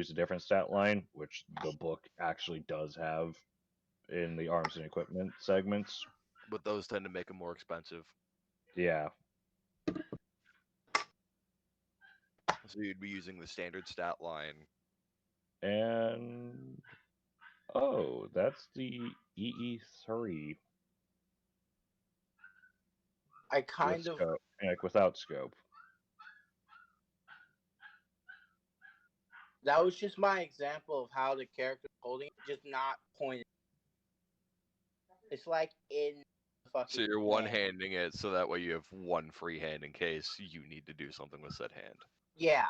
use a different stat line, which the book actually does have in the arms and equipment segments. But those tend to make them more expensive. Yeah. So you'd be using the standard stat line. And oh, that's the EE3 I kind of scope, like without scope. that was just my example of how the character's holding it, just not pointed. It's like in fucking. So you're one-handing it, so that way you have one free hand in case you need to do something with said hand. Yeah.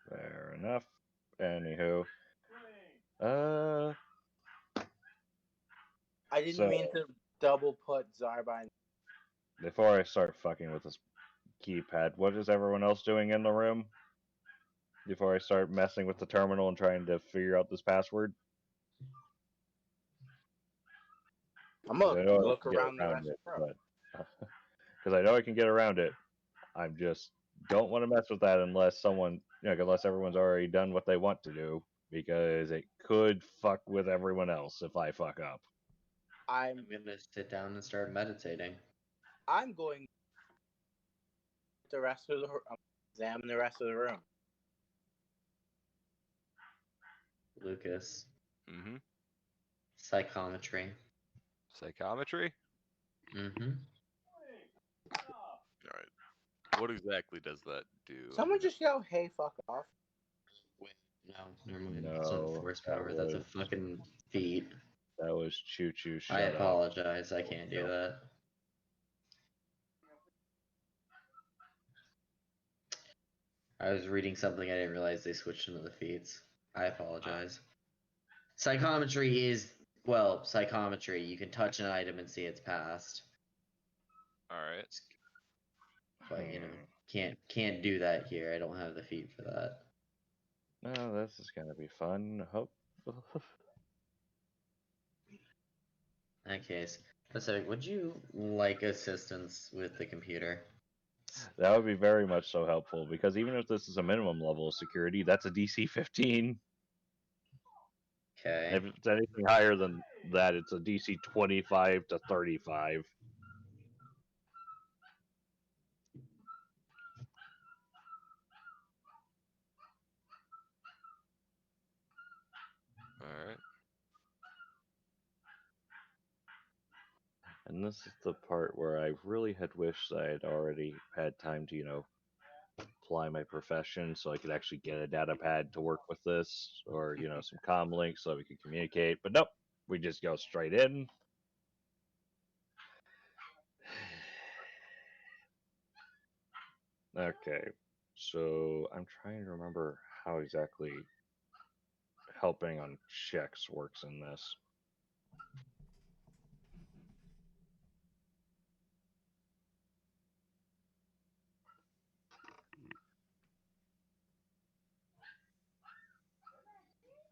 Fair enough. Anywho, I didn't So- mean to double put Zarbine. before I start fucking with this keypad, what is everyone else doing in the room? Before I start messing with the terminal and trying to figure out this password? I'm 'Cause gonna I know I look can get around the rest it, of the room. but because I know I can get around it, I just don't want to mess with that unless someone, unless everyone's already done what they want to do, because it could fuck with everyone else if I fuck up. I'm gonna sit down and start meditating. I'm going the rest of the examine the rest of the room. Lucas. Mm-hmm. Psychometry. Psychometry? Mm-hmm. Alright. What exactly does that do? Someone just yell, "Hey, fuck off!" Wait, no, never mind. No, It's not force that power. That's a was- fucking feat. That was choo-choo. Shut I up. apologize. I can't do that. I was reading something. I didn't realize they switched into the feeds. I apologize. Psychometry is, well, psychometry. You can touch an item and see its past. Alright. But, can't do that here. I don't have the feed for that. No, this is gonna be fun. Hope. In that case, Pacific, would you like assistance with the computer? That would be very much so helpful, because even if this is a minimum level of security, that's a DC 15. Okay. If it's anything higher than that, it's a DC 25 to 35. Alright. And this is the part where I really had wished I had already had time to, apply my profession so I could actually get a data pad to work with this, or, some comm links so we could communicate. But nope, we just go straight in. Okay, so I'm trying to remember how exactly helping on checks works in this.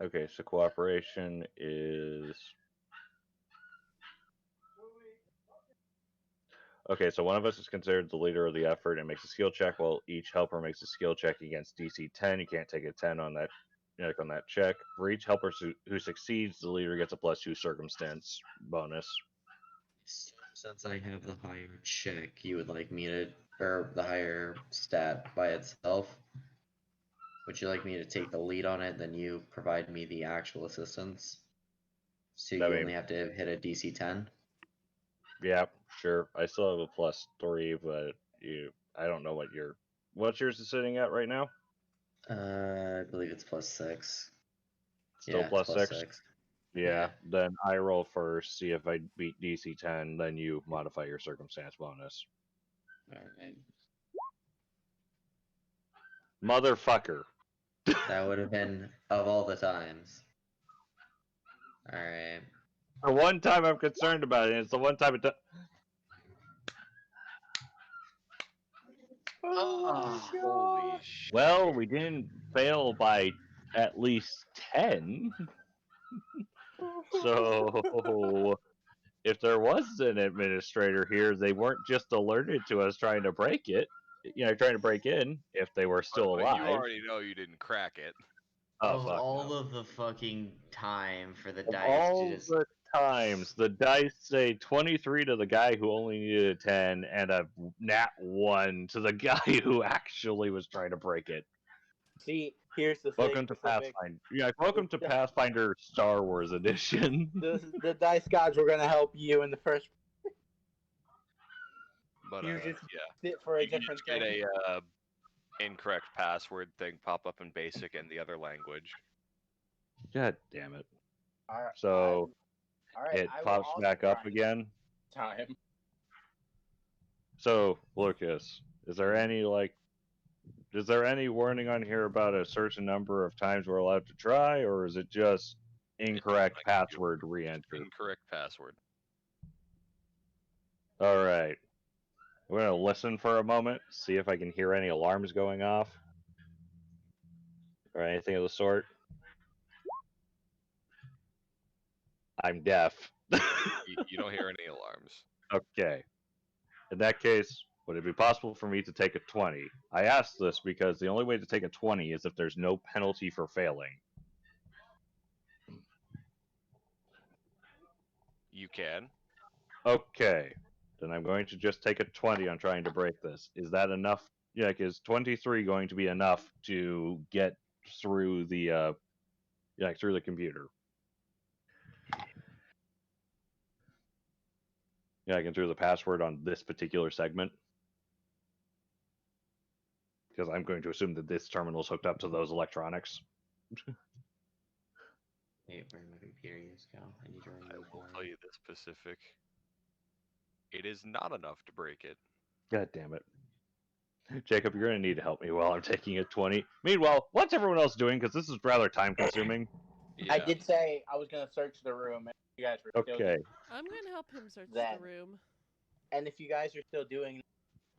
Okay, so cooperation is... Okay, so one of us is considered the leader of the effort and makes a skill check, while each helper makes a skill check against DC 10. You can't take a 10 on that, on that check. For each helper who succeeds, the leader gets a +2 circumstance bonus. Since I have the higher check, you would like me to, or the higher stat by itself, would you like me to take the lead on it, then you provide me the actual assistance? So you only have to hit a DC 10? Yeah, sure. I still have a +3, but I don't know what's yours is sitting at right now? I believe it's +6. Still Yeah, +6? Yeah, then I roll first, see if I beat DC 10, then you modify your circumstance bonus. Alright. Motherfucker. That would have been of all the times. Alright. The one time I'm concerned about it, and it's the one time it does. Oh, Holy shit. Well, we didn't fail by at least 10. So, if there was an administrator here, they weren't just alerted to us trying to break it. trying to break in if they were still But alive. you already know you didn't crack it. Oh, Of fuck all no. of the fucking time for the Of dice to all just the times, the dice say 23 to the guy who only needed a 10, and a nat 1 to the guy who actually was trying to break it. See, here's the thing. Welcome to Pacific. Pathfinder. Yeah, welcome to Pathfinder Star Wars Edition. The dice gods were gonna help you in the first. But You just yeah, fit for a you can different just get thing. a incorrect password thing pop up in basic and the other language. God damn it. All right, So all right, it I will pops also back up try again. time. So, Lucas, is there any warning on here about a certain number of times we're allowed to try, or is it just incorrect Like, password re-enter? Incorrect password. All right. We're going to listen for a moment, see if I can hear any alarms going off or anything of the sort. I'm deaf. You don't hear any alarms. Okay. In that case, would it be possible for me to take a 20? I ask this because the only way to take a 20 is if there's no penalty for failing. You can. Okay. Then I'm going to just take a 20 on trying to break this. Is that enough? Yeah, like, is 23 going to be enough to get through the through the computer? Yeah, I can through the password on this particular segment. Because I'm going to assume that this terminal is hooked up to those electronics. wait, where did my computer use go? I need to I remove will one. tell you this, Pacific. It is not enough to break it. God damn it. Jacob, you're going to need to help me while I'm taking a 20. Meanwhile, what's everyone else doing? Because this is rather time consuming. Yeah. I did say I was gonna search the room, and you guys were still Okay. I'm gonna help him search Then. the room. And if you guys are still doing it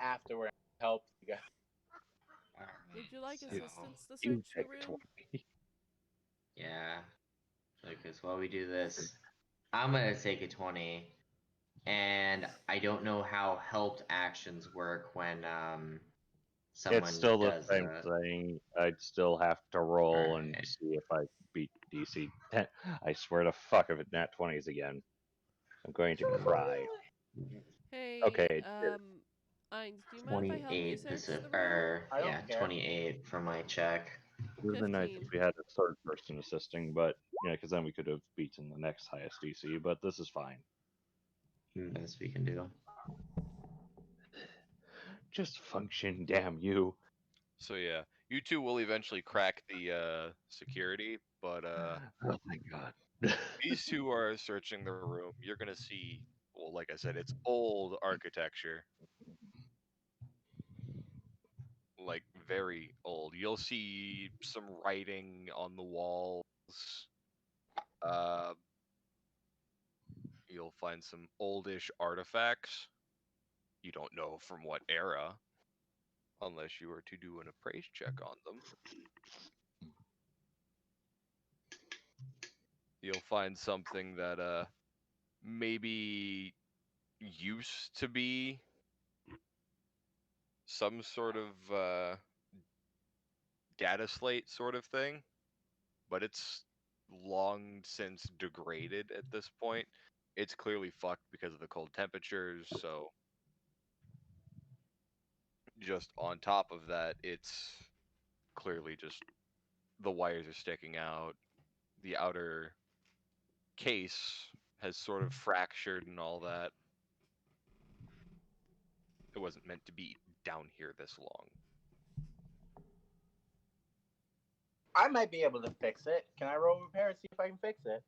afterward, help you guys. Would you like So, assistance to You search the take a room? 20. yeah, Lucas, while we do this, I'm gonna take a 20, and I don't know how helped actions work when someone It's still the does same that. thing. I'd still have to roll and Alright. see if I beat DC 10. I swear to fuck if it nat 20s again. I'm going to cry. Hey, Okay. Ainz, do you mind if I help you 28 search the room? or I don't yeah, care. 28 for my check. It would have been nice if 15. we had a third person assisting, but because then we could have beaten the next highest DC. But this is fine. Best we can do. Just function, damn you. So yeah, you two will eventually crack the security, but Oh, thank God. these two are searching the room. You're gonna see, well, like I said, it's old architecture, like very old. You'll see some writing on the walls. Uh, you'll find some oldish artifacts. You don't know from what era, unless you were to do an appraise check on them. You'll find something that maybe used to be some sort of data slate sort of thing, but it's long since degraded at this point. It's clearly fucked because of the cold temperatures, so just on top of that, it's clearly just the wires are sticking out. The outer case has sort of fractured and all that. It wasn't meant to be down here this long. I might be able to fix it. Can I roll repair and see if I can fix it?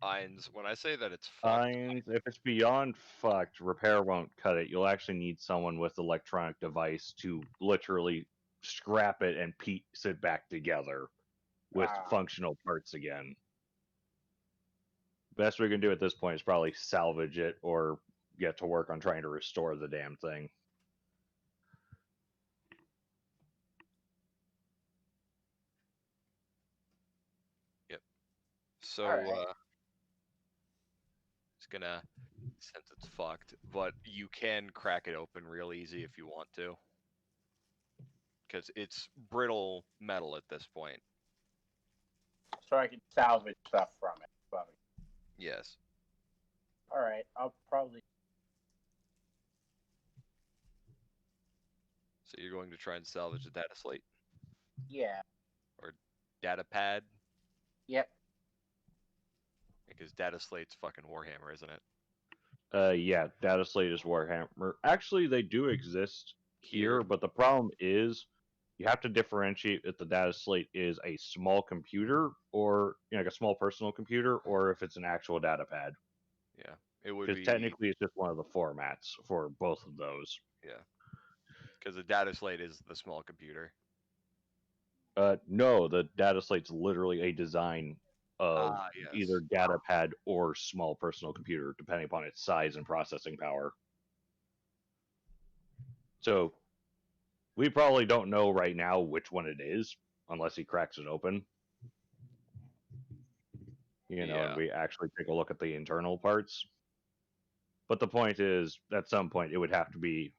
Ainz, when I say that it's fucked, Fines, if it's beyond fucked, repair won't cut it. You'll actually need someone with electronic device to literally scrap it and piece it back together with functional parts again. Best we can do at this point is probably salvage it or get to work on trying to restore the damn thing. so Alright. it's gonna since it's fucked, but you can crack it open real easy if you want to. Because it's brittle metal at this point. So I can salvage stuff from it. Yes. Alright, I'll probably... So you're going to try and salvage the data slate? Yeah. Or data pad? Yep. Because data slate's fucking Warhammer, isn't it? Yeah, data slate is Warhammer. Actually, they do exist here, but the problem is you have to differentiate if the data slate is a small computer or like a small personal computer, or if it's an actual data pad. Yeah, it would Because be technically, it's just one of the formats for both of those. Yeah, because the data slate is the small computer. No, the data slate's literally a design of Yes. either data pad or small personal computer, depending upon its size and processing power. So we probably don't know right now which one it is, unless he cracks it open. And we actually take a look at the internal parts. But the point is, at some point, it would have to be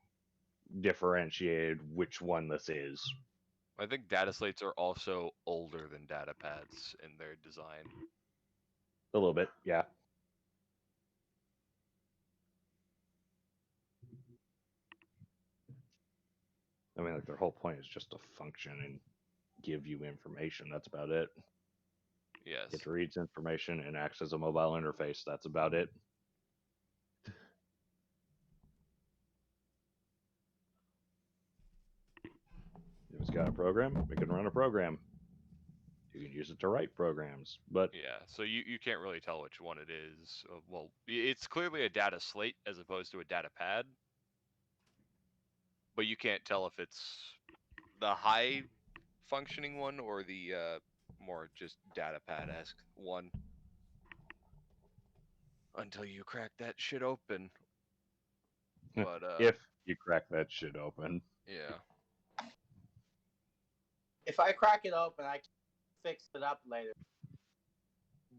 differentiated which one this is. I think data slates are also older than data pads in their design. A little bit, yeah. I mean, like, their whole point is just to function and give you information. That's about it. Yes. It reads information and acts as a mobile interface. That's about it. If it's got a program, we can run a program. You can use it to write programs, but yeah, so you can't really tell which one it is. Well, it's clearly a data slate as opposed to a data pad, but you can't tell if it's the high functioning one or the more just data pad-esque one until you crack that shit open. But if you crack that shit open, yeah. If I crack it open, I can fix it up later.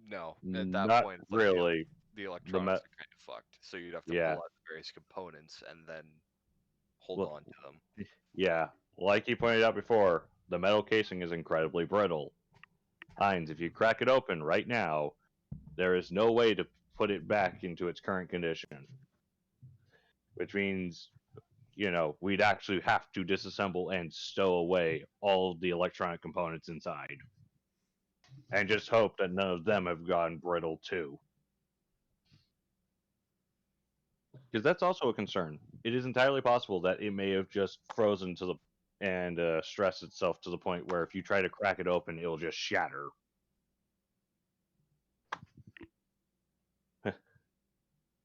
No, at that not point, it's really. like the electronics are kind of fucked. So you'd have to pull out the various components and then hold on to them. Yeah, like you pointed out before, the metal casing is incredibly brittle. Heinz, if you crack it open right now, there is no way to put it back into its current condition. Which means, we'd actually have to disassemble and stow away all of the electronic components inside. And just hope that none of them have gone brittle too. Because that's also a concern. It is entirely possible that it may have just frozen and stressed itself to the point where if you try to crack it open, it'll just shatter.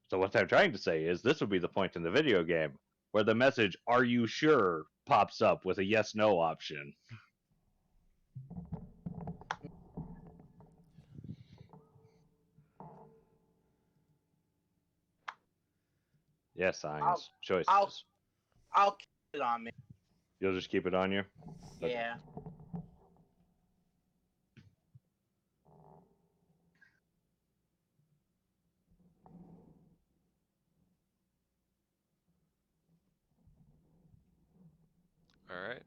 So what I'm trying to say is this would be the point in the video game where the message, "Are you sure?" pops up with a yes/no option. Yes, Heinz. Choices. I'll keep it on me. You'll just keep it on you? Okay. Yeah. All right.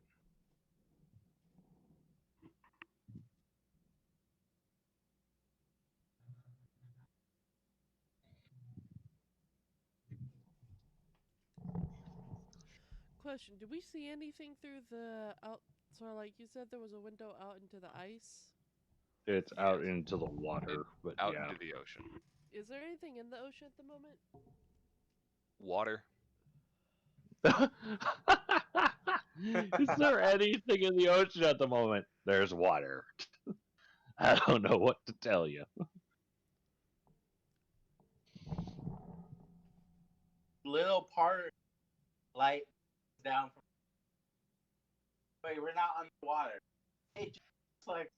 Question: did we see anything through the out? So, like you said, there was a window out into the ice. It's out into the water, but out yeah. into the ocean. Is there anything in the ocean at the moment? Water. Is there anything in the ocean at the moment? There's water. I don't know what to tell you. Little part light down from. Wait, we're not underwater. It just like.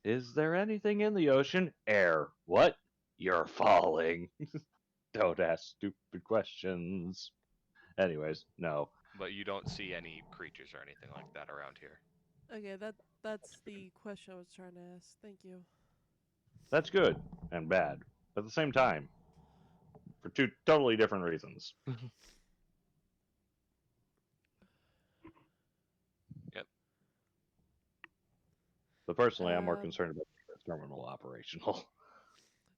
Is there anything in the ocean? Air. What? You're falling. Don't ask stupid questions. Anyways, no. But you don't see any creatures or anything like that around here. Okay, That's the question I was trying to ask. Thank you. That's good and bad at the same time for two totally different reasons. Yep. But personally, I'm more Um, concerned about the terminal operational.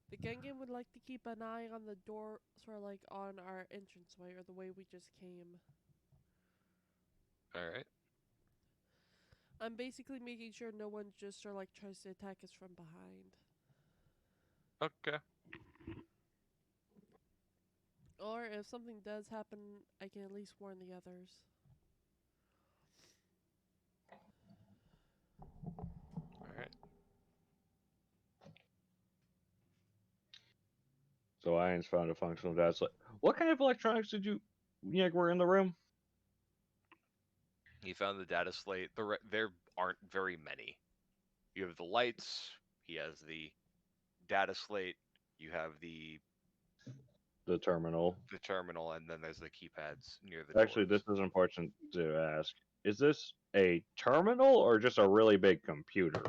the Gengan would like to keep an eye on the door, sort of like on our entranceway or the way we just came. All right. I'm basically making sure no one just sort of like tries to attack us from behind. Okay. Or if something does happen, I can at least warn the others. All right. So Ian's found a functional data slate. What kind of electronics did you were in the room? He found the data slate. There aren't very many. You have the lights. He has the data slate. You have The terminal. the terminal, and then there's the keypads near the Actually, this doors. is important to ask. Is this a terminal or just a really big computer?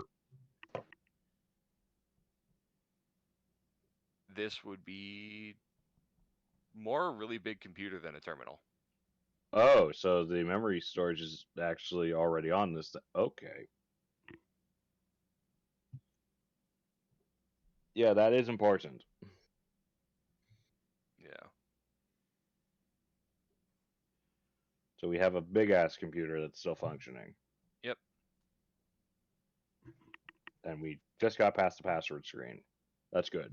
This would be more a really big computer than a terminal. Oh, so the memory storage is actually already on this. Okay. Yeah, that is important. Yeah. So we have a big ass computer that's still functioning. Yep. And we just got past the password screen. That's good.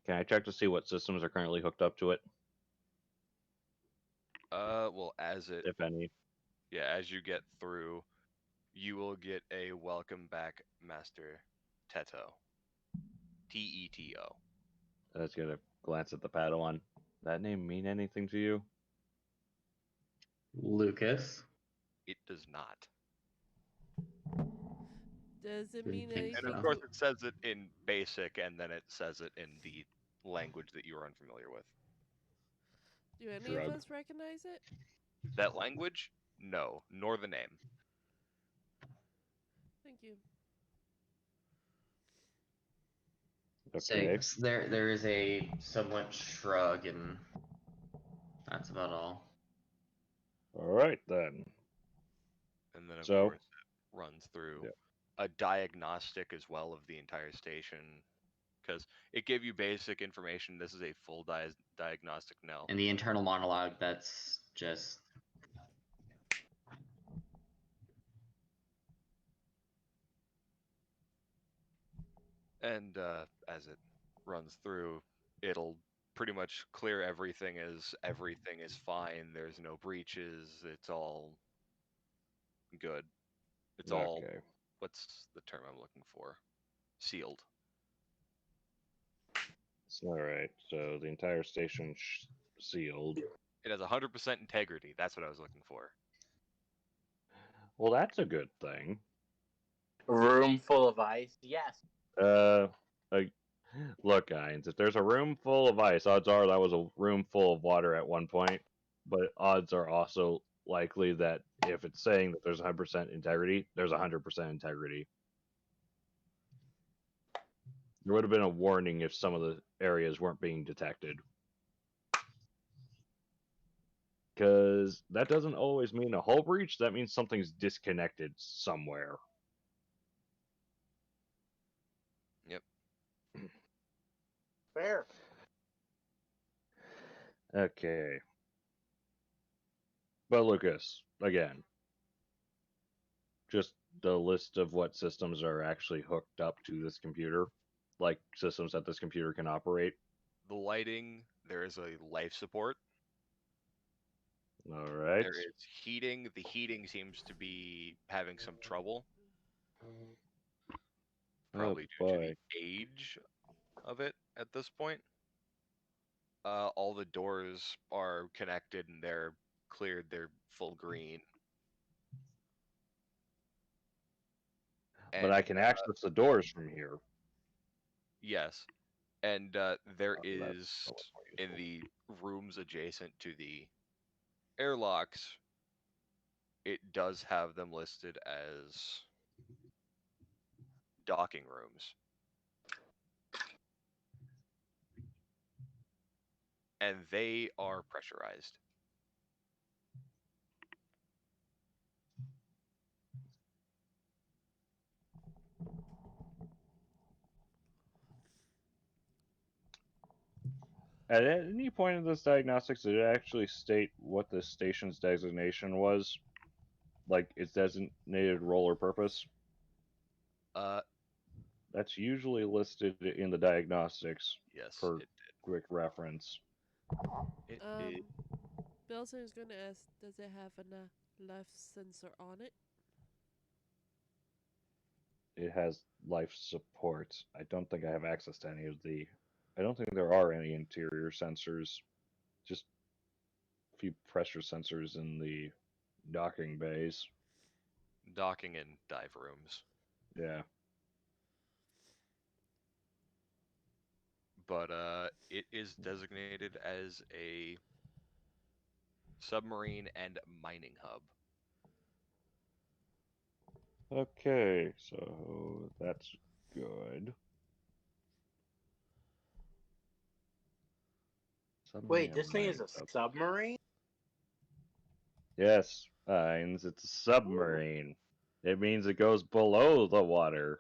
Can I check to see what systems are currently hooked up to it, Well, if any? as you get through, you will get a welcome back, Master Teto. Teto. Let's get a glance at the Padawan. That name mean anything to you? Lucas. It does not. Does it Didn't mean think And of anything so. course, to... it says it in basic, and then it says it in the language that you are unfamiliar with. Do any of Shrug. us recognize it? That language? No, nor the name. Thank you. Okay. Six. There is a somewhat shrug, and that's about all. All right then. And then, of So, course, it runs through yeah. a diagnostic as well of the entire station, because it gave you basic information. This is a full diagnostic now. And the internal monologue, that's just And as it runs through, it'll pretty much clear everything as everything is fine. There's no breaches. It's all good. It's all, Okay. what's the term I'm looking for? Sealed. All right. So the entire station sealed. It has 100% integrity. That's what I was looking for. Well, that's a good thing. A room full of ice. Yes. Uh, like, look, guys, if there's a room full of ice, odds are that was a room full of water at one point. But odds are also likely that if it's saying that there's 100% integrity, there's 100% integrity. There would have been a warning if some of the areas weren't being detected. Because that doesn't always mean a hull breach, that means something's disconnected somewhere. Yep. Fair. Okay. But Lucas, again, just the list of what systems are actually hooked up to this computer, like systems that this computer can operate. The lighting, there is a life support. All right. There is heating. The heating seems to be having some trouble, Oh probably due to boy. the age of it at this point. All the doors are connected and they're cleared. They're full green. But I And can access the doors from here. yes, and there So that's is a little more in useful. the rooms adjacent to the airlocks, it does have them listed as docking rooms. And they are pressurized. At any point in this diagnostics, did it actually state what the station's designation was? Like its designated role or purpose? Uh, That's usually listed in the diagnostics yes, for it quick reference. did. Bilson is going to ask, does it have a life sensor on it? It has life support. I don't think I have access to any of the. I don't think there are any interior sensors. Just a few pressure sensors in the docking bays. Docking and dive rooms. Yeah. But it is designated as a submarine and mining hub. Okay, so that's good. Submarine Wait, and this thing is mining a hub. submarine? Yes, Hines, it's a submarine. It means it goes below the water.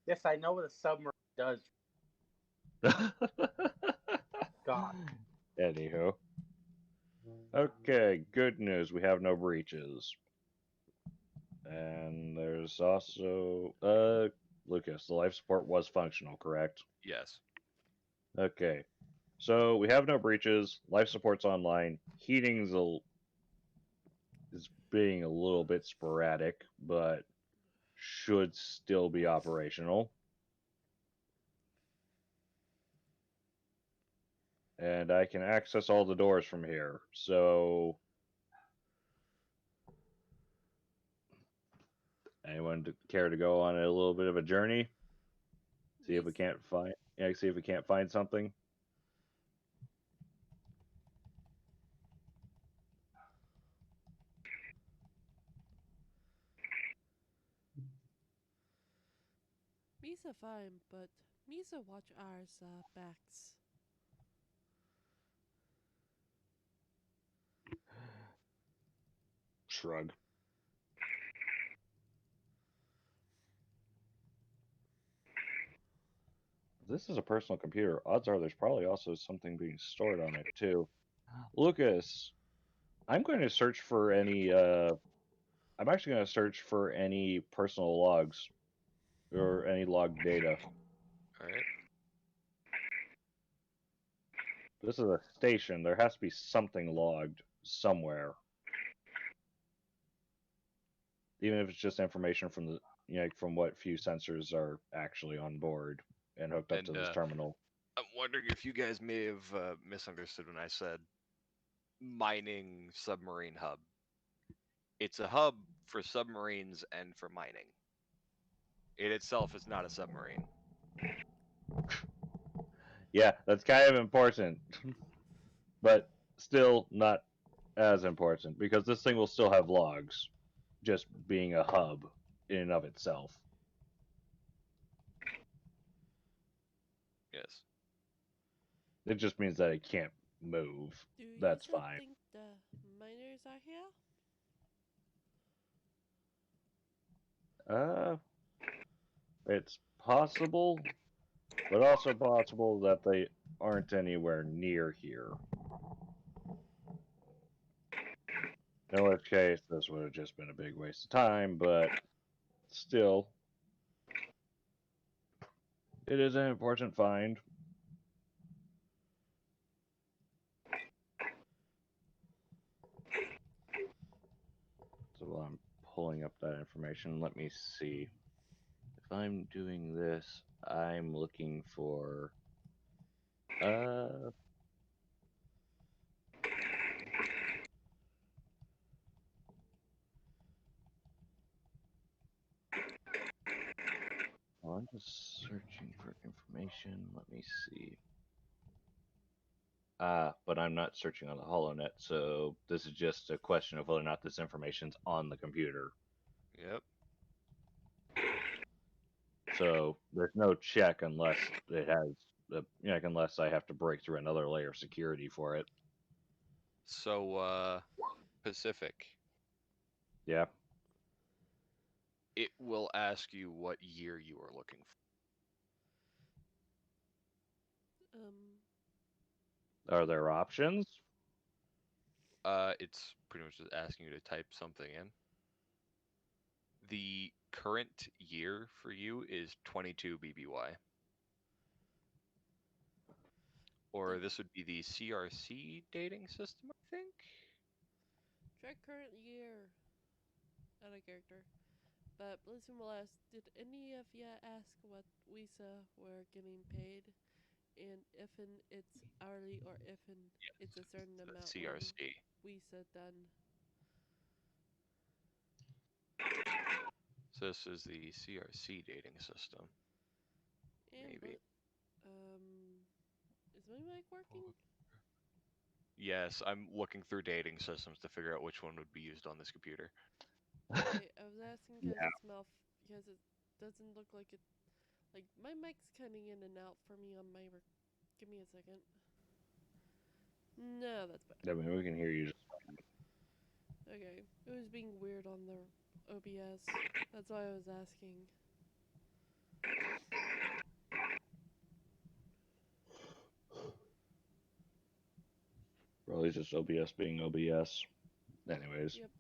Yes, I know what a submarine does. God. Anywho. Okay, good news. We have no breaches. And there's also Lucas, the life support was functional, correct? Yes. Okay. So we have no breaches, life support's online, is being a little bit sporadic, but should still be operational. And I can access all the doors from here. So anyone care to go on a little bit of a journey? See if we can't find see if we can't find something. Misa fine, but Misa watch our backs. Shrug. This is a personal computer. Odds are there's probably also something being stored on it too. Lucas, I'm going to search for any I'm actually going to search for any personal logs or any log data. All right. This is a station. There has to be something logged somewhere. Even if it's just information from the from what few sensors are actually on board and hooked up to And this terminal. I'm wondering if you guys may have misunderstood when I said mining submarine hub. It's a hub for submarines and for mining. It itself is not a submarine. Yeah, that's kind of important. But still not as important because this thing will still have logs, just being a hub in and of itself. Yes. It just means that it can't move. Do you That's still fine. think the miners are here? It's possible, but also possible that they aren't anywhere near here. In which case, this would have just been a big waste of time, but still, it is an important find. So while I'm pulling up that information, let me see. If I'm doing this, I'm looking for uh well, I'm just searching for information. Let me see. But I'm not searching on the HoloNet, so this is just a question of whether or not this information's on the computer. Yep. So there's no check unless it has, unless I have to break through another layer of security for it. So, Pacific, Yeah. it will ask you what year you are looking for. Are there options? It's pretty much just asking you to type something in. The current year for you is 22 BBY. Or this would be the CRC dating system, I think? Try current year. Out of character. But Blizzard will ask, did any of ya ask what Wisa were getting paid? And if it's hourly or if it's a certain The amount when CRC. Wisa done. So this is the CRC dating system. And Maybe. is my mic working? Yes, I'm looking through dating systems to figure out which one would be used on this computer. Okay, I was asking because Yeah. it's because it doesn't look like it. Like my mic's cutting in and out for me on my. Give me a second. No, that's better. I mean, we can hear you. Okay, it was being weird on the OBS. That's why I was asking. Probably just OBS being OBS. Anyways. Yep.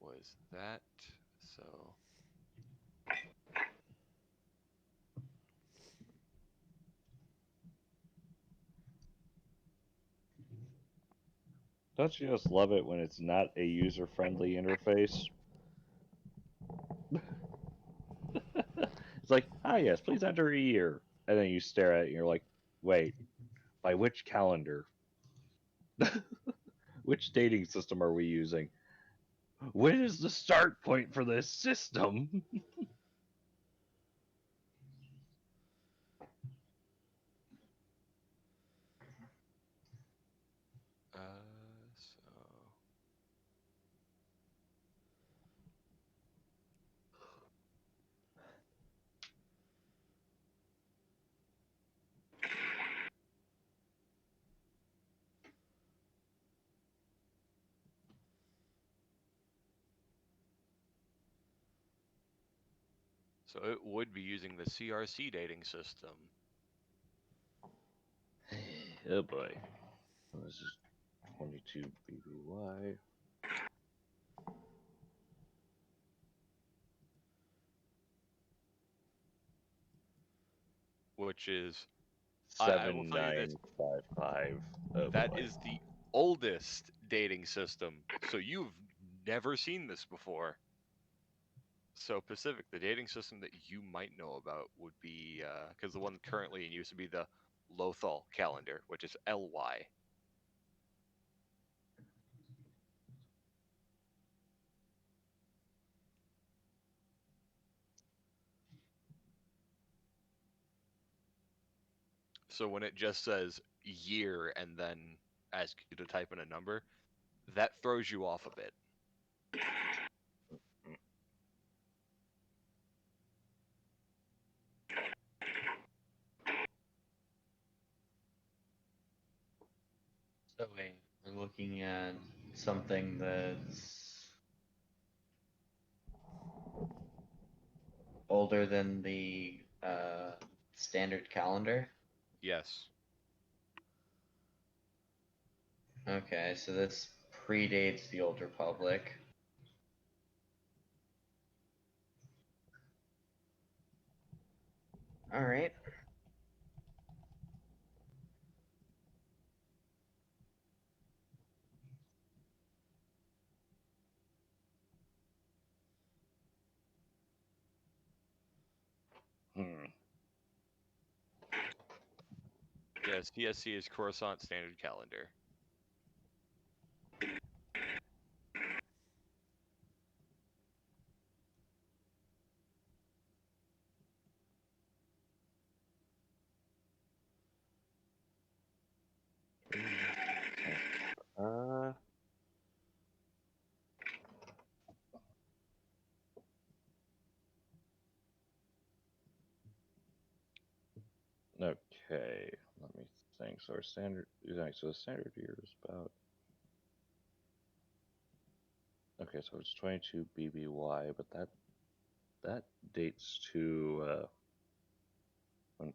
Was that so? Don't you just love it when it's not a user-friendly interface? It's like, yes, please enter a year. And then you stare at it and you're like, wait, by which calendar? Which dating system are we using? When is the start point for this system? So So it would be using the CRC dating system. Oh boy. This is 22 BBY. Which is, I will tell you this, 7955. Oh that boy. is the oldest dating system. So you've never seen this before. So Pacific, the dating system that you might know about would be, because the one currently in use would be the Lothal calendar, which is LY. So when it just says year and then asks you to type in a number, that throws you off a bit. So wait, we're looking at something that's older than the standard calendar. Yes. Okay, so this predates the Old Republic. All right. Hmm. Yes, CSC is Coruscant Standard Calendar. Okay, let me think. So our standard, so the standard year is about. Okay, so it's 22 BBY, but that dates to when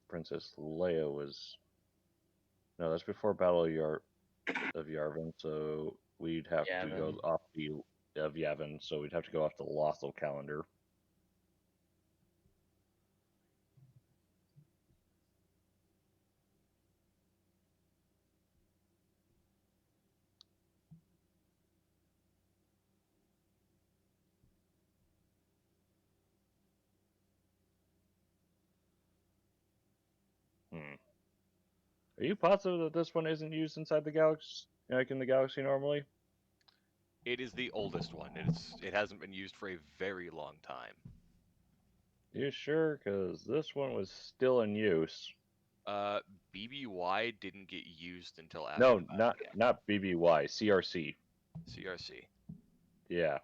Princess Leia was. No, that's before Battle of Yavin. So we'd have to go Yavin. off the of Yavin. So we'd have to go off the Lothal calendar. Hmm. Are you positive that this one isn't used inside the galaxy, like in the galaxy normally? It is the oldest one. It hasn't been used for a very long time. You sure? Because this one was still in use. BBY didn't get used until after No, the battle. not BBY, CRC. CRC. Yeah,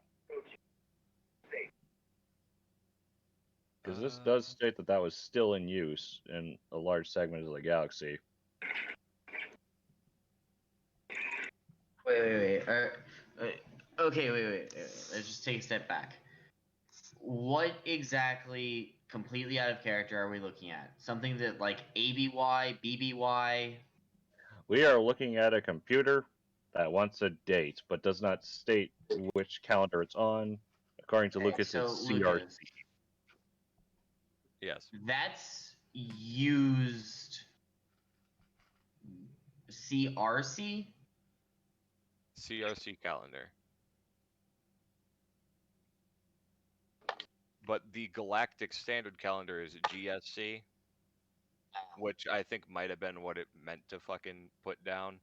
because this Uh, does state that that was still in use in a large segment of the galaxy. Wait. Okay, wait. Let's just take a step back. What exactly, completely out of character, are we looking at? Something that like ABY, BBY? We are looking at a computer that wants a date, but does not state which calendar it's on. According to Okay, Lucas, so it's CRC. Lucas, yes. that's used CRC? CRC calendar. But the Galactic Standard Calendar is GSC, which I think might have been what it meant to fucking put down.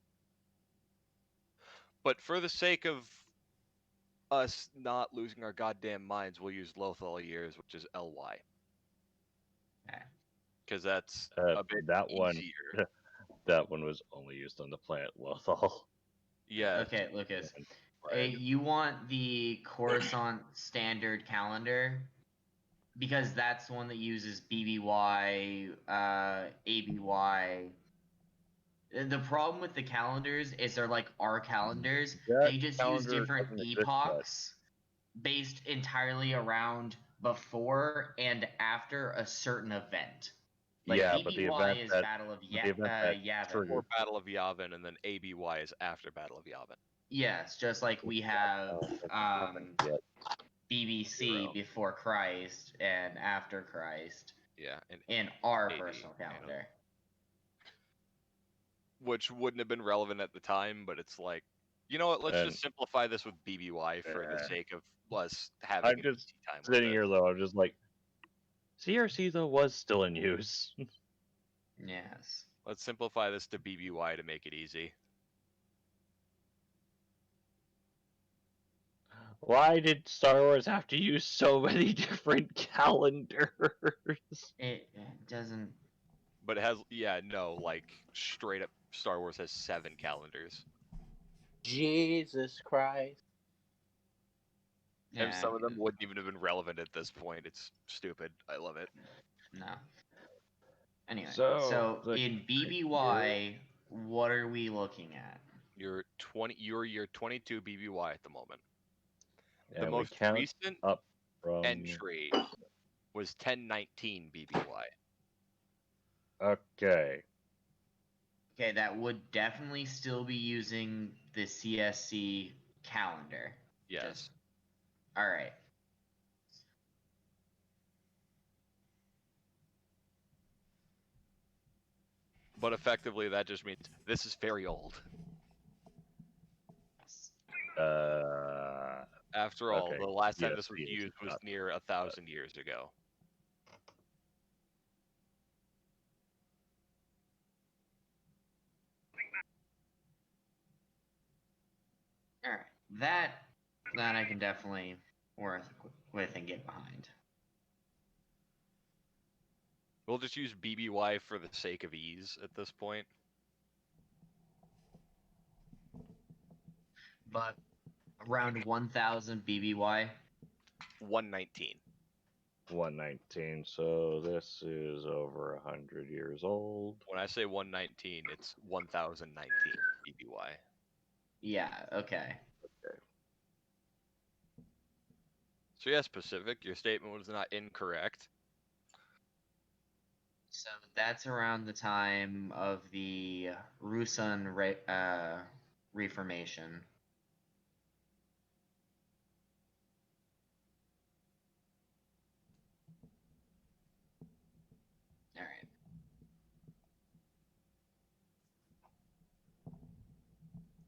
But for the sake of us not losing our goddamn minds, we'll use Lothal years, which is LY. Okay. Because that's a bit That one, easier. that one was only used on the planet Lothal. Yeah. Okay, Lucas. Right. You want the Coruscant Standard Calendar? Because that's the one that uses BBY, ABY. The problem with the calendars is they're like our calendars. That They just use calendar different doesn't exist yet. epochs based entirely around before and after a certain event. Like Yeah, but the BBY event is that Battle of the event that Yavin. triggered. Before Battle of Yavin, and then ABY is after Battle of Yavin. Yes, just like we have Yet. BBC before Christ and after Christ Yeah, and in our 80, personal calendar. which wouldn't have been relevant at the time, but it's like, you know what? Let's And- just simplify this with BBY for the sake of us having I'm an just easy time with sitting it. here though. I'm just like, CRC though was still in use. Yes. Let's simplify this to BBY to make it easy. Why did Star Wars have to use so many different calendars? It doesn't. But it has, yeah, no, like straight up, Star Wars has 7 calendars. Jesus Christ. And Yeah, some of them wouldn't even have been relevant at this point. It's stupid. I love it. no. Anyway, So, so in BBY, what are we looking at? You're year 22 BBY at the moment. The and we most count recent up from entry was 1019 BBY. Okay. Okay, that would definitely still be using the CSC calendar. Yes. All right. But effectively, that just means this is very old. After all, Okay. the last time Yes, this was yes, used was not- near 1,000 years ago. All right. That I can definitely work with and get behind. We'll just use BBY for the sake of ease at this point. But around 1,000 BBY. 119. 119. So this is over 100 years old. When I say 119, it's 1019 BBY. Yeah, okay. So yes, Pacific, your statement was not incorrect. So that's around the time of the Rusan Reformation. All right.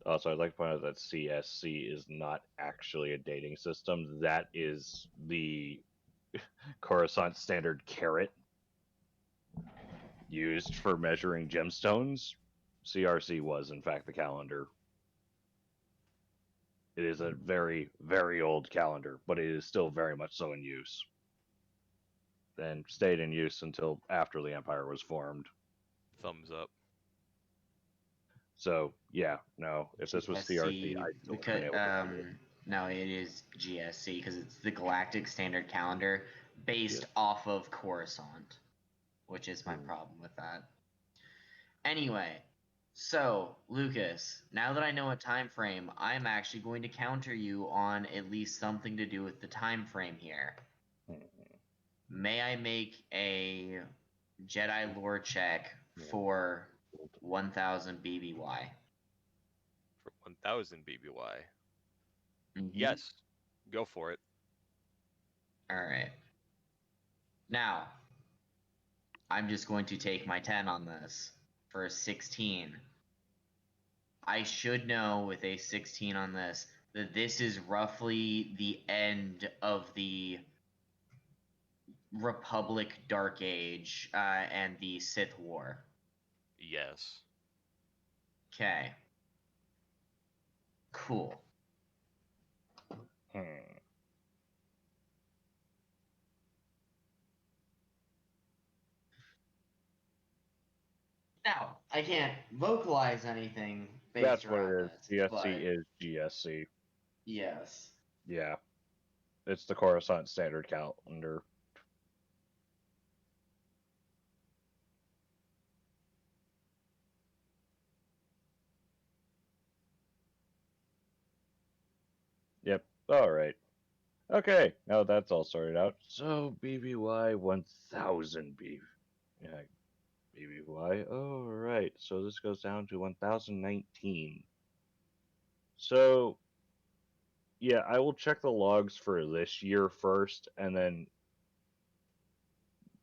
Also, I'd like to point out that CSC is not actually a dating system. That is the Coruscant standard carat used for measuring gemstones. CRC was, in fact, the calendar. It is a very, very old calendar, but it is still very much so in use. And stayed in use until after the Empire was formed. Thumbs up. So, yeah, no, if this was CRC, GSC, I still would have because been able to do it. no, it is GSC because it's the Galactic Standard Calendar based Yeah. off of Coruscant, which is my problem with that. Anyway, so Lucas, now that I know a time frame, I'm actually going to counter you on at least something to do with the time frame here. May I make a Jedi lore check for 1000 BBY? For 1000 BBY. Mhm. Yes, go for it. All right. Now, I'm just going to take my 10 on this for a 16. I should know with a 16 on this that this is roughly the end of the Republic Dark Age and the Sith War. Yes. Okay. Cool. Now, I can't vocalize anything based That's what around it is. this, GSC but is GSC. yes. Yeah. It's the Coruscant standard calendar. Yep. All right. Okay. Now that's all sorted out. So BBY 1000 Yeah, BBY. All right. So this goes down to 1019. So yeah, I will check the logs for this year first, and then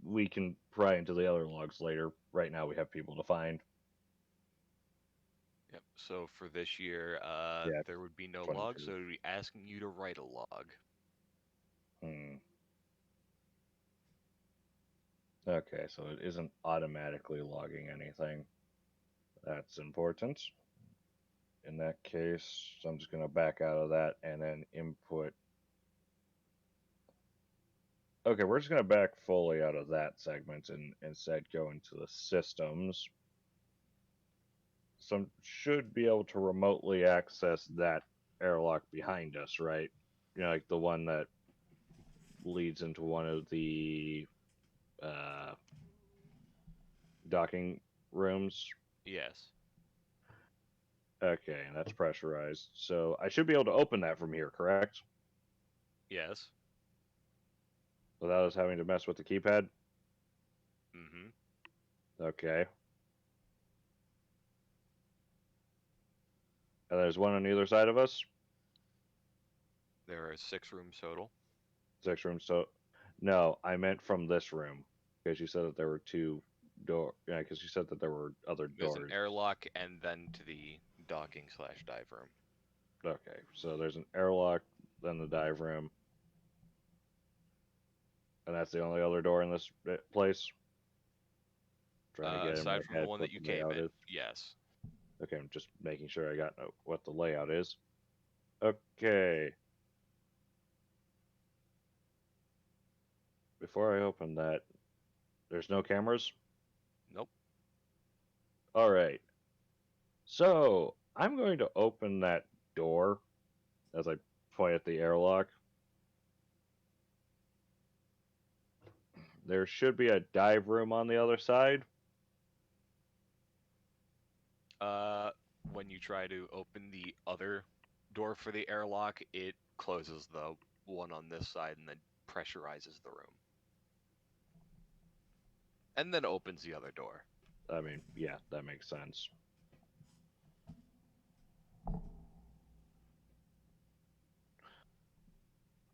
we can pry into the other logs later. Right now, we have people to find. Yep. So for this year, Yeah, there would be no log, 22. so it would be asking you to write a log. Okay, so it isn't automatically logging anything. That's important. In that case, I'm just going to back out of that and then input. Okay, we're just going to back fully out of that segment and instead go into the systems. Some should be able to remotely access that airlock behind us, right? You know, like the one that leads into one of the docking rooms. Yes. Okay, and that's pressurized. So I should be able to open that from here, correct? Yes. Without us having to mess with the keypad? Mm-hmm. Okay. And there's one on either side of us? There are 6 rooms total. 6 rooms. So, no, I meant from this room. Because you said that there were 2 doors. Yeah, because you said that there were other There's doors. an airlock and then to the docking/dive room. Okay, so there's an airlock, then the dive room. And that's the only other door in this place? Trying to get in my Aside from the head one what that you the came layout in, is. yes. Okay, I'm just making sure I got what the layout is. Okay. Before I open that, there's no cameras? Nope. All right. So I'm going to open that door as I point at the airlock. there should be a dive room on the other side. When you try to open the other door for the airlock, it closes the one on this side and then pressurizes the room. And then opens the other door. I mean, yeah, that makes sense.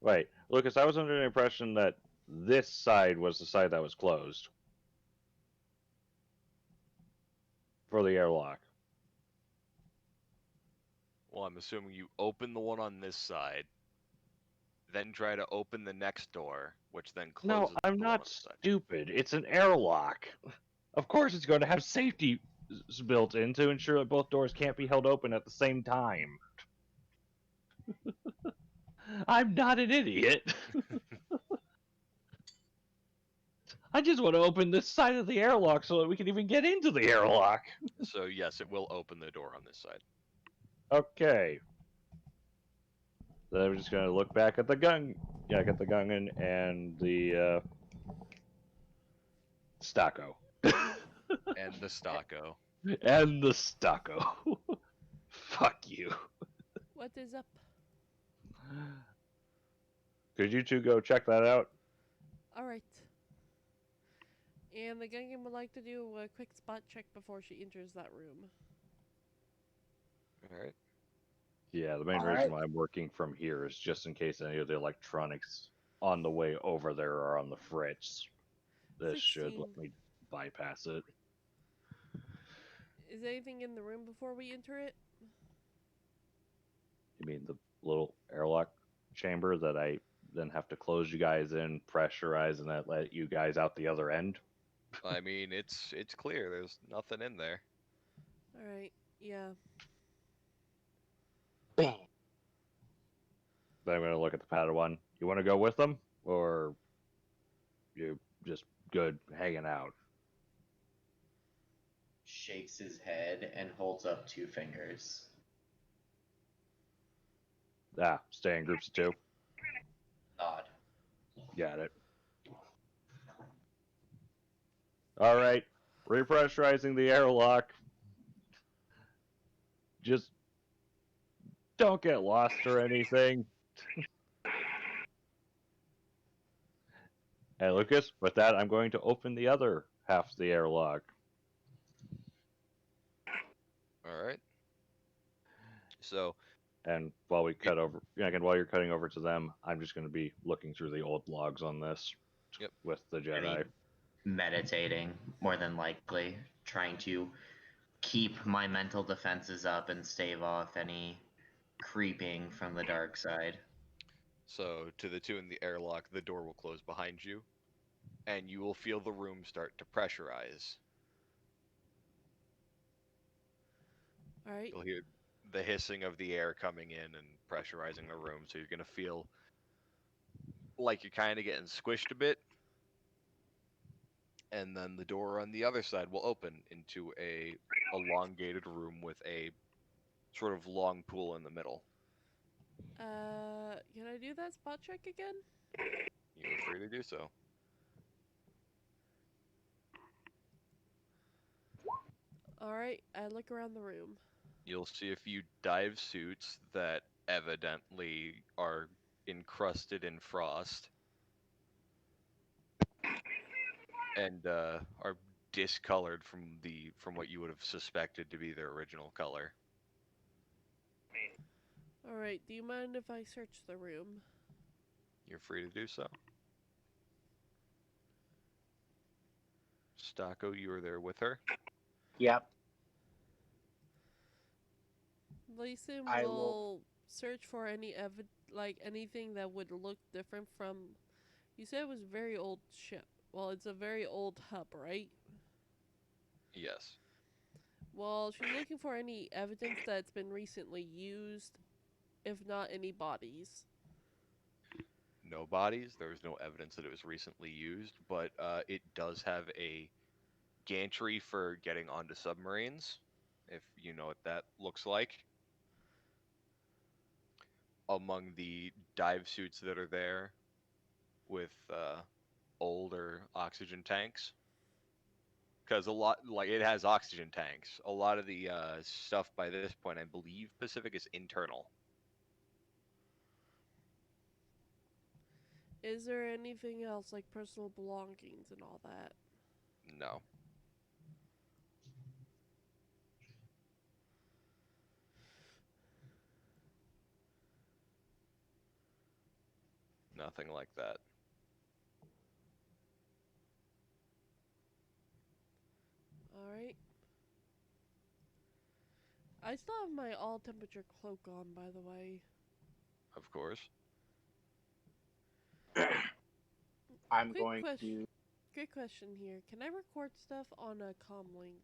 Wait, Lucas, I was under the impression that this side was the side that was closed for the airlock. Well, I'm assuming you open the one on this side, then try to open the next door, which then No, closes I'm the one on not this side. stupid. It's an airlock. Of course, it's going to have safety built in to ensure that both doors can't be held open at the same time. I'm not an idiot. I just want to open this side of the airlock so that we can even get into the airlock. So yes, it will open the door on this side. Okay. Then I'm just gonna look back at the gun. Yeah, I got the Gungan and the Stocko. And the Stocko. And the Stocko. Fuck you. What is up? Could you two go check that out? Alright. And the Gungan would like to do a quick spot check before she enters that room. Alright. Yeah, the main All reason right. why I'm working from here is just in case any of the electronics on the way over there are on the fritz. This should 16. let me bypass it. Is anything in the room before we enter it? You mean the little airlock chamber that I then have to close you guys in, pressurize, and then let you guys out the other end? I mean, it's clear. There's nothing in there. Alright, yeah. Bam. Then I'm going to look at the Padawan. You want to go with them? Or you just good hanging out? Shakes his head and holds up 2 fingers. Ah, stay in groups of 2. Nod. Got it. All right. Repressurizing the airlock. Just don't get lost or anything. Hey, Lucas, with that, I'm going to open the other half of the airlock. Alright. So, And while we cut over, again, while you're cutting over to them, I'm just going to be looking through the old logs on this Yep. with the Jedi. Meditating, more than likely, trying to keep my mental defenses up and stave off any creeping from the dark side. so to the 2 in the airlock, the door will close behind you, and you will feel the room start to pressurize. Alright. You'll hear the hissing of the air coming in and pressurizing the room, so you're gonna feel like you're kind of getting squished a bit. And then the door on the other side will open into a elongated room with a sort of long pool in the middle. Can I do that spot check again? You're free to do so. Alright, I look around the room. You'll see a few dive suits that evidently are encrusted in frost and are discolored from what you would have suspected to be their original color. Alright, do you mind if I search the room? You're free to do so. Stocko, you are there with her. Yep. Gleason I will will- search for any anything that would look different from. You said it was a very old ship. Well, it's a very old hub, right? Yes. Well, she's looking for any evidence that it's been recently used, if not any bodies. No bodies. There was no evidence that it was recently used, but it does have a gantry for getting onto submarines, if you know what that looks like. Among the dive suits that are there, with older oxygen tanks. Because a lot, like, it has oxygen tanks. A lot of the stuff by this point, I believe Pacific is internal. Is there anything else like personal belongings and all that? No. Nothing like that. Alright. I still have my all temperature cloak on, by the way. Of course. I'm Quick going question. to. Quick question here. Can I record stuff on a comm link?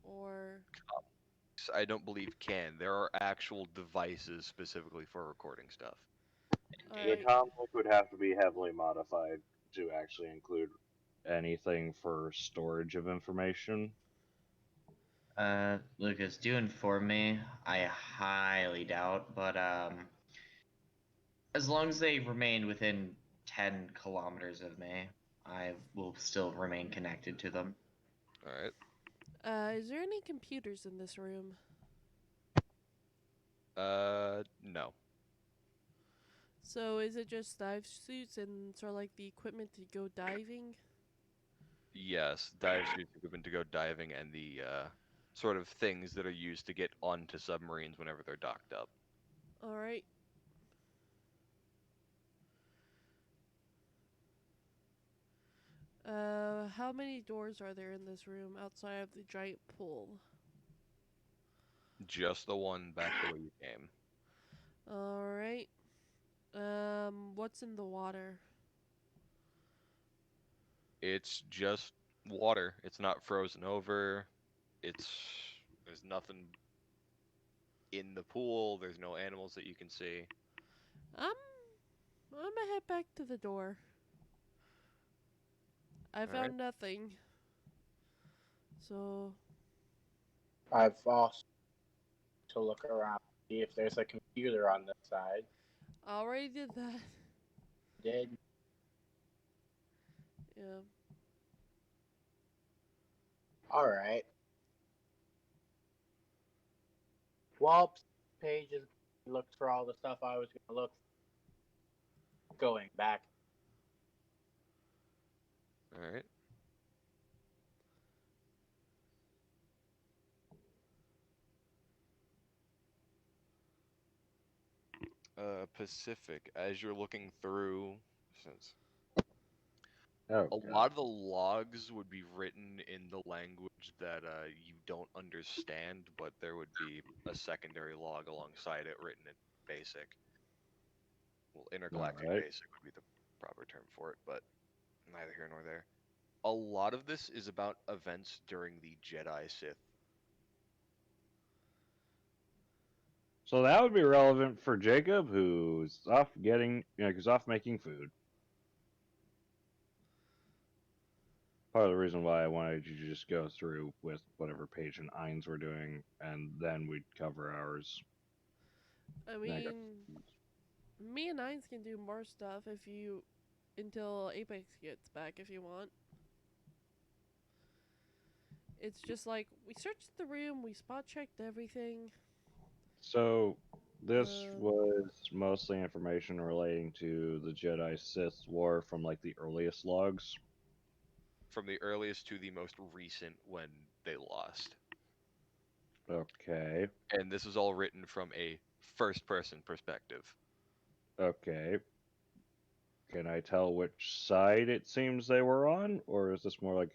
Or I don't believe can. There are actual devices specifically for recording stuff. The alright. comm link would have to be heavily modified to actually include anything for storage of information. Lucas, do inform me. I highly doubt, but as long as they remain within 10 kilometers of me, I will still remain connected to them. Alright. Is there any computers in this room? No. So is it just dive suits and sort of like the equipment to go diving? Yes, dive suits equipment to go diving and the sort of things that are used to get onto submarines whenever they're docked up. Alright. How many doors are there in this room outside of the giant pool? Just the one back the way you came. Alright. What's in the water? It's just water. It's not frozen over. There's nothing in the pool. There's no animals that you can see. I'm gonna head back to the door. I Alright. found nothing. So I've also to look around, see if there's a computer on this side. I already did that. Did Yeah. all right. Well, Paige is looked for all the stuff I was gonna look. Going back. Alright. Pacific, as you're looking through, since Oh, a God. lot of the logs would be written in the language that you don't understand, but there would be a secondary log alongside it written in basic. Well, intergalactic Alright. basic would be the proper term for it, but neither here nor there. A lot of this is about events during the Jedi Sith. So that would be relevant for Jacob, who's off who's off making food. Part of the reason why I wanted you to just go through with whatever Paige and Ainz were doing, and then we'd cover ours. I And I got mean, me and Nines can do more stuff until Apex gets back if you want. It's just like we searched the room, we spot checked everything. So this Um, was mostly information relating to the Jedi Sith war from like the earliest logs. From the earliest to the most recent when they lost. Okay. And this is all written from a first person perspective. Okay. Can I tell which side it seems they were on, or is this more like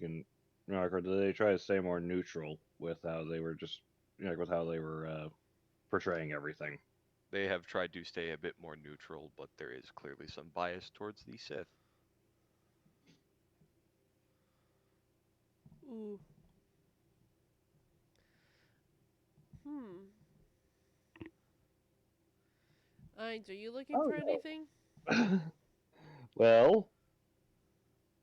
or did they try to stay more neutral with how they were with how they were portraying everything? They have tried to stay a bit more neutral, but there is clearly some bias towards the Sith. ooh. Nines, are you looking Oh, for no. anything? Well,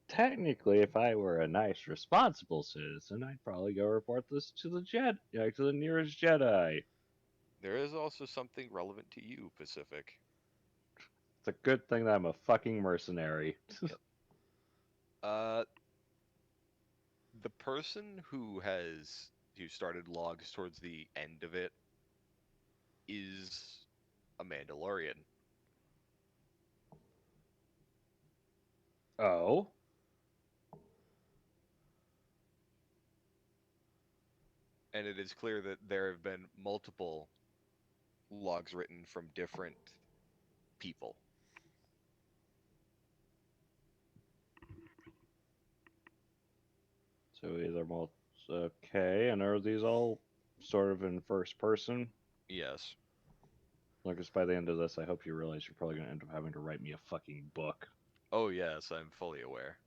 technically, if I were a nice, responsible citizen, I'd probably go report this to to the nearest Jedi. There is also something relevant to you, Pacific. It's a good thing that I'm a fucking mercenary. Yep. Uh, the person who started logs towards the end of it is a Mandalorian. Oh. And it is clear that there have been multiple logs written from different people. So either okay, and are these all sort of in first person? Yes. Like, just by the end of this, I hope you realize you're probably gonna end up having to write me a fucking book. Oh, yes, I'm fully aware.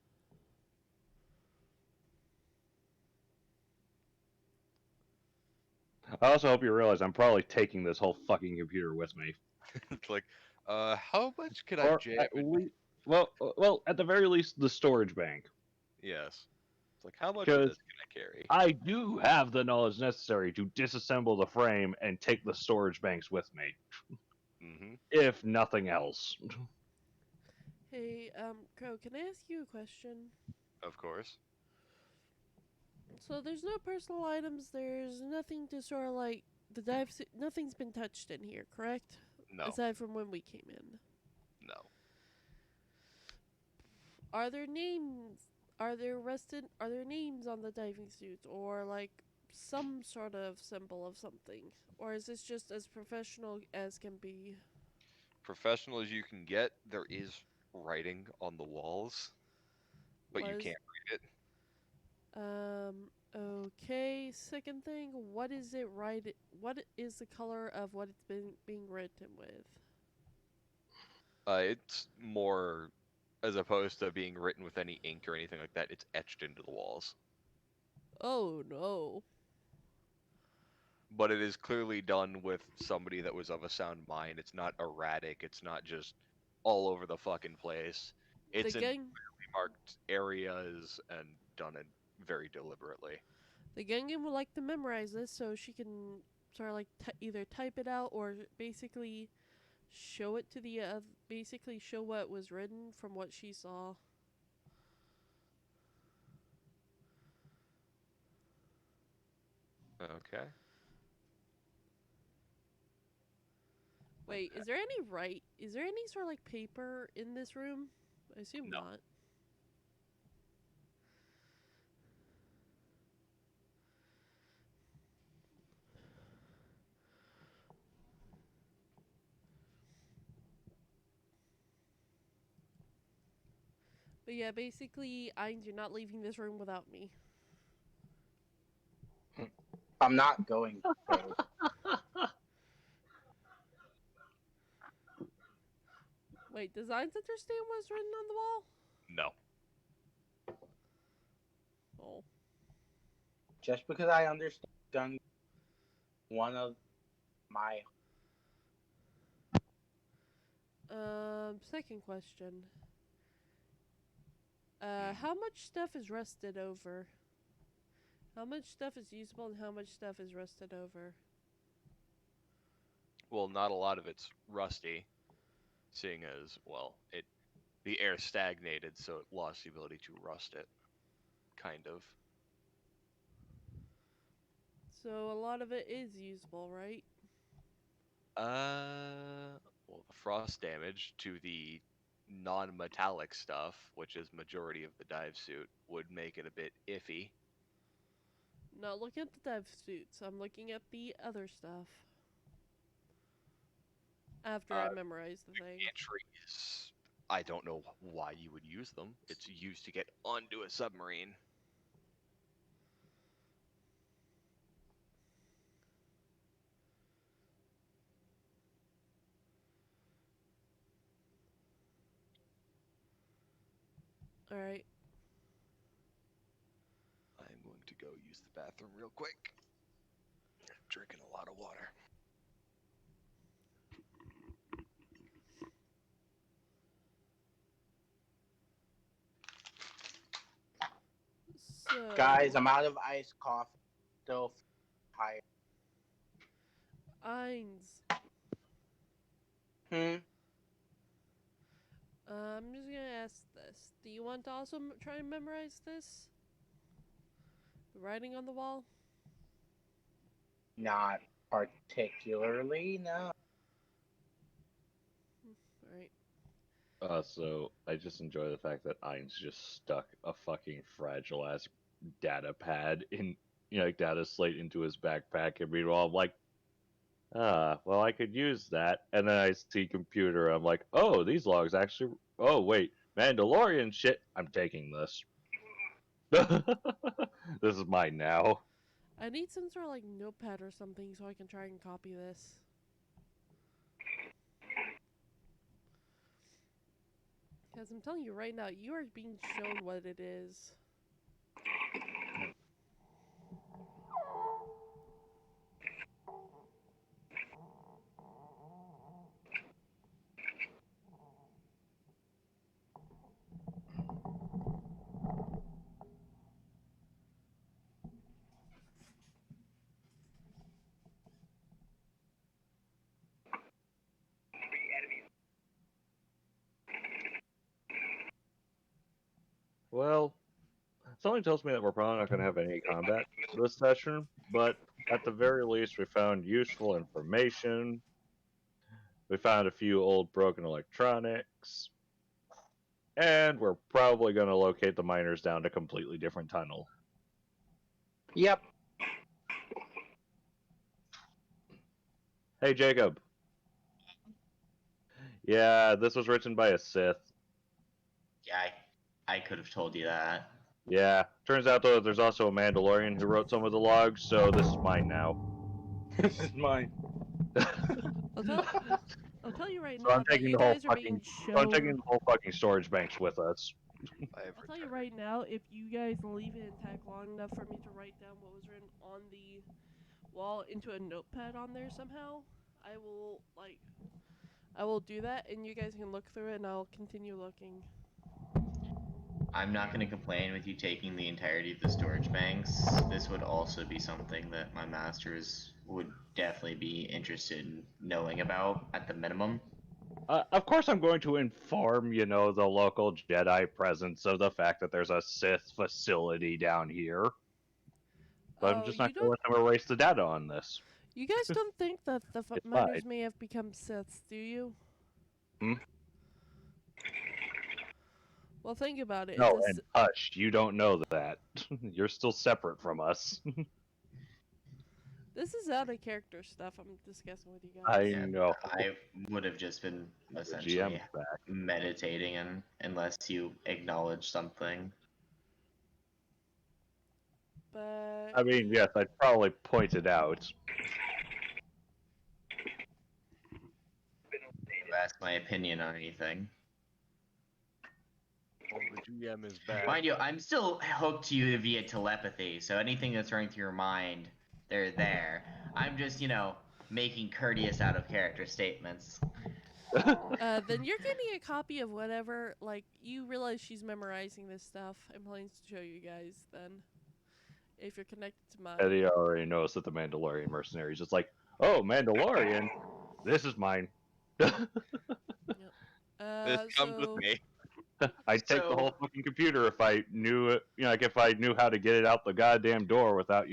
I also hope you realize I'm probably taking this whole fucking computer with me. It's like, how much could I Or jam at in? least, well, at the very least, the storage bank. Yes. It's like, how much of Because this can I carry? I do have the knowledge necessary to disassemble the frame and take the storage banks with me, Mm-hmm. if nothing else. Hey, Crow, can I ask you a question? Of course. So there's no personal items. There's nothing to sort of like nothing's been touched in here, correct? No. Aside from when we came in. No. Are there names? Are there names on the diving suits, or like some sort of symbol of something, or is this just as professional as can be? Professional as you can get, there is writing on the walls, but you Was can't read it. okay. Second thing, what is it right? What is the color of what it's been being written with? It's more, as opposed to being written with any ink or anything like that, it's etched into the walls. Oh no. But it is clearly done with somebody that was of a sound mind. It's not erratic. It's not just all over the fucking place. The It's in gang clearly marked areas and done it very deliberately. the Gungan would like to memorize this so she can sort of like either type it out or basically show it to the basically show what was written from what she saw. Okay. Wait, is there any Is there any sort of like paper in this room? I assume No. not. But yeah, basically, you're not leaving this room without me. I'm not going to. Wait, does Ainz understand what's written on the wall? No. Oh. Just because I understand gun, one of my Second question. How much stuff is rusted over? How much stuff is usable and how much stuff is rusted over? Well, not a lot of it's rusty, seeing as, well, the air stagnated, so it lost the ability to rust it. Kind of. So a lot of it is usable, right? Well, the frost damage to the non-metallic stuff, which is majority of the dive suit, would make it a bit iffy. Not looking at the dive suits. I'm looking at the other stuff. After I memorize the thing. Entries, I don't know why you would use them. It's used to get onto a submarine. Alright. I'm going to go use the bathroom real quick. I'm drinking a lot of water. So guys. I'm out of iced coffee. Still tired. Ainz. Hmm. I'm just gonna ask this. Do you want to also try and memorize this? The writing on the wall? Not particularly, no. Alright. So I just enjoy the fact that Ain's just stuck a fucking fragile ass data pad in, like data slate into his backpack, and meanwhile I'm like, well, I could use that. And then I see computer, I'm like, oh, these logs actually, oh wait, Mandalorian shit, I'm taking this. This is mine now. I need some sort of like notepad or something so I can try and copy this. Because I'm telling you right now, you are being shown what it is. Well, something tells me that we're probably not going to have any combat this session, but at the very least, we found useful information. We found a few old broken electronics, and we're probably going to locate the miners down a completely different tunnel. Yep. Hey, Jacob. Yeah, this was written by a Sith. Yeah, I could have told you that. Yeah, turns out though there's also a Mandalorian who wrote some of the logs, so this is mine now. This is mine. I'll tell you right So now I'm that taking you the whole guys are fucking. being So I'm taking shown. the whole fucking storage banks with us. I'll tell you right now, if you guys leave it intact long enough for me to write down what was written on the wall into a notepad on there somehow, I will do that, and you guys can look through it, and I'll continue looking. I'm not going to complain with you taking the entirety of the storage banks. This would also be something that my masters would definitely be interested in knowing about at the minimum. Of course, I'm going to inform, the local Jedi presence of the fact that there's a Sith facility down here. But I'm just not going to let them erase the data on this. You guys don't think that the It's miners fine. may have become Siths, do you? Hmm? Well, think about it. No, and hush, you don't know that. You're still separate from us. This is out of character stuff I'm discussing with you I guys. know. I would have just been The essentially GM's back. meditating unless you acknowledge something. But I mean, yes, I'd probably point it out. You ask my opinion on anything. The GM is back. Mind you, I'm still hooked to you via telepathy, so anything that's running through your mind, they're there. I'm just, making courteous out of character statements. then you're getting a copy of whatever. Like, you realize she's memorizing this stuff. I'm planning to show you guys then. If you're connected to mine. Eddie already knows that the Mandalorian mercenary is just like, oh, Mandalorian, this is mine. This comes with me. I'd take the whole fucking computer if I knew it, if I knew how to get it out the goddamn door without,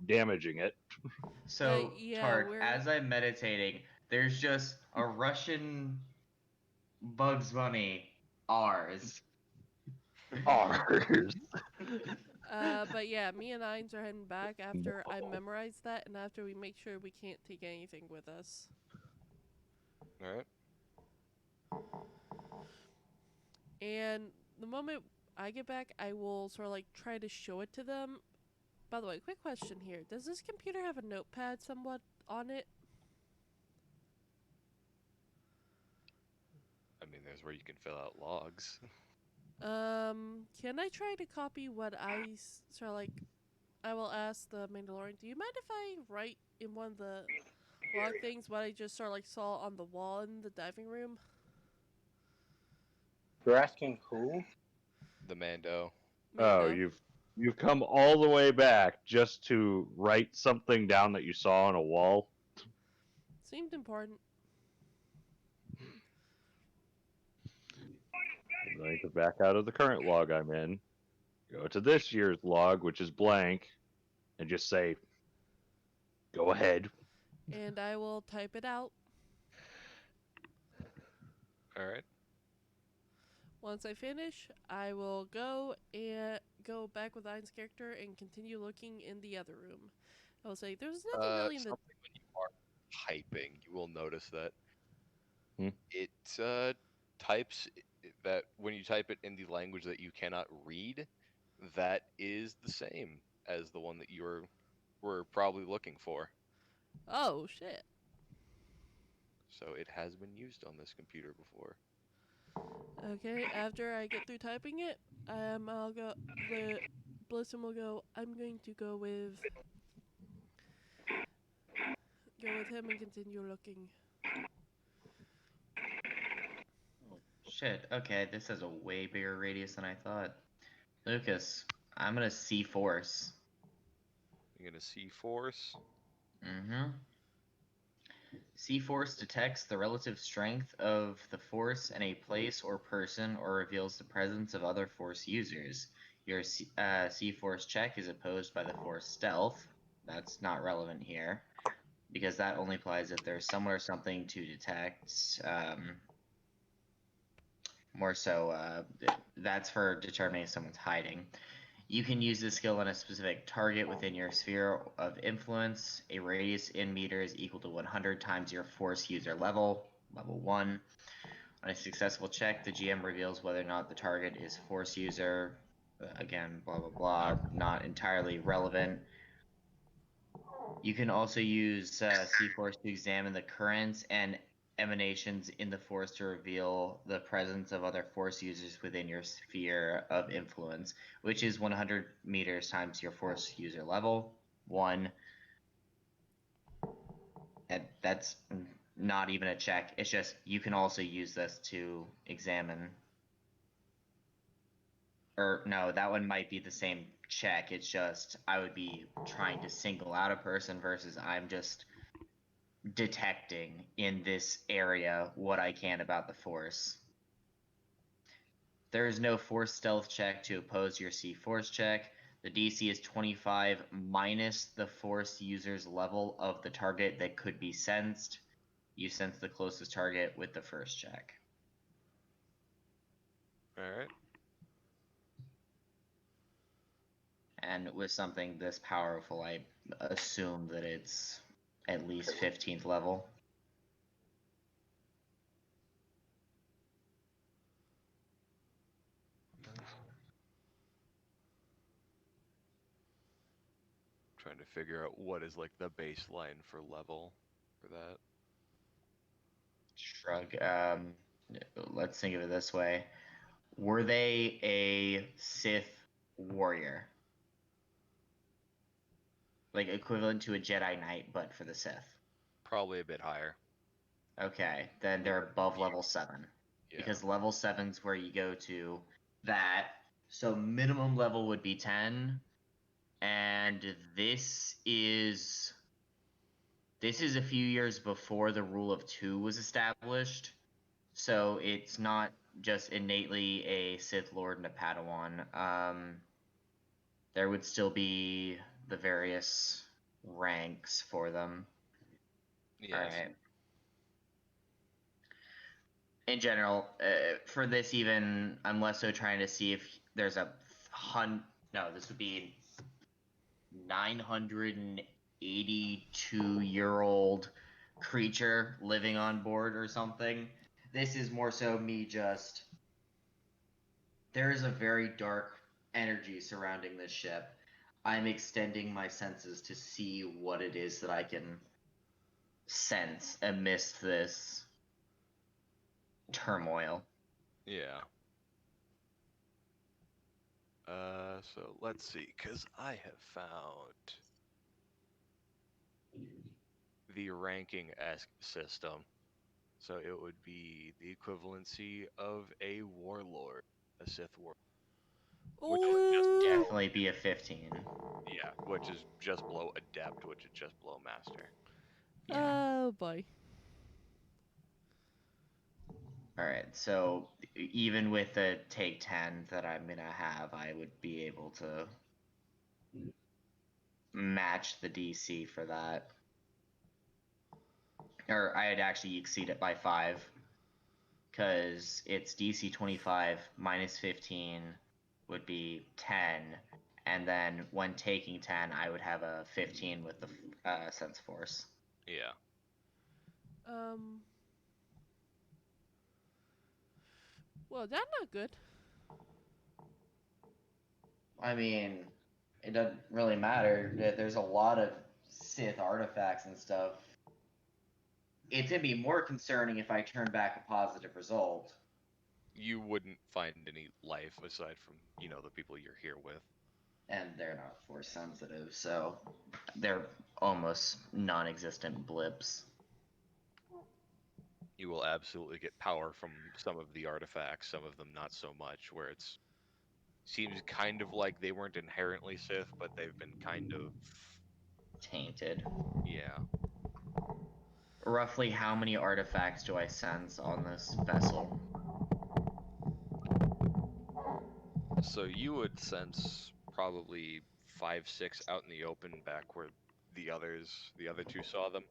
damaging it. So, yeah, Tark, as I'm meditating, there's just a Russian Bugs Bunny R's. R's. But yeah, me and Ines are heading back after I memorize that and after we make sure we can't take anything with us. Alright. And the moment I get back, I will sort of like try to show it to them. By the way, quick question here. Does this computer have a notepad somewhat on it? I mean, there's where you can fill out logs. Can I try to copy what I sort of like... I will ask the Mandalorian, do you mind if I write in one of the log things what I just sort of like saw on the wall in the diving room? You're asking who? The Mando. Oh, you've come all the way back just to write something down that you saw on a wall? Seemed important. Like, to back out of the current log I'm in, go to this year's log, which is blank, and just say, go ahead. And I will type it out. All right. Once I finish, I will go back with Ein's character and continue looking in the other room. I will say, there's nothing really in the. Something when you are typing, you will notice that Hmm. it types that when you type it in the language that you cannot read, that is the same as the one that were probably looking for. Oh shit! So it has been used on this computer before. Okay, after I get through typing it, I'll go. Blissom will go. I'm going to go with him and continue looking. Shit, okay, this has a way bigger radius than I thought. Lucas, I'm gonna see force. You're gonna see force. Mm-hmm. C-Force detects the relative strength of the Force in a place or person or reveals the presence of other Force users. Your C-Force check is opposed by the Force Stealth. That's not relevant here, because that only applies if there's someone or something to detect. More so, that's for determining if someone's hiding. You can use this skill on a specific target within your sphere of influence. A radius in meters equal to 100 times your force user level, level 1. On a successful check, the GM reveals whether or not the target is force user. Again, blah, blah, blah, not entirely relevant. You can also use C-Force to examine the currents and emanations in the force to reveal the presence of other force users within your sphere of influence, which is 100 meters times your force user level 1. And that's not even a check. It's just you can also use this to examine. Or no, that one might be the same check. It's just I would be trying to single out a person versus I'm just detecting in this area what I can about the force. There is no force stealth check to oppose your C-Force check. The DC is 25 minus the force user's level of the target that could be sensed. You sense the closest target with the first check. Alright. And with something this powerful, I assume that it's at least 15th level. Trying to figure out what is like the baseline for level for that. Shrug. Let's think of it this way. Were they a Sith warrior? Like equivalent to a Jedi Knight, but for the Sith. Probably a bit higher. Okay, then they're above level 7. Yeah. Because level 7's where you go to that. So minimum level would be 10. And this is a few years before the rule of 2 was established. So it's not just innately a Sith Lord and a Padawan. There would still be the various ranks for them. Yes. Alright. In general, for this even, I'm less so trying to see if there's a this would be 982-year-old creature living on board or something. This is more so me just... There is a very dark energy surrounding this ship. I'm extending my senses to see what it is that I can sense amidst this turmoil. Yeah. So let's see, because I have found the ranking-esque system. So it would be the equivalency of a warlord, a Sith warlord. Which would just Definitely be a 15. Yeah, which is just below adept, which is just below master. Yeah. Oh boy. Alright, so even with the take 10 that I'm gonna have, I would be able to match the DC for that. Or I'd actually exceed it by 5. Because it's DC 25 minus 15 would be 10. And then when taking 10, I would have a 15 with the sense force. Yeah. Well, that's not good. I mean, it doesn't really matter. There's a lot of Sith artifacts and stuff. It's gonna be more concerning if I turn back a positive result. You wouldn't find any life aside from, the people you're here with. And they're not force sensitive, so they're almost non-existent blips. You will absolutely get power from some of the artifacts, some of them not so much, where it's seems kind of like they weren't inherently Sith, but they've been kind of Tainted. yeah. Roughly how many artifacts do I sense on this vessel? So you would sense probably 5, 6 out in the open back where the other two saw them.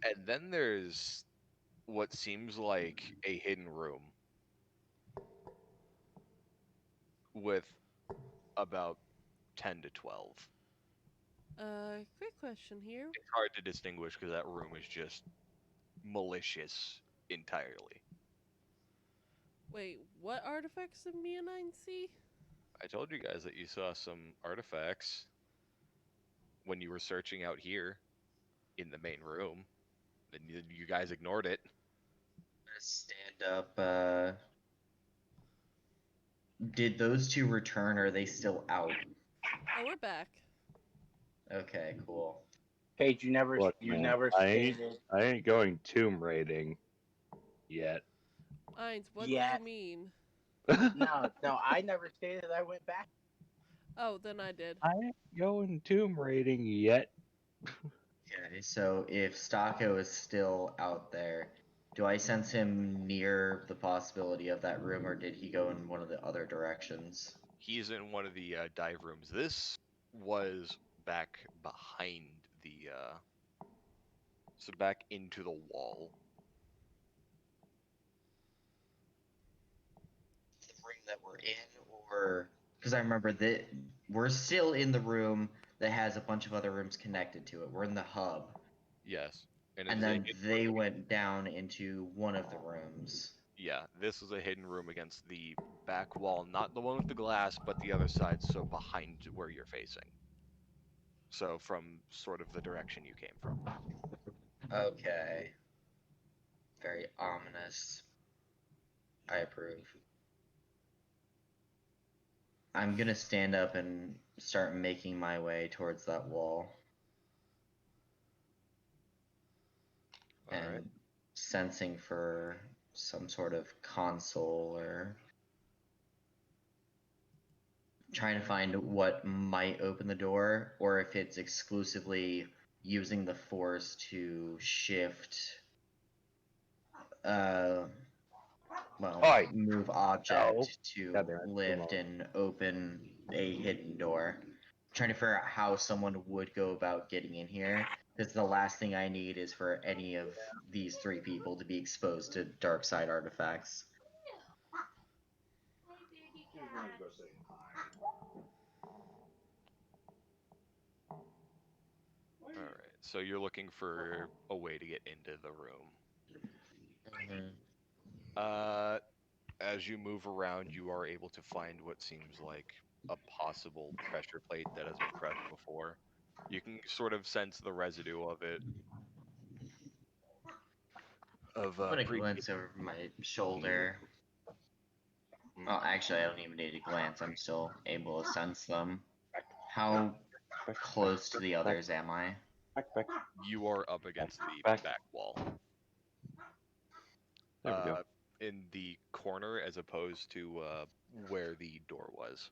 And then there's what seems like a hidden room with about 10 to 12. Quick question here. It's hard to distinguish because that room is just malicious entirely. Wait, what artifacts did me and I see? I told you guys that you saw some artifacts when you were searching out here in the main room. And you guys ignored it. Stand up. Did those two return? Or are they still out? Oh, we're back. Okay, cool. Paige, you never Look, man, I stated ain't going tomb raiding yet. Eins, what do yet. you mean? No, I never stated I went back. Oh, then I did. I ain't going tomb raiding yet. Okay, so if Stocko is still out there, do I sense him near the possibility of that room, or did he go in one of the other directions? He's in one of the dive rooms. This was back behind the so back into the wall. The room that we're in, or because I remember that we're still in the room that has a bunch of other rooms connected to it. We're in the hub, Yes. And and then they went down into one of the rooms. yeah, this is a hidden room against the back wall, not the one with the glass, but the other side, so behind where you're facing. So from sort of the direction you came from. Okay. Very ominous. I approve. I'm gonna stand up and start making my way towards that wall. Alright. Sensing for some sort of console or trying to find what might open the door, or if it's exclusively using the force to shift move object to lift and open a hidden door. I'm trying to figure out how someone would go about getting in here, because the last thing I need is for any of these 3 people to be exposed to dark side artifacts. Alright. So you're looking for a way to get into the room. As you move around, you are able to find what seems like a possible pressure plate that has been pressed before. You can sort of sense the residue of it. I'm gonna glance over my shoulder. Well, actually, I don't even need to glance. I'm still able to sense them. How close to the others am I? You are up against the back wall. There we go. In the corner as opposed to where the door was.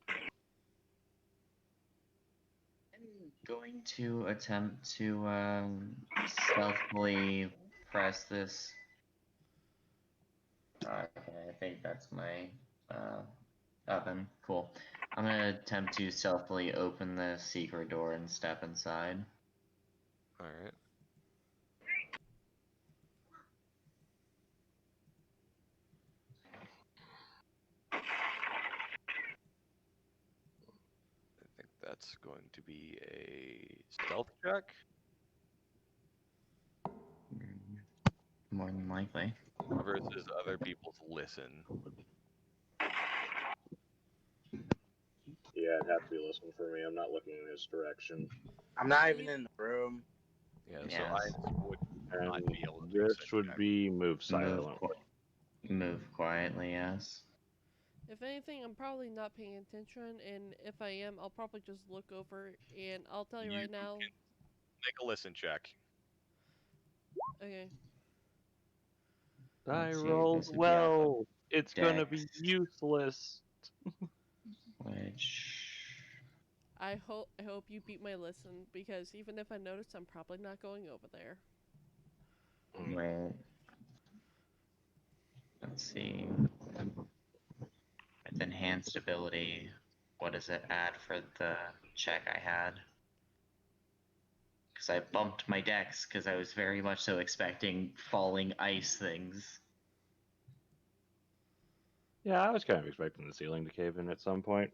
I'm going to attempt to stealthily press this Okay, I think that's my oven. Cool. I'm gonna attempt to stealthily open the secret door and step inside. All right. I think that's going to be a stealth check. More than likely. Versus other people's listen. Yeah, it'd have to be listening for me. I'm not looking in his direction. I'm not even in the room. Yeah, so Yes. I would not And be able to do a this sense would check. be move silently. Move quietly, yes. If anything, I'm probably not paying attention, and if I am, I'll probably just look over, and I'll tell you right now. can make a listen check. Okay. I Let's see, rolled this would be off of well. It's gonna be Dex. useless. Which I hope you beat my listen, because even if I notice, I'm probably not going over there. wait. Let's see. With enhanced ability, what does it add for the check I had? Because I bumped my dex because I was very much so expecting falling ice things. Yeah, I was kind of expecting the ceiling to cave in at some point.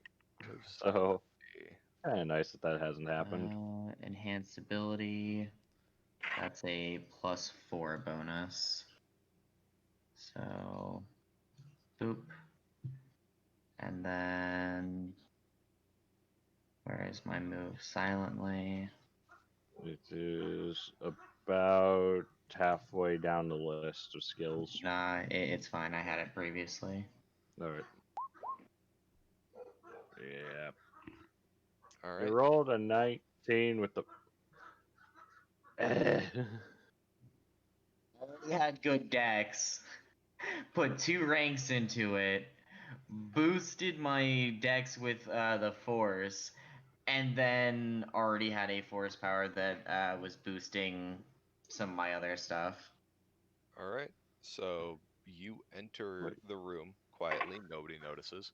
Move So silently. kind of nice that that hasn't happened. Enhanced ability. That's a +4 bonus. So, boop. And then, where is my move? Silently. It is about halfway down the list of skills. Nah, it's fine. I had it previously. All right. Yeah. All I right. rolled a 19 with the. We had good dex. Put 2 ranks into it. Boosted my dex with the force. And then already had a force power that was boosting some of my other stuff. All right. So you enter the room quietly. Nobody notices.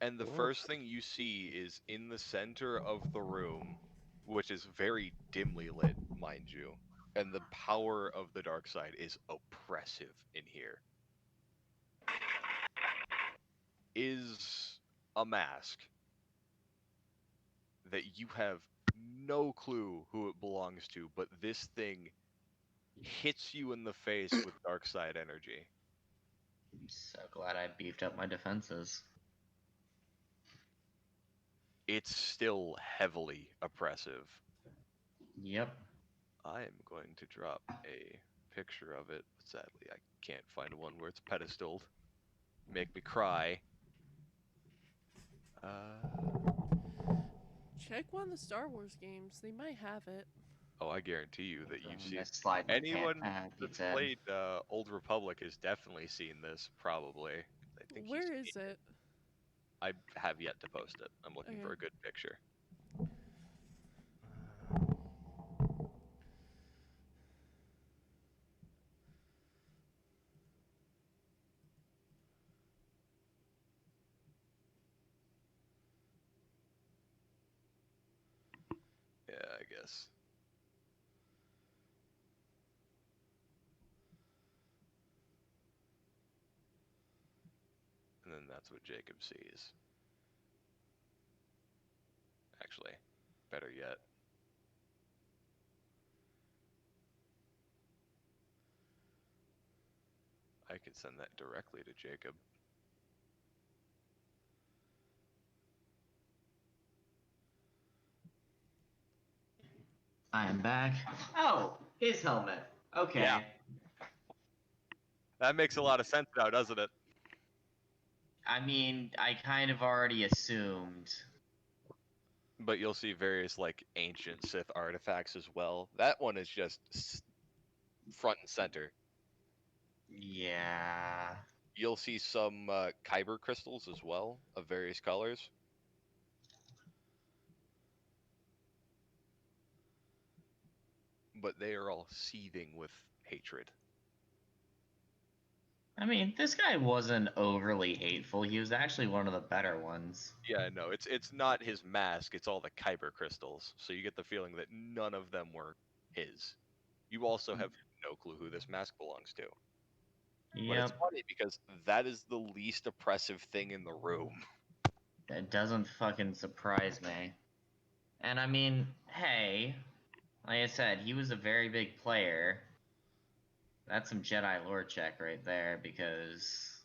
And the first thing you see is in the center of the room, which is very dimly lit, mind you. And the power of the dark side is oppressive in here. Is a mask that you have no clue who it belongs to, but this thing hits you in the face with dark side energy. I'm so glad I beefed up my defenses. It's still heavily oppressive. Yep. I am going to drop a picture of it. Sadly, I can't find one where it's pedestaled. Make me cry. Check one of the Star Wars games. They might have it. Oh, I guarantee you that you've seen This slide anyone that's pizza. played Old Republic has definitely seen this. Probably. I think Where he's is seen it? I have yet to post it. I'm looking Okay. for a good picture. Yeah, I guess. And then that's what Jacob sees. Actually, better yet. I could send that directly to Jacob. I am back. Oh, his helmet. Okay. Yeah. That makes a lot of sense now, doesn't it? I mean, I kind of already assumed. But you'll see various like ancient Sith artifacts as well. That one is just front and center. Yeah. You'll see some kyber crystals as well of various colors. But they are all seething with hatred. I mean, this guy wasn't overly hateful. He was actually one of the better ones. Yeah, no, it's not his mask. It's all the kyber crystals. So you get the feeling that none of them were his. You also have no clue who this mask belongs to. But it's Yep, funny because that is the least oppressive thing in the room. that doesn't fucking surprise me. And I mean, hey, like I said, he was a very big player. That's some Jedi lore check right there, because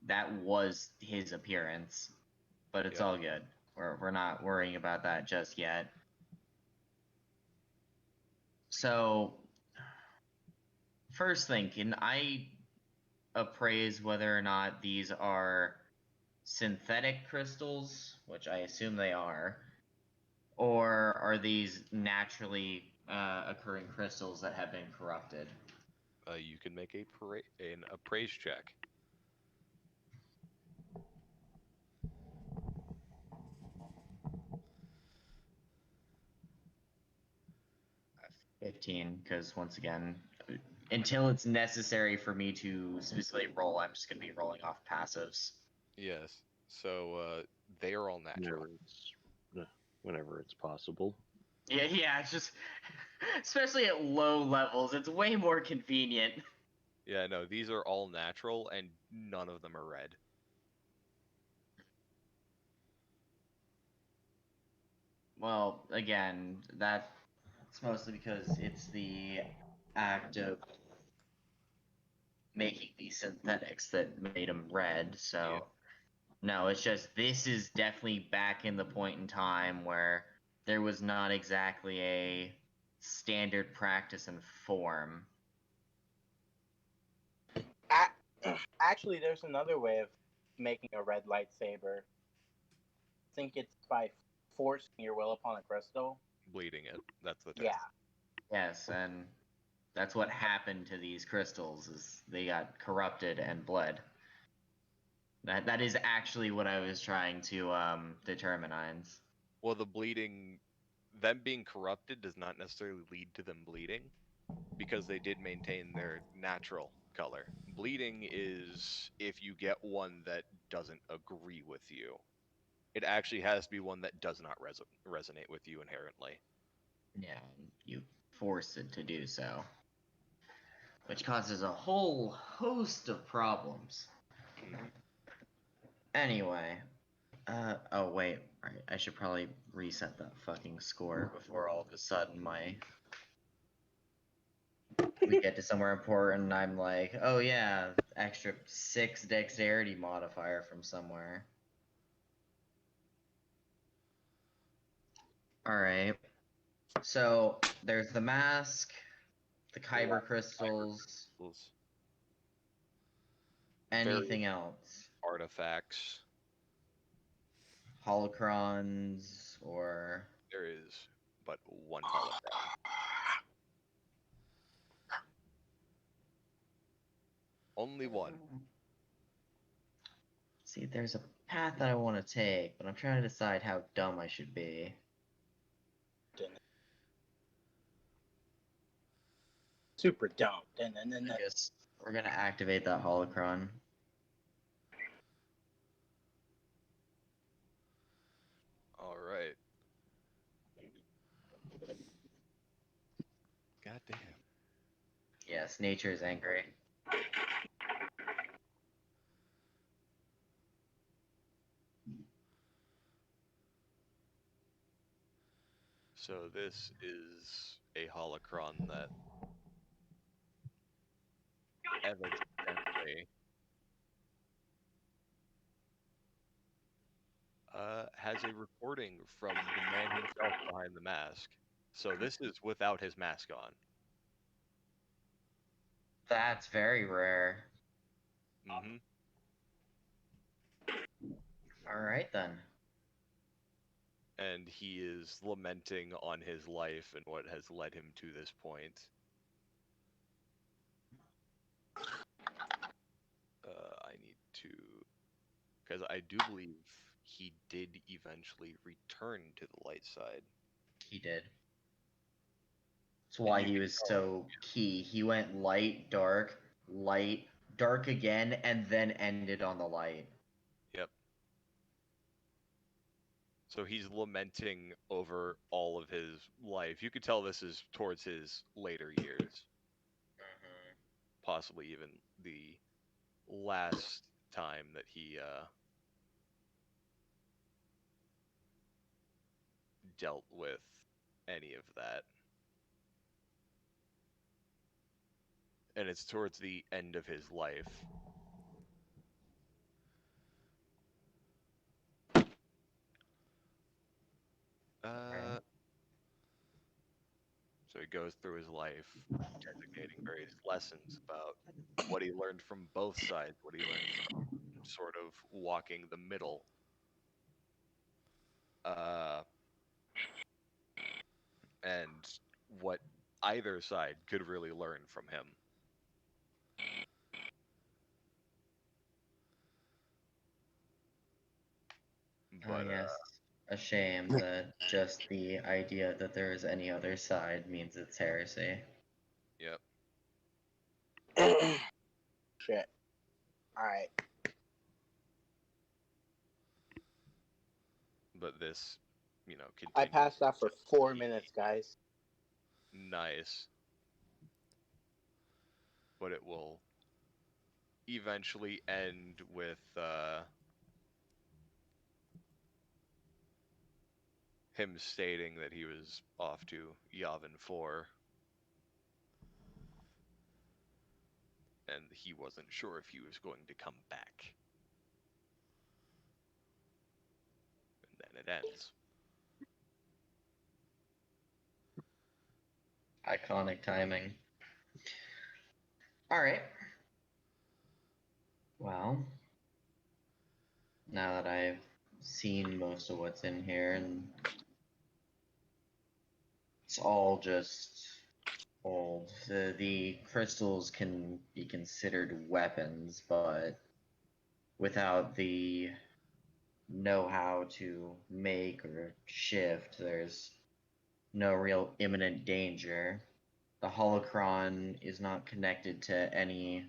that was his appearance. But it's Yep. all good. We're not worrying about that just yet. So, first thing, can I appraise whether or not these are synthetic crystals, which I assume they are, or are these naturally occurring crystals that have been corrupted? You can make an appraise check. 15, because once again, until it's necessary for me to specifically roll, I'm just going to be rolling off passives. Yes. So they are all natural. Whenever it's possible. Yeah, it's just, especially at low levels, it's way more convenient. Yeah, no, these are all natural, and none of them are red. Well, again, that's mostly because it's the act of making these synthetics that made them red. So, no, it's just this is definitely back in the point in time where there was not exactly a standard practice and form. Actually, there's another way of making a red lightsaber. I think it's by forcing your will upon a crystal. Bleeding it. That's the term. Yeah. Yes, and that's what happened to these crystals, is they got corrupted and bled. That is actually what I was trying to determine, Heinz. Well, the bleeding, them being corrupted does not necessarily lead to them bleeding, because they did maintain their natural color. Bleeding is if you get one that doesn't agree with you. It actually has to be one that does not resonate with you inherently. Yeah, you force it to do so, which causes a whole host of problems. Mhm. Anyway, oh wait, right, I should probably reset that fucking score before all of a sudden we get to somewhere important and I'm like, oh yeah, extra 6 dexterity modifier from somewhere. Alright, so there's the mask, the kyber crystals, Those anything else? artifacts. Holocrons, or... There is but one holocron. Only one. See, there's a path that I want to take, but I'm trying to decide how dumb I should be. Super dumb. I guess we're gonna activate that holocron. All right. God damn. Yes, nature is angry. So this is a holocron that evidently has a recording from the man himself behind the mask. So this is without his mask on. That's very rare. Mm-hmm. Alright then. And he is lamenting on his life and what has led him to this point. I need to, because I do believe he did eventually return to the light side. He did. That's why he was so key. He went light, dark, light, dark again and then ended on the light. Yep. So he's lamenting over all of his life. You could tell this is towards his later years, possibly even the last time that he dealt with any of that. And it's towards the end of his life. So he goes through his life designating various lessons about what he learned from both sides, what he learned from sort of walking the middle. And what either side could really learn from him. But yes, a shame that just the idea that there is any other side means it's heresy. Yep. Shit. Alright. But this, I continues. passed out for 4 minutes, guys. Nice. But it will eventually end with him stating that he was off to Yavin 4. And he wasn't sure if he was going to come back. And then it ends. Iconic timing. Alright. Well, now that I've seen most of what's in here, and it's all just old. The crystals can be considered weapons, but without the know-how to make or shift, there's no real imminent danger. The holocron is not connected to any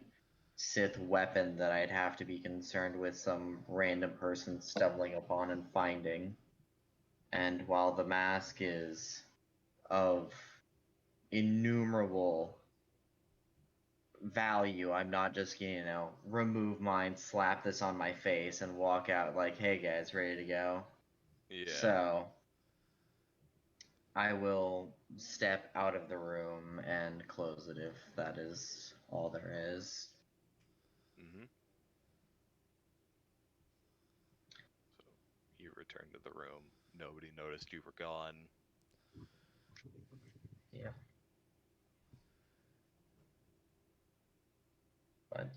Sith weapon that I'd have to be concerned with some random person stumbling upon and finding. And while the mask is of innumerable value, I'm not just gonna, remove mine, slap this on my face, and walk out like, hey guys, ready to go. Yeah. So I will step out of the room and close it if that is all there is. Mm-hmm. So you returned to the room. Nobody noticed you were gone. Yeah. But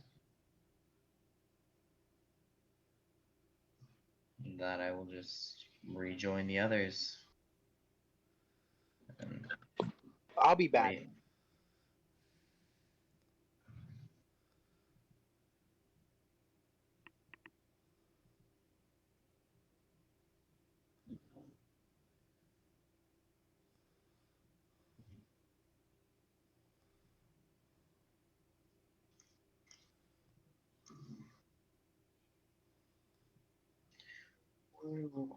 that I will just rejoin the others. And I'll be back. wait.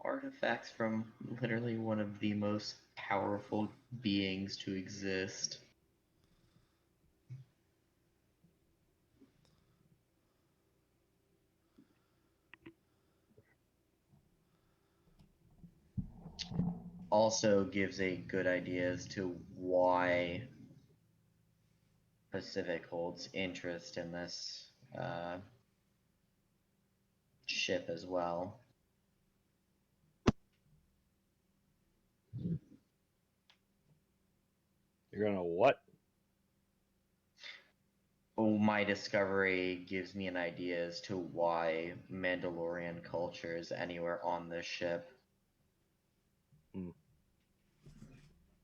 Artifacts from literally one of the most powerful beings to exist. Also gives a good idea as to why Pacific holds interest in this ship as well. You're gonna what? Oh, my discovery gives me an idea as to why Mandalorian culture is anywhere on this ship.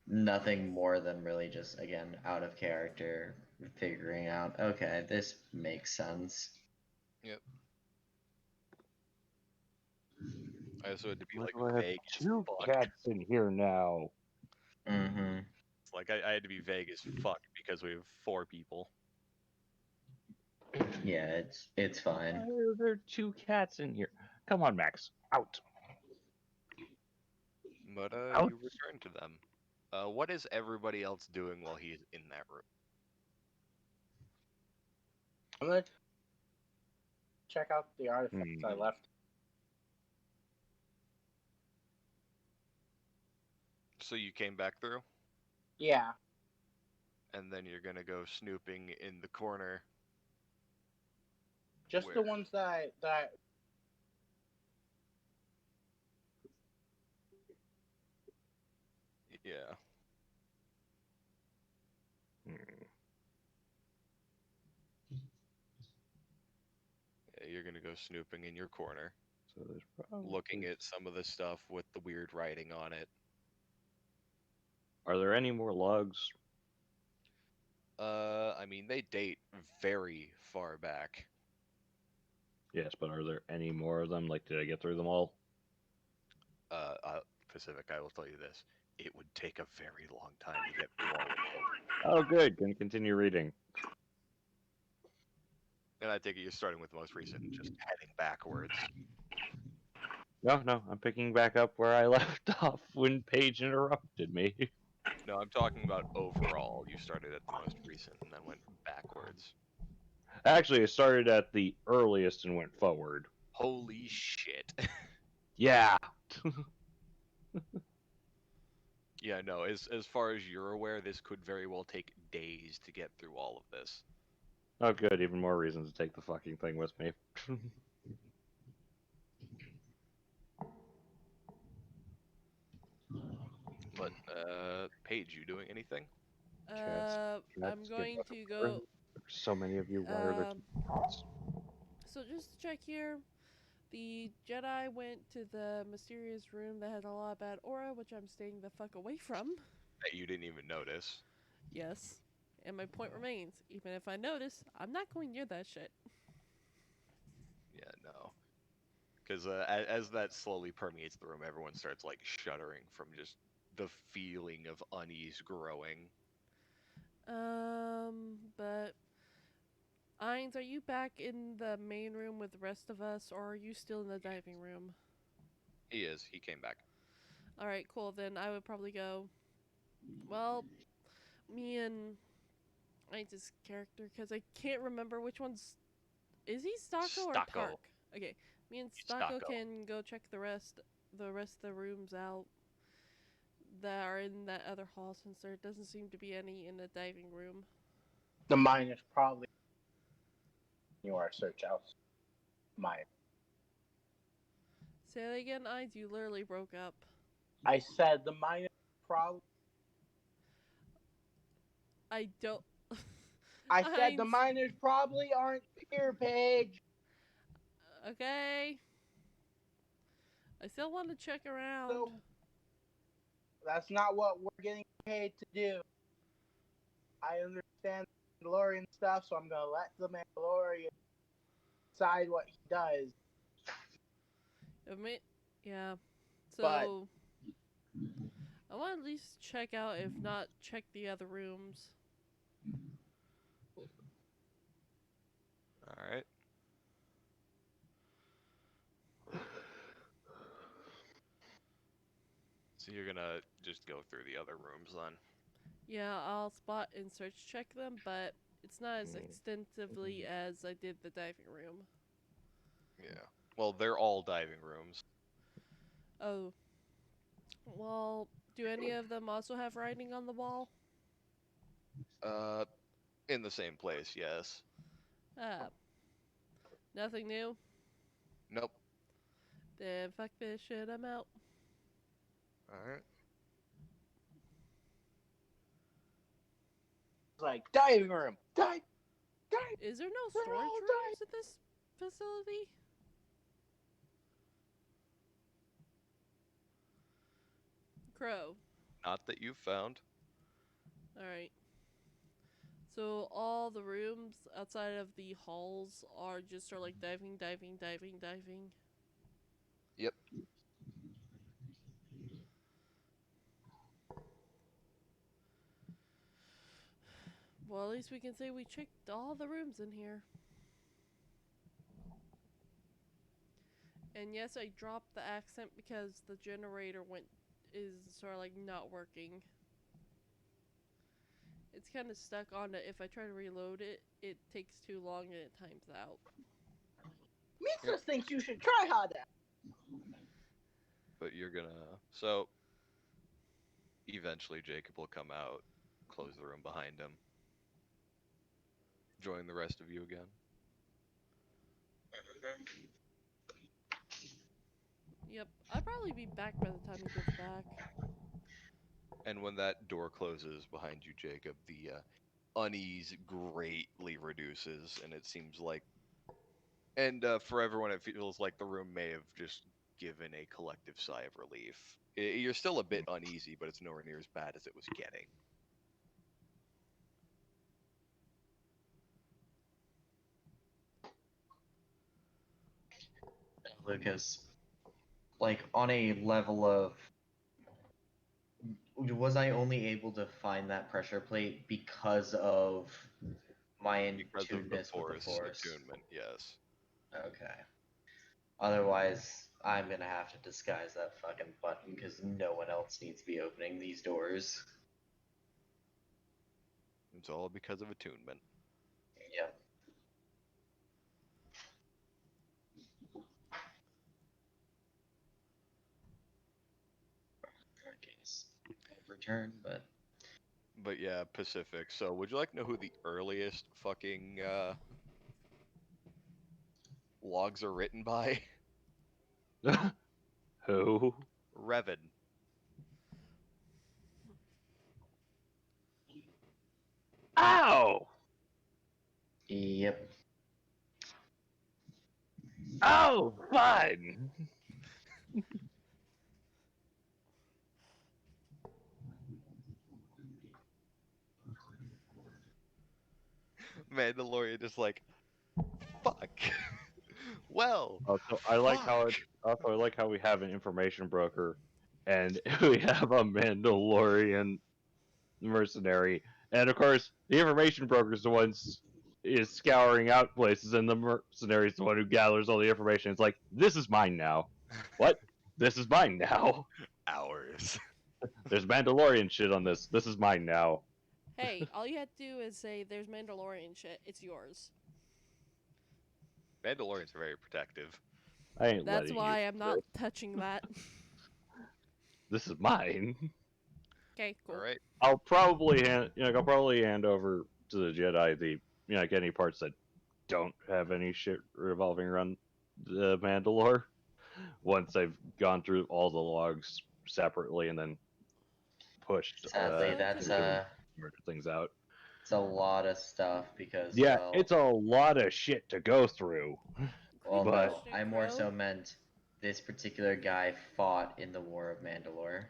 Nothing more than really just, again, out of character, figuring out, okay, this makes sense. Yep. I also had to be Why like do I have vague as 2 fuck. cats in here now? Mm-hmm. It's like I had to be vague as fuck because we have 4 people. Yeah, it's fine. Why are there 2 cats in here? Come on, Max. Out. But Out. you return to them. What is everybody else doing while he's in that room? I'm gonna check out the artifacts I left. So you came back through, Yeah, and then you're gonna go snooping in the corner. just Where? the ones that Yeah. Yeah, you're gonna go snooping in your corner, So there's probably... looking at some of the stuff with the weird writing on it. Are there any more lugs? I mean, they date very far back. Yes, but are there any more of them? Like, did I get through them all? Pacific, I will tell you this: it would take a very long time to get through all of them. Oh, good. Can continue reading. And I take it you're starting with the most recent, and just heading backwards. No, I'm picking back up where I left off when Paige interrupted me. No, I'm talking about overall. You started at the most recent and then went backwards. Actually, I started at the earliest and went forward. Holy shit. Yeah. Yeah, no, as far as you're aware, this could very well take days to get through all of this. Oh, good. Even more reasons to take the fucking thing with me. But, Paige, you doing anything? I'm going to go. There's so many of you. Why are there cats? So just to check here, the Jedi went to the mysterious room that had a lot of bad aura, which I'm staying the fuck away from. That you didn't even notice. Yes. And my point remains, even if I notice, I'm not going near that shit. Yeah, no. Because as that slowly permeates the room, everyone starts, like, shuddering from just the feeling of unease growing. But Ainz, are you back in the main room with the rest of us, or are you still in the diving room? He is. He came back. Alright, cool. Then I would probably go. Well, me and Ainz's character, because I can't remember which one's. Is he Stocko or Stocko. Park? Okay, me and He's Stocko Stocko. can go check the rest of the rooms out that are in that other hall, since there doesn't seem to be any in the diving room. the mine is probably your search house. Mine. Say that again, Ainz. You literally broke up. I said the mine is probably. I don't. I said the Ainz. miners probably aren't here, Paige. Okay. I still want to check around. So that's not what we're getting paid to do. I understand Mandalorian stuff, so I'm gonna let the Mandalorian decide what he does. Yeah. So But I want to at least check out, if not check the other rooms. All right. So you're gonna just go through the other rooms then? Yeah, I'll spot and search check them, but it's not as extensively as I did the diving room. Yeah. Well, they're all diving rooms. Oh. Well, do any of them also have writing on the wall? In the same place, yes. Ah. Nothing new? Nope. Then fuck this shit, I'm out. All right. it's like diving room, dive. Is there no They're storage all rooms at this facility? Crow. Not that you've found. Alright. So all the rooms outside of the halls are just sort of like diving. Yep. Well, at least we can say we checked all the rooms in here. And yes, I dropped the accent because the generator is sort of like not working. It's kind of stuck on it. If I try to reload it, it takes too long and it times out. Misa thinks you should try harder. But you're gonna... So, eventually Jacob will come out, close the room behind him, join the rest of you again. Yep, I'll probably be back by the time he gets back. And when that door closes behind you, Jacob, the unease greatly reduces, and it seems like... And for everyone, it feels like the room may have just given a collective sigh of relief. You're still a bit uneasy, but it's nowhere near as bad as it was getting. Lucas, like on a level of, was I only able to find that pressure plate because of my in Because of the tunedness with the Force? attunement, yes. Okay. Otherwise, I'm gonna have to disguise that fucking button because no one else needs to be opening these doors. It's all because of attunement. Yep. Case return, but But yeah, Pacific. So would you like to know who the earliest fucking logs are written by? Who? Revan. Ow! yep. Oh, fun! Mandalorian is like, fuck. Well, Also, I like how fuck. I like how we have an information broker, and we have a Mandalorian mercenary, and of course, the information broker is the one is scouring out places, and the mercenary is the one who gathers all the information. It's like, this is mine now. What? This is mine now. Hours. There's Mandalorian shit on this. This is mine now. Hey, all you have to do is say, there's Mandalorian shit, it's yours. Mandalorians are very protective. I ain't That's letting why you. I'm not touching that. This is mine. Okay, cool. All right. I'll probably hand over to the Jedi the like any parts that don't have any shit revolving around the Mandalore. Once I've gone through all the logs separately and then pushed Sadly, that's different things out. it's a lot of stuff because Yeah, well, it's a lot of shit to go through. well, but- no, I more so meant this particular guy fought in the War of Mandalore.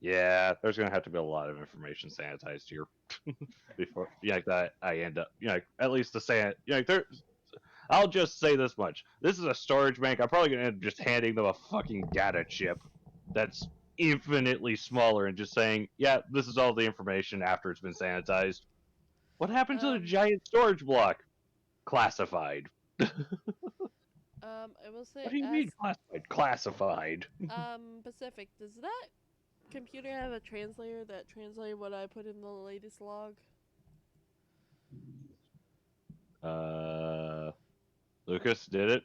Yeah, there's gonna have to be a lot of information sanitized here before that I end up at least to say it there. I'll just say this much: this is a storage bank. I'm probably gonna end up just handing them a fucking data chip that's infinitely smaller and just saying, yeah, this is all the information after it's been sanitized. What happened to the giant storage block? Classified. I will say, What do you mean classified? Classified. Pacific, does that computer have a translator that translated what I put in the latest log? Lucas did it.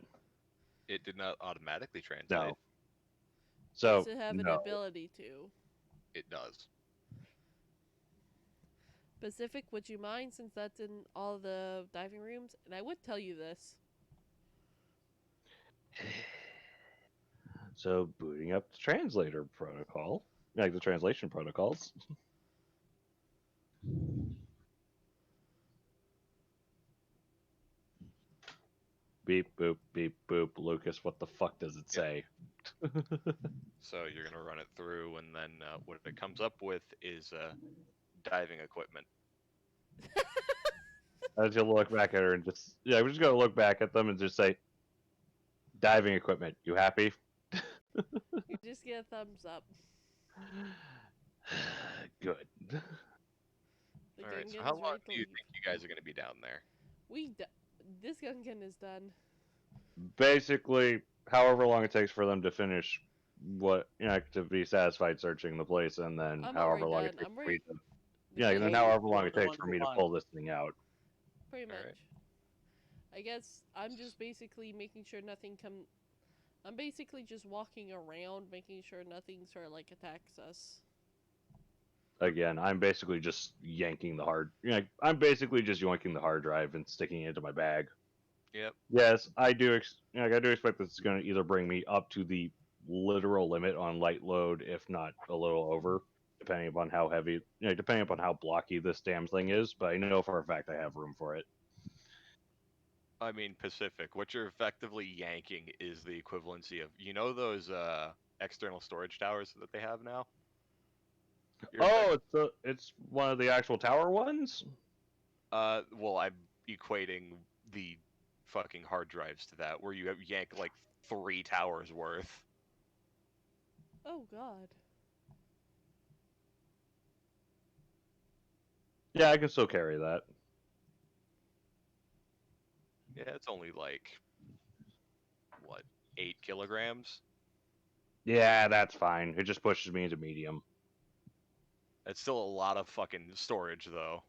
It did not automatically translate. No. So Does it have an no. ability to? It does. Pacific, would you mind, since that's in all the diving rooms? And I would tell you this. So booting up the translator protocol, like the translation protocols. Beep boop beep boop. Lucas, what the fuck does it say? So you're gonna run it through, and then what it comes up with is diving equipment. I was gonna look back at her and just we're just gonna look back at them and just say, diving equipment. You happy? You just get a thumbs up. Good. The All right. So Gungan's how long ready to do you leave. think you guys are gonna be down there? This Gungan is done. Basically, however long it takes for them to finish what to be satisfied searching the place, and then I'm however already long done. it takes I'm for me ready. to and then Because however long You're it the takes one for who me to won. pull this thing out. pretty much. Alright. I guess I'm just basically making sure nothing come. I'm basically just walking around, making sure nothing sort of like attacks us. Again, I'm basically just yanking the hard. I'm basically just yoinking the hard drive and sticking it into my bag. Yep. Yes, I do. I do expect this is going to either bring me up to the literal limit on light load, if not a little over, depending upon how heavy, depending upon how blocky this damn thing is. But I know for a fact I have room for it. I mean, Pacific, what you're effectively yanking is the equivalency of, those external storage towers that they have now? Oh, it's one of the actual tower ones. Well, I'm equating the fucking hard drives to that, where you yank like 3 towers worth. Oh God. Yeah, I can still carry that. Yeah, it's only like, what, 8 kilograms? Yeah, that's fine. It just pushes me into medium. That's still a lot of fucking storage, though.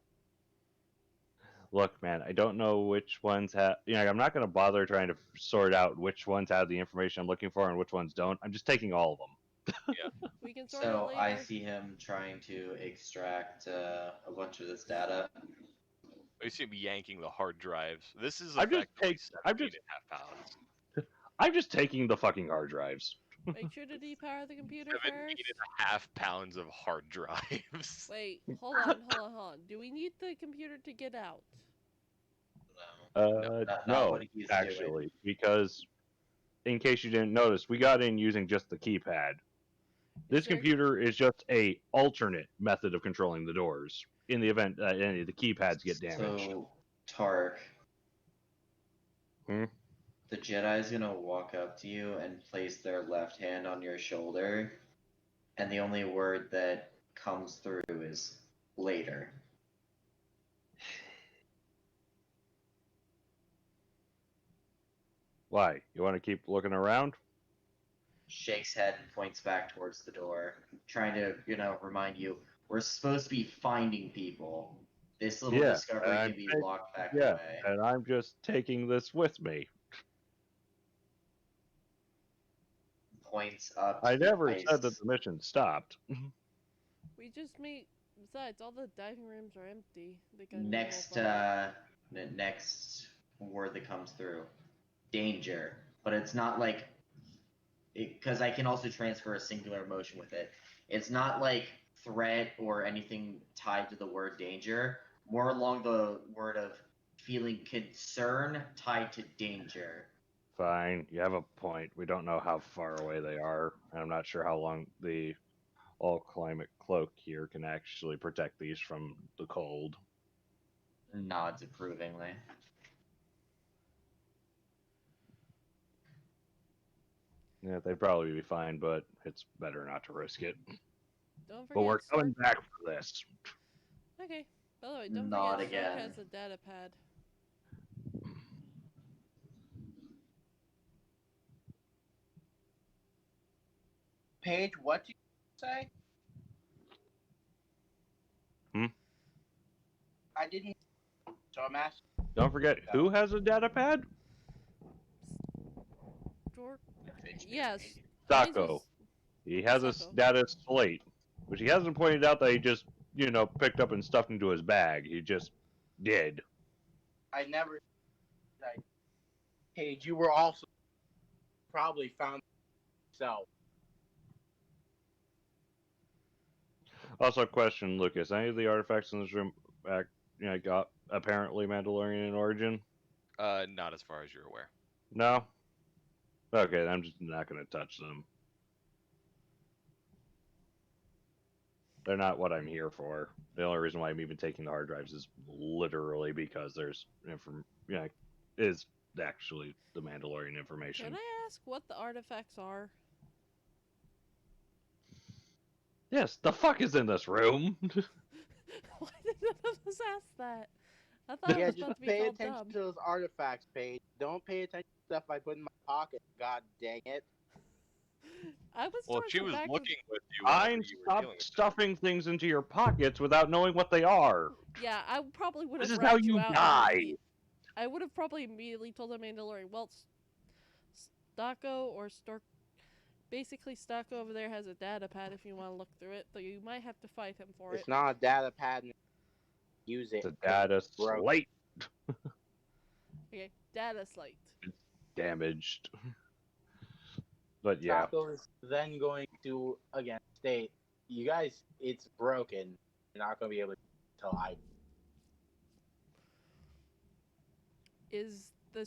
Look, man, I don't know which ones have. I'm not going to bother trying to sort out which ones have the information I'm looking for and which ones don't. I'm just taking all of them. We can sort it So later. I see him trying to extract a bunch of this data. I assume yanking the hard drives. This is I'm just effectively take. I'm 17 just. and a half pounds. I'm just taking the fucking hard drives. Make sure to depower the computer 17 first. and a half pounds of hard drives. Wait, hold on. Do we need the computer to get out? Not what No, he's doing. actually, because in case you didn't notice, we got in using just the keypad. This there- computer is just a alternate method of controlling the doors in the event that any of the keypads get damaged. So, Tark, Hmm? the Jedi's gonna walk up to you and place their left hand on your shoulder, and the only word that comes through is later. Why? You want to keep looking around? Shakes head and points back towards the door, trying to, remind you, we're supposed to be finding people. This little Yeah, discovery and can be locked back Yeah, away. and I'm just taking this with me. Points up I to the never ice. said that the mission stopped. We just meet. Besides, all the diving rooms are empty. They got Next, next word that comes through, danger. But it's not like, because I can also transfer a singular emotion with it. It's not like threat or anything tied to the word danger. More along the word of feeling concern tied to danger. Fine, you have a point. We don't know how far away they are, and I'm not sure how long the all climate cloak here can actually protect these from the cold. Nods approvingly. Yeah, they'd probably be fine, but it's better not to risk it. Don't But we're forget, coming Sark. back for this. Okay. By the way, don't Nod forget, Sark again. has a data pad. Paige, what did you say? Hmm? I didn't. So I'm asking. Don't forget, who has a data pad? Dork. Yes. Sako. He has a Sako. data slate, which he hasn't pointed out that he just, picked up and stuffed into his bag. He just did. I never. Paige, you were also probably found yourself. Also, question, Lucas: any of the artifacts in this room, got apparently Mandalorian in origin? Not as far as you're aware. No. Okay, I'm just not going to touch them. They're not what I'm here for. The only reason why I'm even taking the hard drives is literally because there's is actually the Mandalorian information. Can I ask what the artifacts are? Yes, the fuck is in this room? Why did none of us ask that? I thought it Yeah, was just about to be pay called attention dumb. to those artifacts, Paige. Don't pay attention to stuff I put in my pocket. God dang it. I was Well, towards she the was back looking with you whenever Fine, you were stop dealing with that. stuffing things into your pockets without knowing what they are. Yeah, I probably would This have is how ratted you you out die. immediately. I would have probably immediately told the Mandalorian, well, Stocko or Stork. Basically, Stocko over there has a data pad if you want to look through it, though you might have to fight him for It's it. not a data pad. Use it. It's a 'cause data it's broken. slate. Okay, data slate. It's damaged. But yeah, Taco is then going to again state, you guys, it's broken. You're not going to be able to tell I. Is the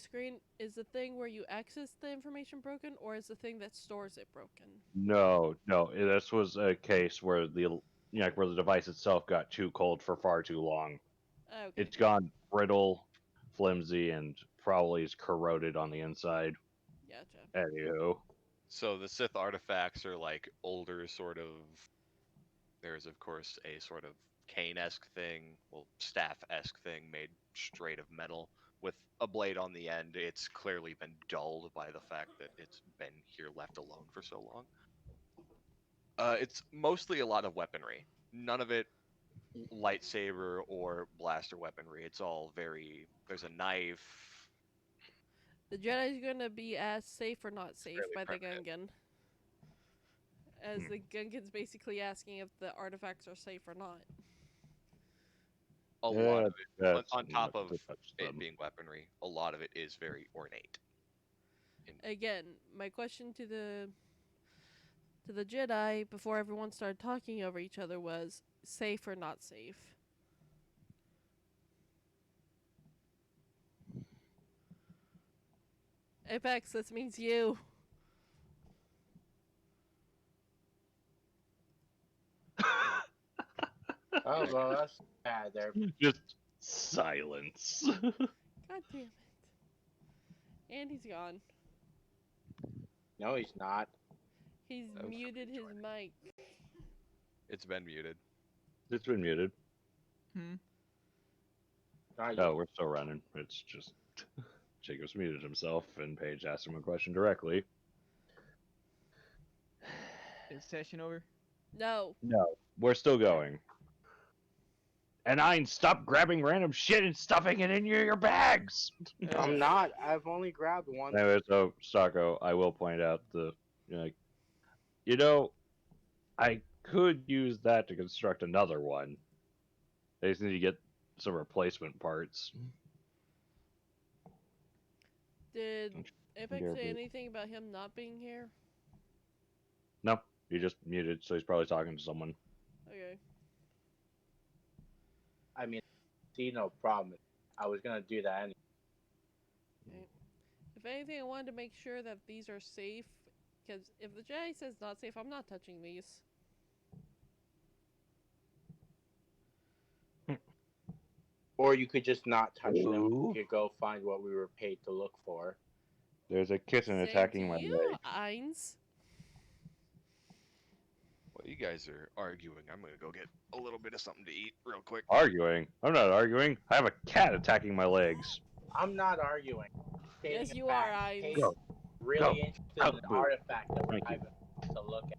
thing where you access the information broken, or is the thing that stores it broken? no. This was a case where where the device itself got too cold for far too long. Okay. It's gone brittle, flimsy, and probably is corroded on the inside. Gotcha. Anywho, So the Sith artifacts are like older sort of. There's of course a sort of cane-esque thing, well, staff-esque thing made straight of metal with a blade on the end. It's clearly been dulled by the fact that it's been here left alone for so long. It's mostly a lot of weaponry. None of it lightsaber or blaster weaponry. It's all very. There's a knife. The Jedi's gonna be asked safe or not safe Fairly by the primitive. Gungan. As the Gungan's basically asking if the artifacts are safe or not. A lot yeah, of it, that's on top enough of to touch it them. being weaponry, a lot of it is very ornate. Again, my question to the Jedi before everyone started talking over each other was safe or not safe. Apex, this means you. Oh, well, that's bad there. Just silence. God damn it. And he's gone. No, he's not. He's That was muted his mic. It's been muted. It's been muted. Not Oh, we're still running. It's just Jacob's muted himself, and Paige asked him a question directly. Is session over? No. No, we're still going. And I stop grabbing random shit and stuffing it in your bags. I'm not. I've only grabbed one. Anyway, so Stocko, I will point out I could use that to construct another one. I just need to get some replacement parts. Did Apex Here, say but- anything about him not being here? No, he just muted, so he's probably talking to someone. Okay. I mean, see, no problem. I was going to do that anyway. If anything, I wanted to make sure that these are safe. Because if the Jedi says not safe, I'm not touching these. Or you could just not touch them. Ooh. You could go find what we were paid to look for. There's a kitten Same attacking to my you, leg. Eins. Well, you guys are arguing. I'm gonna go get a little bit of something to eat real quick. Arguing? I'm not arguing. I have a cat attacking my legs. I'm not arguing. Stating Yes, a you fact. are, Eins. Paige Go. is really Go. interested Go. in an artifact that we're Thank you. having to look at.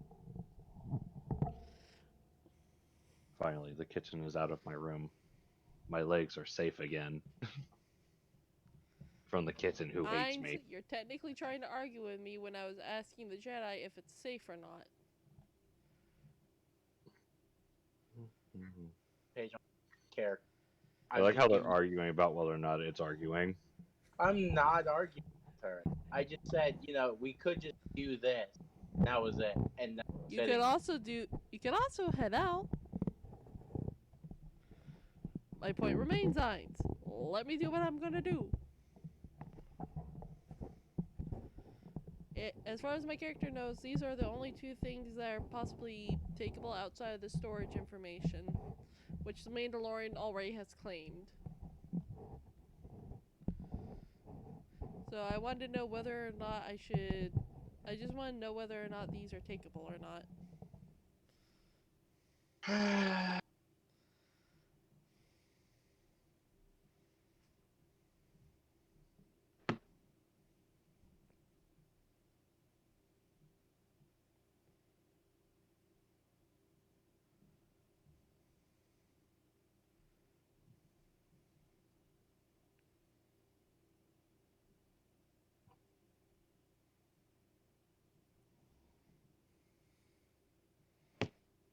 Finally, the kitten is out of my room. My legs are safe again. From the kitten who hates Eins, me. you're technically trying to argue with me when I was asking the Jedi if it's safe or not. Paige, I don't care. I like how they're arguing about whether or not it's arguing. I'm not arguing with her. I just said, we could just do this. That was it. And You could also head out. My point remains, Eins. Let me do what I'm gonna do. As far as my character knows, these are the only two things that are possibly takeable outside of the storage information, which the Mandalorian already has claimed. So I wanted to know whether or not I just want to know whether or not these are takeable or not.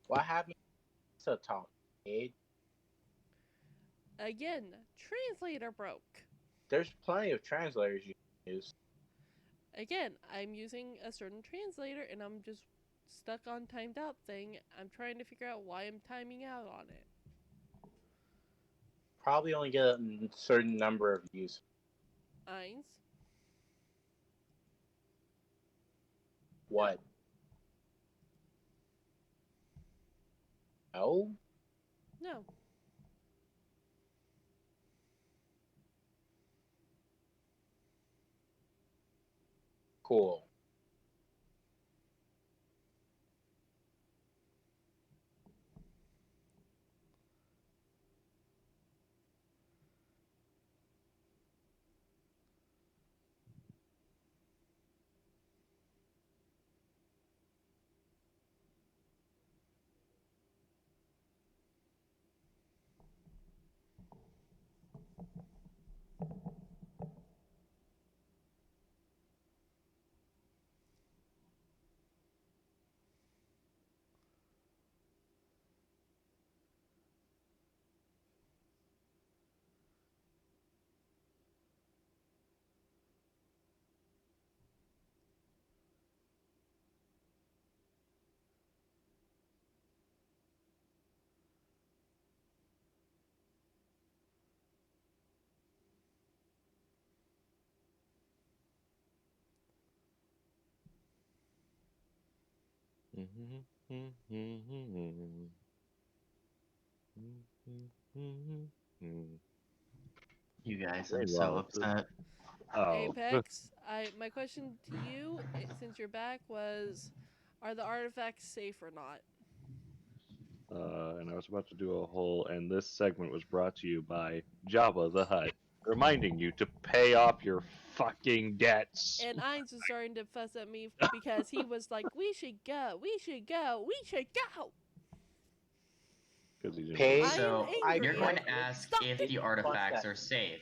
What happened to talk, Paige? Again, translator broke. There's plenty of translators you can use. Again, I'm using a certain translator and I'm just stuck on timed out thing. I'm trying to figure out why I'm timing out on it. Probably only get a certain number of views. Eins. What? No? No. Cool. You guys, I'm so Meanwhile, upset. Apex, my question to you, since you're back, was, are the artifacts safe or not? and I was about to do a whole, and this segment was brought to you by Jabba the Hutt, reminding you to pay off your fucking debts. And Eins was starting to fuss at me because he was like, we should go, we should go, we should go. Because he's Paige, I am So angry. you're going to ask Stop if it. the artifacts are safe.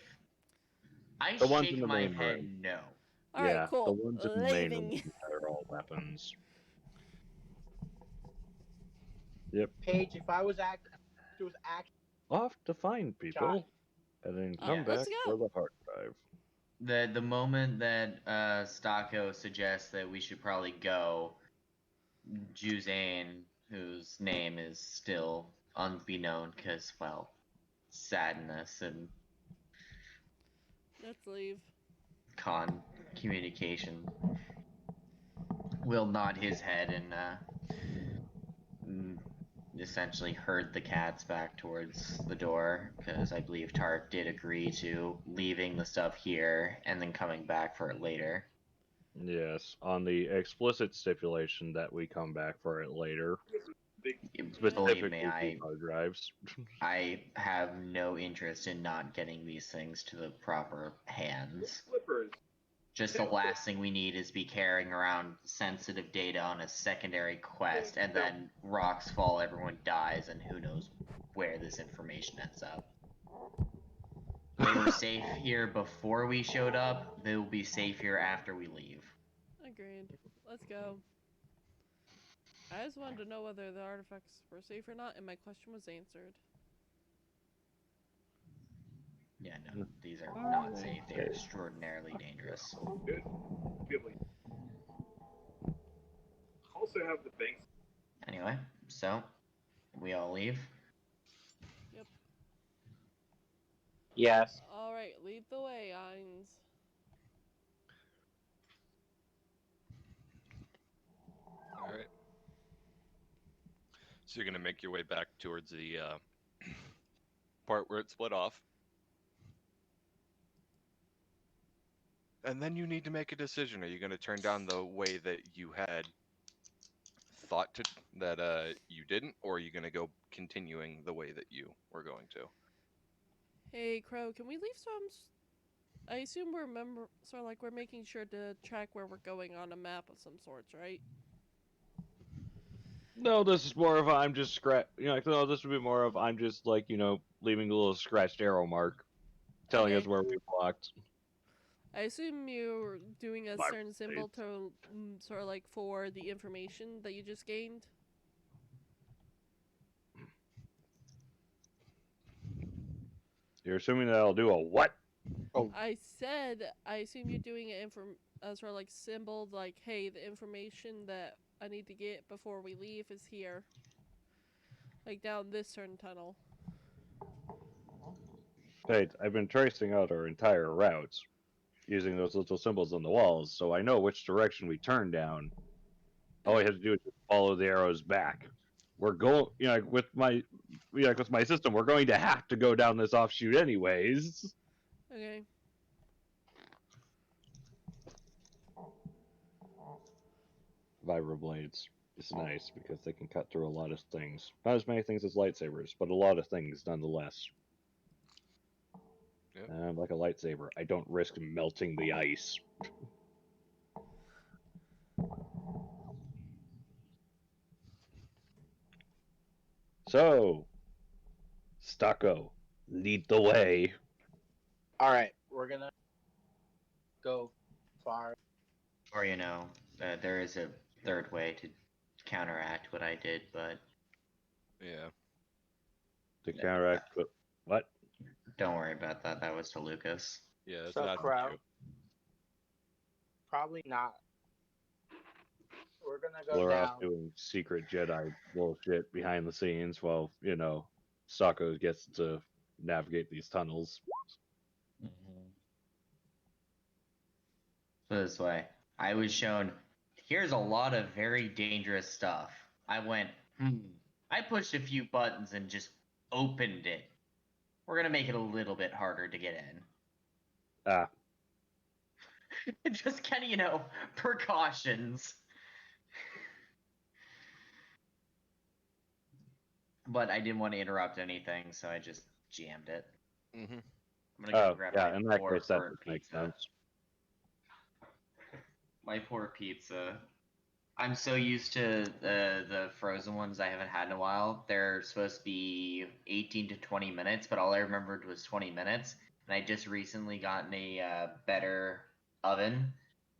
I The ones in shake the my main head room. no. All right, Yeah, cool. the ones in the main room Leaving. are all weapons. Yep. Paige, if I was actually Off to find people, shot. and then come Yes. back Let's for go. the hard drive. The moment that Stocko suggests that we should probably go, Juzane, whose name is still unbeknown because, well, sadness and Let's leave. con communication, will nod his head and essentially herd the cats back towards the door, because I believe Tark did agree to leaving the stuff here and then coming back for it later. Yes, on the explicit stipulation that we come back for it later. Believe me, Specifically hard drives. I have no interest in not getting these things to the proper hands. Just the last thing we need is be carrying around sensitive data on a secondary quest, and then rocks fall, everyone dies, and who knows where this information ends up. They were safe here before we showed up, they will be safe here after we leave. Agreed. Let's go. I just wanted to know whether the artifacts were safe or not, and my question was answered. Yeah, no, these are not safe. They are extraordinarily dangerous. Also have the banks. Anyway, so we all leave. Yep. Yes. Alright, lead the way, Eins. All right. So you're gonna make your way back towards the part where it split off, and then you need to make a decision. Are you gonna turn down the way that you had thought to that you didn't, or are you gonna go continuing the way that you were going to? Hey, Crow, can we leave some... I assume we're we're making sure to track where we're going on a map of some sorts, right? No, this is more of I'm just no, this would be more of I'm just leaving a little scratched arrow mark, telling us Okay. where we walked. I assume you're doing a My certain symbol to sort of like for the information that you just gained. You're assuming that I'll do a what? I said I assume you're doing it sort of like symbol, like, hey, the information that I need to get before we leave is here, like down this certain tunnel. Hey, I've been tracing out our entire routes using those little symbols on the walls, so I know which direction we turn down. All I have to do is just follow the arrows back. We're going, with my system, we're going to have to go down this offshoot anyways. Okay. Vibroblades. It's nice because they can cut through a lot of things. Not as many things as lightsabers, but a lot of things nonetheless. Yep. Like a lightsaber, I don't risk melting the ice. So, Stucco, lead the way. All right, we're gonna go far. Or there is a third way to counteract what I did, but Yeah. To counteract what? don't worry about that. That was to Lucas. Yeah, that's So not Crow, you. probably not. We're gonna go We're down. off doing secret Jedi bullshit behind the scenes while, Stucco gets to navigate these tunnels. Put it this way, I was shown, here's a lot of very dangerous stuff. I went, I pushed a few buttons and just opened it. We're gonna make it a little bit harder to get in. Ah, Just kind of, precautions. But I didn't want to interrupt anything, so I just jammed it. Mm-hmm. I'm gonna go grab yeah, my in that poor, case, that poor would make pizza. sense. My poor pizza. I'm so used to the frozen ones I haven't had in a while. They're supposed to be 18 to 20 minutes, but all I remembered was 20 minutes. And I just recently gotten a better oven,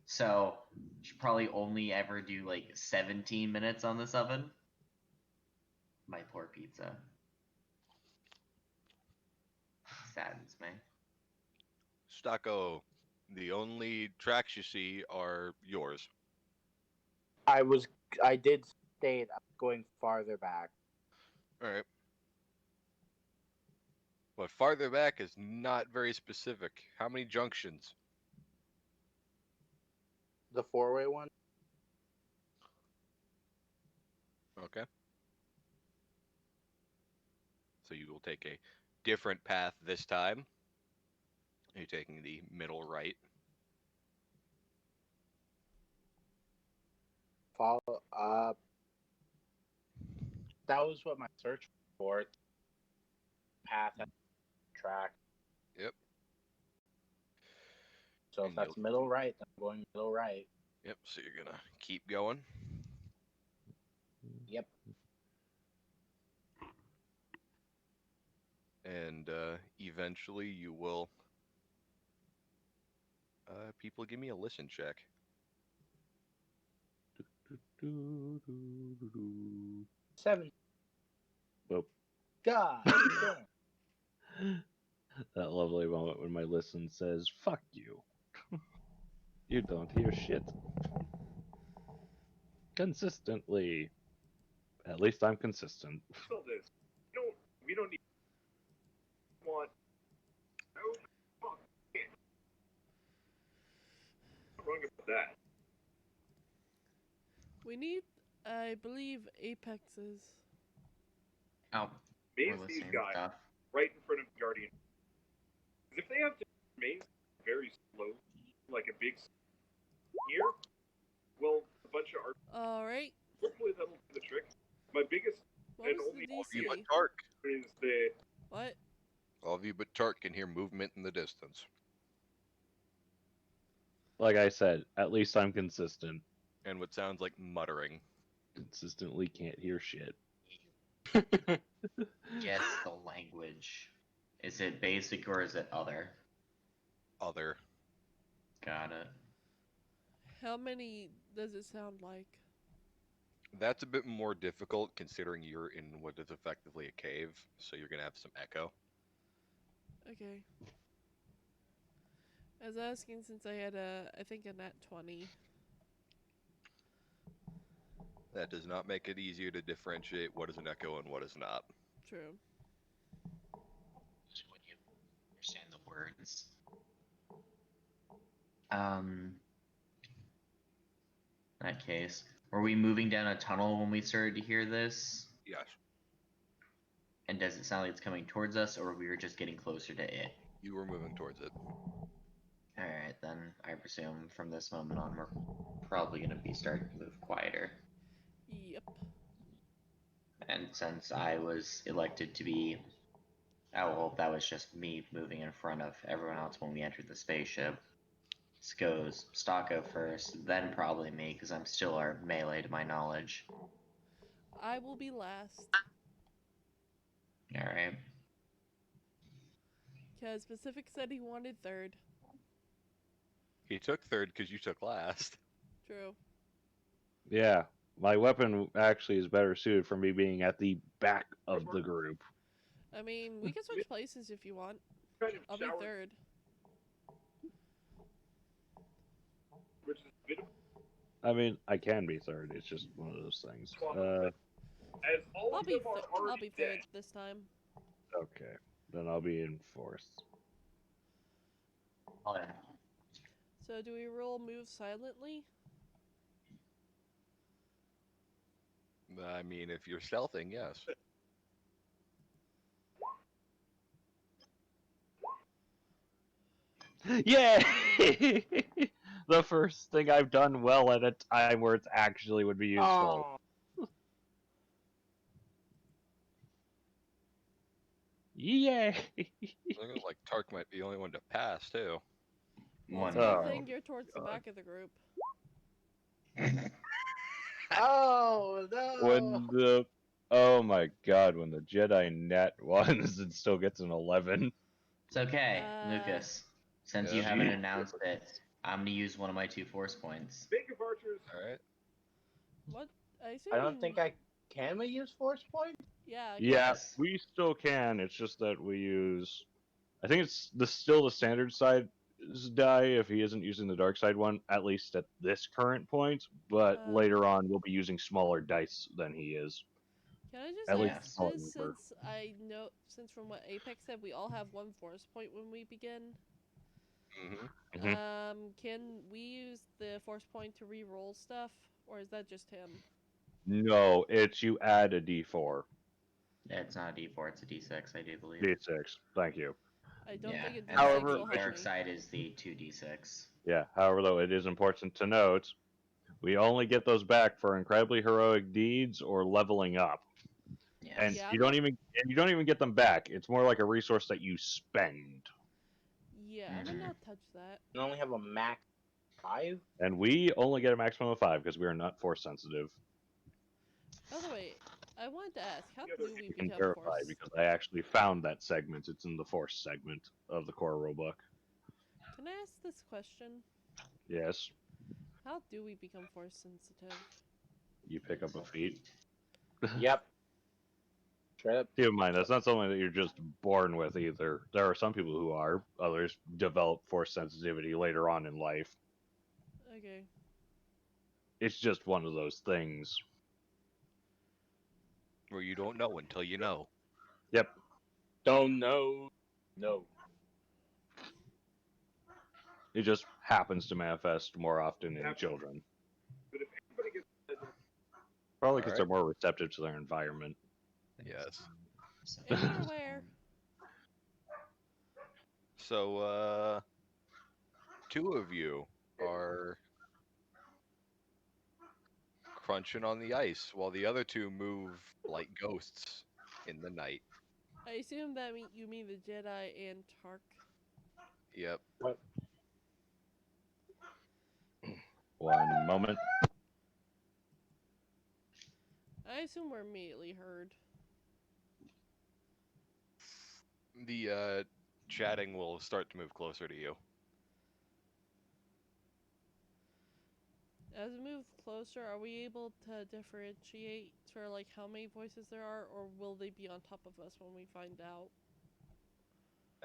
so should probably only ever do like 17 minutes on this oven. My poor pizza. Saddens me. Stucco, the only tracks you see are yours. I did state I'm going farther back. All right. But farther back is not very specific. How many junctions? The four-way one. Okay. So you will take a different path this time. You're taking the middle right. Follow up. That was what my search for. Path track. Yep. So if And that's middle right, then I'm going middle right. Yep. So you're gonna keep going. Yep. And eventually you will. People, give me a listen check. 7. Boop. God damn. That lovely moment when my listen says, fuck you. You don't hear shit. Consistently. At least I'm consistent. Still this. We don't need want no fuck. Wrong about that. We need, I believe, apexes. Oh, Maze we're these listening guys stuff. right in front of the Guardian. Because if they have to maze very slow, like a big here, well, a bunch of art. All right. Hopefully that'll do the trick. My biggest What and was only the All of you but DC? Tark. is the What? All of you but Tark can hear movement in the distance. Like I said, at least I'm consistent. And what sounds like muttering. Consistently can't hear shit. Guess the language. Is it basic or is it other? Other. Got it. How many does it sound like? That's a bit more difficult considering you're in what is effectively a cave, so you're gonna have some echo. Okay. I was asking since I had I think a nat 20. That does not make it easier to differentiate what is an echo and what is not. True. When you understand the words. In that case, were we moving down a tunnel when we started to hear this? Yes. And does it sound like it's coming towards us, or we were just getting closer to it? You were moving towards it. Alright, then I presume from this moment on we're probably going to be starting to move quieter. Yep. And since I was elected to be... Oh, well, that was just me moving in front of everyone else when we entered the spaceship. This goes Stocko first, then probably me, because I'm still our melee to my knowledge. I will be last. Alright. Because Pacific said he wanted third. He took third because you took last. True. Yeah, my weapon actually is better suited for me being at the back of the group. I mean, we can switch places if you want. Kind of I'll be shower, third. which is a bit of I mean, I can be third. It's just one of those things. as all I'll of be them are I'll already be third dead. this time. Okay, then I'll be in fourth. Oh, yeah. So do we roll move silently? I mean, if you're stealthing, yes. Yay! The first thing I've done well at a time where it actually would be useful. Oh, Yay! I think it was like Tark might be the only one to pass too. Well, it's One a good Oh, thing you're towards the God. back of the group. oh When no! the oh my god, when the Jedi net wins and still gets an 11. It's okay, Uh, Lucas. Since Yeah. you haven't announced it, I'm gonna use one of my 2 force points. Think of archers. All right. What? I assume. I don't think I can we use force point. Yeah. Yeah, Yes. we still can. It's just that we use. I think it's still the standard side die if he isn't using the dark side one, at least at this current point. But Um, later on, we'll be using smaller dice than he is. Can I just At ask least Yes. smaller this number. since I know since from what Apex said we all have 1 force point when we begin. Mm-hmm. Mhm. Can we use the force point to re-roll stuff, or is that just him? No, it's you add a d4. Yeah, it's not a d4, it's a d6, I do believe. D6. Thank you. I don't Yeah, think a and D6 However, the will help dark me. side is the 2d6. Yeah. However, though, it is important to note we only get those back for incredibly heroic deeds or leveling up, Yes. and Yeah, you don't even get them back. It's more like a resource that you spend. Yeah, I would Mhm. not touch that. You only have a max 5. And we only get a maximum of 5 because we are not force sensitive. By the way, I wanted to ask, how Yeah, do we You can become verify force? because I actually found that segment. It's in the force segment of the core rulebook. Can I ask this question? Yes, How do we become force sensitive? you pick up a feat. Yep. Straight up. Keep in mind, that's not something that you're just born with either. There are some people who are. Others develop force sensitivity later on in life. Okay. It's just one of those things. Where you don't know until you know. Yep. Don't know. No. It just happens to manifest more often in children. But if everybody gets Probably because Alright. they're more receptive to their environment. Yes. And more aware. So, 2 of you are crunching on the ice while the other 2 move like ghosts in the night. I assume that you mean the Jedi and Tark. Yep. One moment. I assume we're immediately heard. The chatting will start to move closer to you. As we move closer, are we able to differentiate for like how many voices there are, or will they be on top of us when we find out?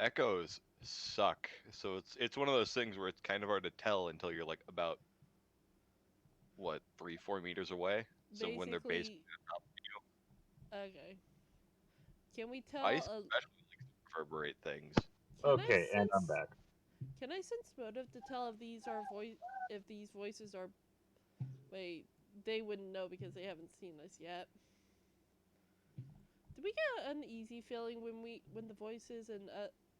Echoes suck. So it's one of those things where it's kind of hard to tell until you're like about what 3-4 meters away. So when they're basically Okay. Can we tell? ice, especially like reverberate things. Can Okay, I and I'm sense? back. Can I sense motive to tell if these are if these voices are? Wait, they wouldn't know because they haven't seen us yet. Do we get an uneasy feeling when the voices and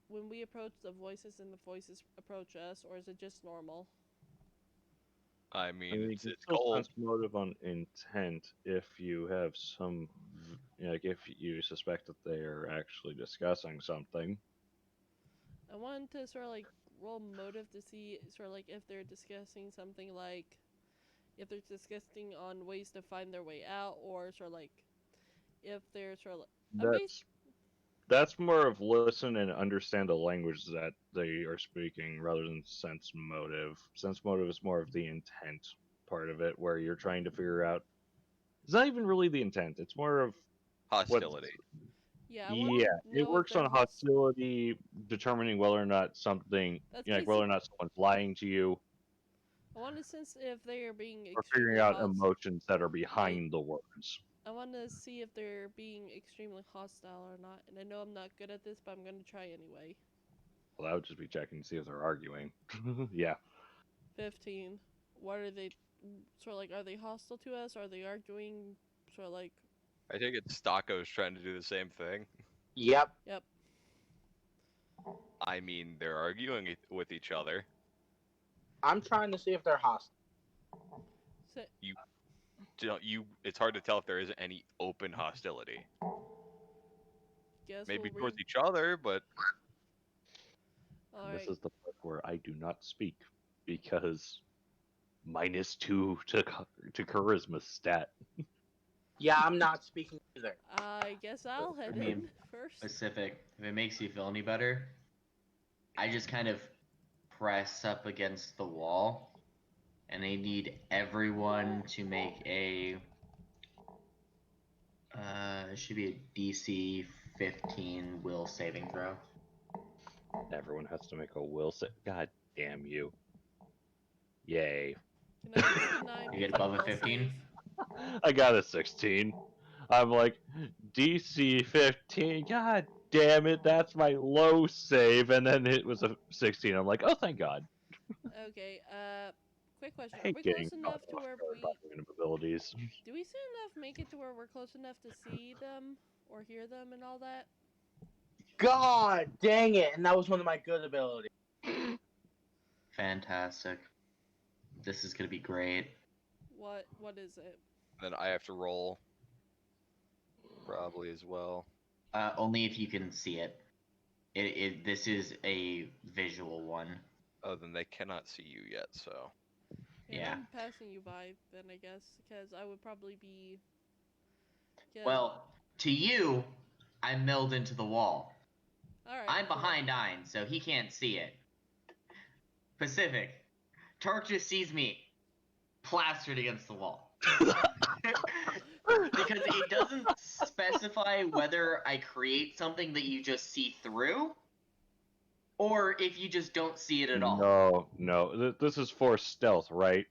when we approach the voices and the voices approach us, or is it just normal? I I mean, mean, you it's can it's still cold. sense motive on intent if you have some, like if you suspect that they are actually discussing something. I wanted to sort of like roll motive to see sort of like if they're discussing something like if they're discussing on ways to find their way out, or sort of like if they're sort of like, That's more of listen and understand the language that they are speaking rather than sense motive. Sense motive is more of the intent part of it, where you're trying to figure out. It's not even really the intent. It's more of what. Hostility. yeah, I want Yeah, to it know if works they're on hostility, determining whether or not something, That's like whether or not someone's lying to you, I want to sense if they are being or figuring extremely out hostile. emotions that are behind the words. I want to see if they're being extremely hostile or not. And I know I'm not good at this, but I'm going to try anyway. Well, that would just be checking to see if they're arguing. Yeah. 15. What are they? Sort of like, are they hostile to us? Are they arguing? Sort of like. I think it's Stocko's trying to do the same thing. Yep. Yep. I mean, they're arguing with each other. I'm trying to see if they're hostile. So, It's hard to tell if there is any open hostility. guess Maybe we'll towards each other, but All This right. is the part where I do not speak because -2 to charisma stat. Yeah, I'm not speaking either. I guess I'll head I mean, in first. Specific. If it makes you feel any better, I just kind of press up against the wall, and I need everyone to make a. It should be a DC 15 will saving throw. Everyone has to make a will save. God damn you. Yay. Can I use the 9 You get making above a will 15? save? I got a 16. I'm like, DC 15. God damn it, that's my low save. And then it was a 16. I'm like, oh, thank God. Okay. Quick question. I Are hate we getting close caught enough to off where guard by random abilities. do we soon enough make it to where we're close enough to see them or hear them and all that? God dang it! And that was one of my good abilities. Fantastic. This is gonna be great. What is it? then I have to roll probably as well. Only if you can see it. This is a visual one. Oh, then they cannot see you yet, so. Yeah. I'm passing you by then, I guess, because I would probably be. Well, to you, I'm milled into the wall. Alright, I'm cool. behind Ein, so he can't see it. Pacific. Tark just sees me plastered against the wall. Because it doesn't specify whether I create something that you just see through, or if you just don't see it at all. No. This is for stealth, right?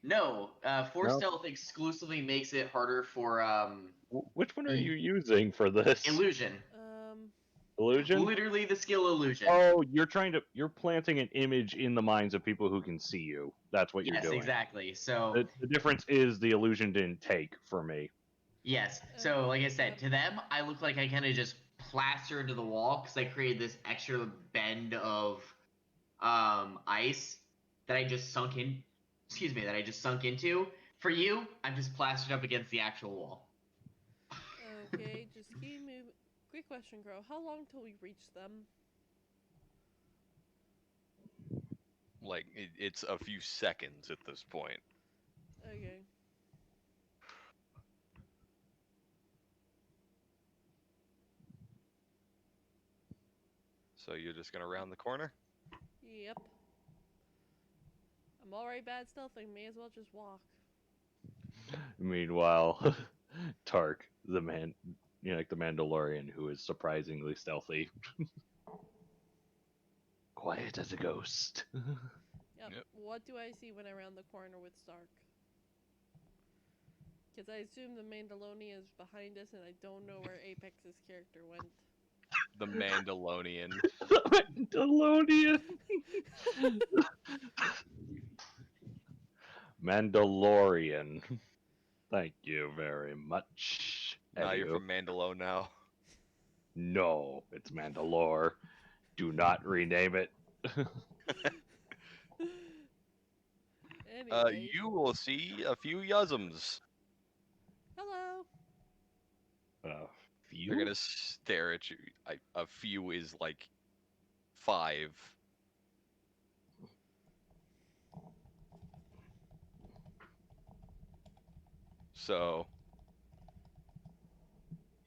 No, Force No? Stealth exclusively makes it harder for Which one are you using for this? illusion. Illusion? Literally the skill illusion. Oh, you're planting an image in the minds of people who can see you. That's what you're Yes, doing. exactly. So The difference is the illusion didn't take for me. yes. So like I said, to them, I look like I kind of just plaster into the wall because I created this extra bend of ice that I just sunk in. Excuse me, that I just sunk into. For you, I'm just plastered up against the actual wall. Okay, just keep moving. Quick question, Crow. How long till we reach them? Like, it's a few seconds at this point. Okay. So you're just gonna round the corner? Yep. I'm already bad stealthing. May as well just walk. Meanwhile, Tark, the man, like the Mandalorian, who is surprisingly stealthy. Quiet as a ghost. Yep. What do I see when I round the corner with Stark? Because I assume the Mandalorian is behind us, and I don't know where Apex's character went. The Mandalorian. Mandalorian. Mandalorian. Thank you very much. Now you're Anywho. from Mandalore now. No, it's Mandalore. Do not rename it. Anyway. You will see a few Yuzums. Hello. Few? They're gonna stare at you. A few is like 5. So,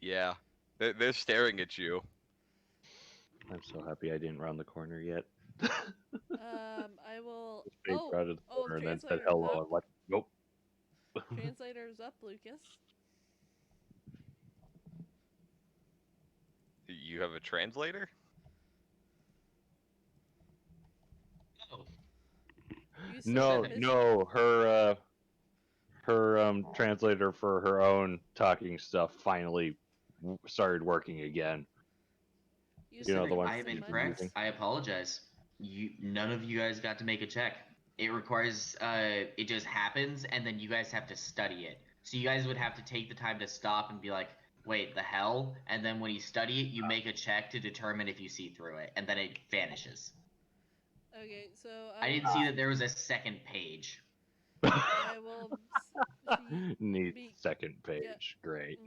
yeah, they're staring at you. I'm so happy I didn't round the corner yet. I will. Just peeked out of the corner and then said translator's hello up. and left. Nope. Translator's up, Lucas. You have a translator? You still No, got Missy? no, her translator for her own talking stuff finally started working again. You know, the one I am she's been incorrect. using. I apologize. None of you guys got to make a check. It requires it just happens, and then you guys have to study it. So you guys would have to take the time to stop and be like, wait, the hell? And then when you study it, you make a check to determine if you see through it, and then it vanishes. Okay, so I didn't see that there was a second page. I will. Neat second page. Yeah. Great.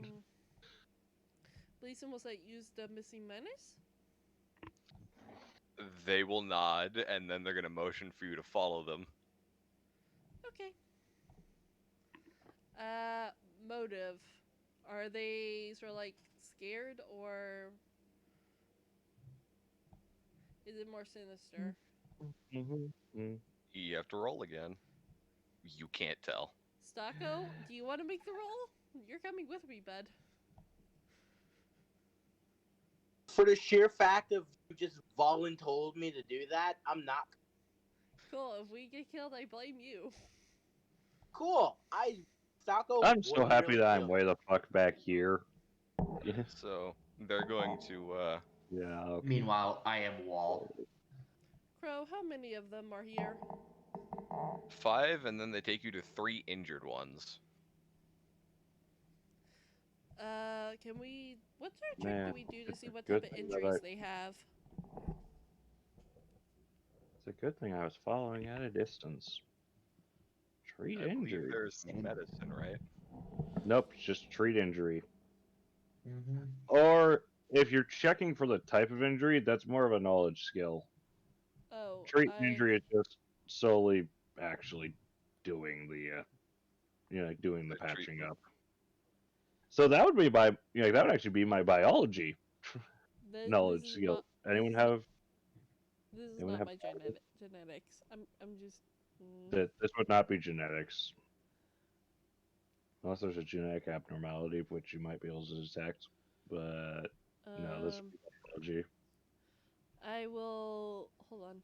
Gleason will say, use the missing menace? They will nod, and then they're gonna motion for you to follow them. Okay. Motive. Are they sort of like scared, or is it more sinister? You have to roll again. You can't tell. Stocko, do you want to make the roll? You're coming with me, bud. For the sheer fact of you just voluntold me to do that, I'm not. Cool. If we get killed, I blame you. Cool. Stocko. I'm so happy really that I'm good. way the fuck back here. So they're going to. Yeah. Okay. Meanwhile, I am Wall. Crow, how many of them are here? 5, and then they take you to 3 injured ones. Can we? What sort of check Man, do we do to it's see a what good type of thing that injuries they have? It's a good thing I was following at a distance. Treat I believe injury. there's medicine, right? Nope, just treat injury. Mm-hmm. Or if you're checking for the type of injury, that's more of a knowledge skill. Oh, Treat injury is just solely actually doing the, doing the The patching treatment. up. So that would be that would actually be my biology knowledge This is skill. not, Anyone this is not- have? This is Anyone not have my genetics. I'm just. that? This would not be genetics, unless there's a genetic abnormality which you might be able to detect. But no, this would be biology. I will hold on.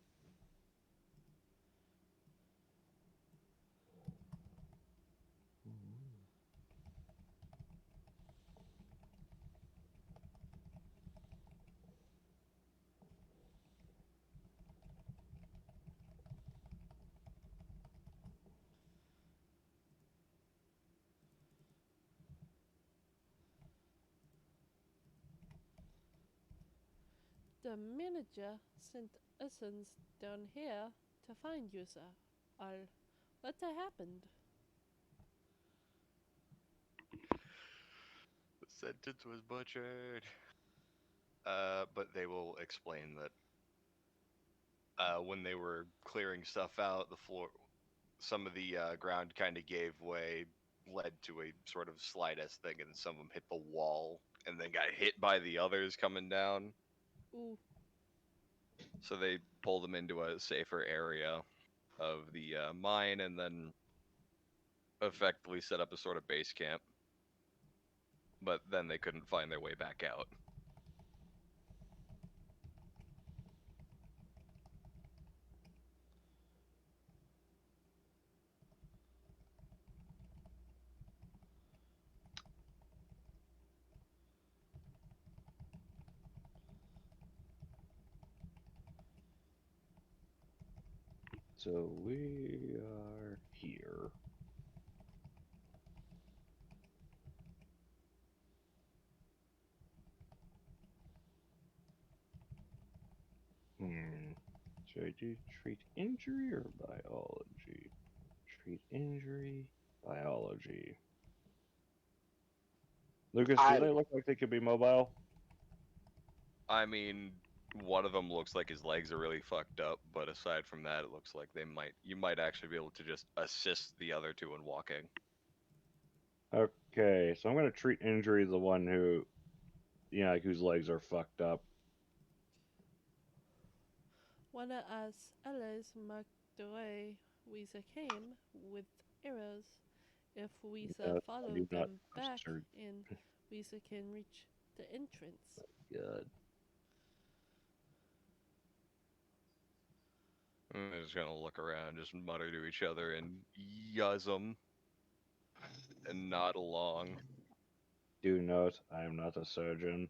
The manager sent essence down here to find you, sir. What happened? The sentence was butchered. But they will explain that when they were clearing stuff out, the floor, some of the ground kind of gave way, led to a sort of slide-esque thing, and some of them hit the wall, and then got hit by the others coming down. Ooh. So they pulled them into a safer area of the mine, and then effectively set up a sort of base camp. But then they couldn't find their way back out. So we are here. Should I do treat injury or biology? Treat injury, biology. Lucas, do they look like they could be mobile? I mean, one of them looks like his legs are really fucked up, but aside from that, it looks like you might actually be able to just assist the other two in walking. Okay, so I'm gonna treat injury the one who, like whose legs are fucked up. One of us allies marked the way Weeza came with arrows. If Weeza Yes, I follow do not them have back surgery. in, Weeza can reach the entrance. Good. They're just gonna look around, just mutter to each other and yuzz and nod along. Do note, I am not a surgeon.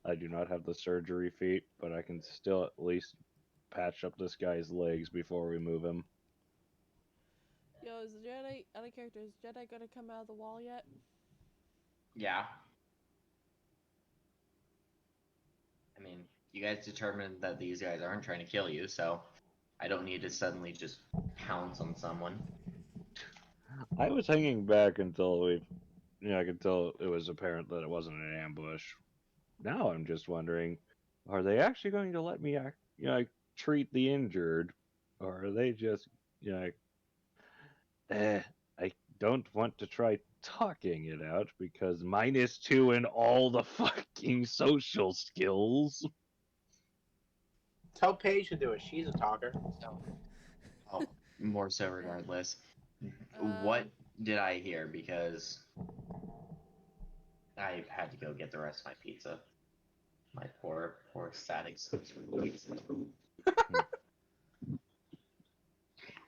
I do not have the surgery feat, but I can still at least patch up this guy's legs before we move him. Yo, is Jedi, other characters, Jedi gonna come out of the wall yet? Yeah. I mean, you guys determined that these guys aren't trying to kill you, so I don't need to suddenly just pounce on someone. I was hanging back until until it was apparent that it wasn't an ambush. Now I'm just wondering, are they actually going to let me, treat the injured, or are they just, I don't want to try talking it out because -2 in all the fucking social skills. Tell Paige to do it. She's a talker. Oh, more so regardless. What did I hear? Because I had to go get the rest of my pizza. My poor static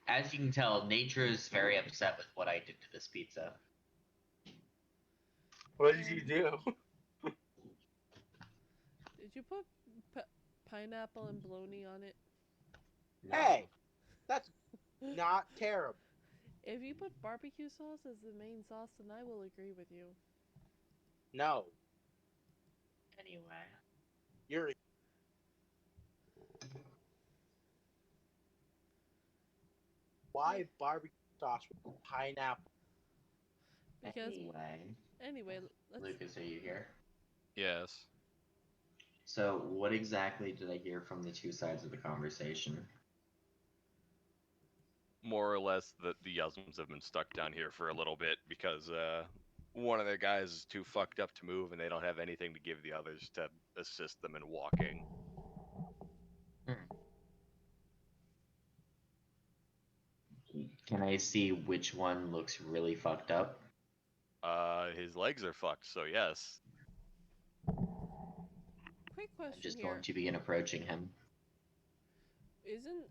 As you can tell, nature is very upset with what I did to this pizza. What did you do? Did you put pineapple and bologna on it? No. Hey, that's not terrible. If you put barbecue sauce as the main sauce, then I will agree with you. No, Anyway. you're. Why barbecue sauce with pineapple? Because Anyway. anyway, let's. Lucas, are you here? Yes. So, what exactly did I hear from the two sides of the conversation? More or less that the Yuzums have been stuck down here for a little bit because one of their guys is too fucked up to move and they don't have anything to give the others to assist them in walking. Can I see which one looks really fucked up? His legs are fucked, so yes. Quick I'm question just here. going to begin approaching him. Isn't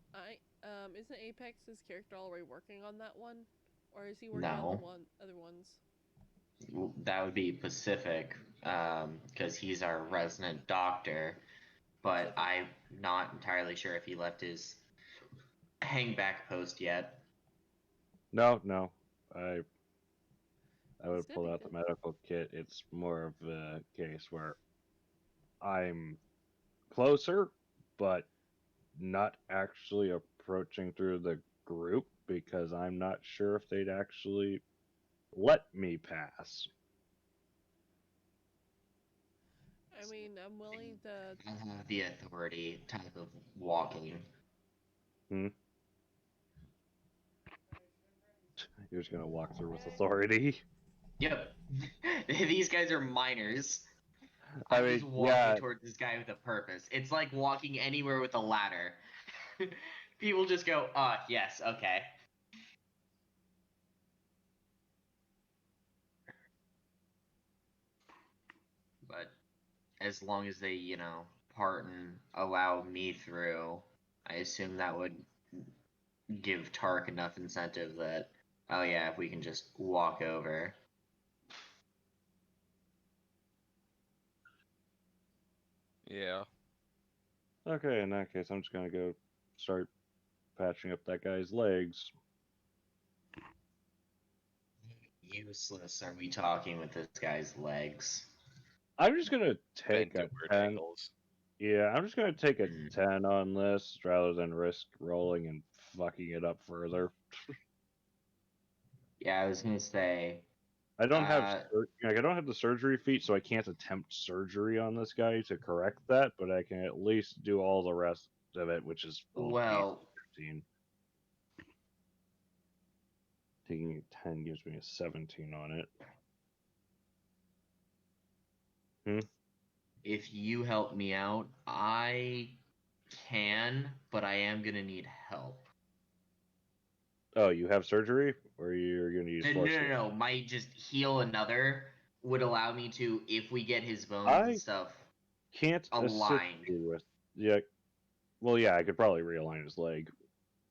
Apex's character already working on that one, or is he working on No. the other ones? That would be Pacific, because he's our resident doctor. But Pacific. I'm not entirely sure if he left his hangback post yet. No, I would Still pull be out the good. medical kit. It's more of a case where I'm closer, but not actually approaching through the group because I'm not sure if they'd actually let me pass. I mean, I'm willing to. I have the authority type of walking. You're just gonna walk through with authority. Yep. These guys are minors. I I'm mean, just walking towards this guy with a purpose. It's like walking anywhere with a ladder. People just go, yes, okay. But as long as they, part and allow me through, I assume that would give Tark enough incentive that, oh yeah, if we can just walk over. Yeah. Okay, in that case, I'm just gonna go start patching up that guy's legs. Useless are we talking with this guy's legs? I'm just gonna take Bend a at 10. angles. Yeah, I'm just gonna take a Hmm. 10 on this rather than risk rolling and fucking it up further. Yeah, I was gonna say. I don't have Uh, I don't have the surgery feat, so I can't attempt surgery on this guy to correct that. But I can at least do all the rest of it, which is well, 15. Taking a 10 gives me a 17 on it. if you help me out, I can, but I am gonna need help. Oh, you have surgery, or you're gonna use No, force? no, no, no. Might just heal another would allow me to, if we get his bones and I stuff can't assist aligned. you with. Yeah. Well, yeah, I could probably realign his leg.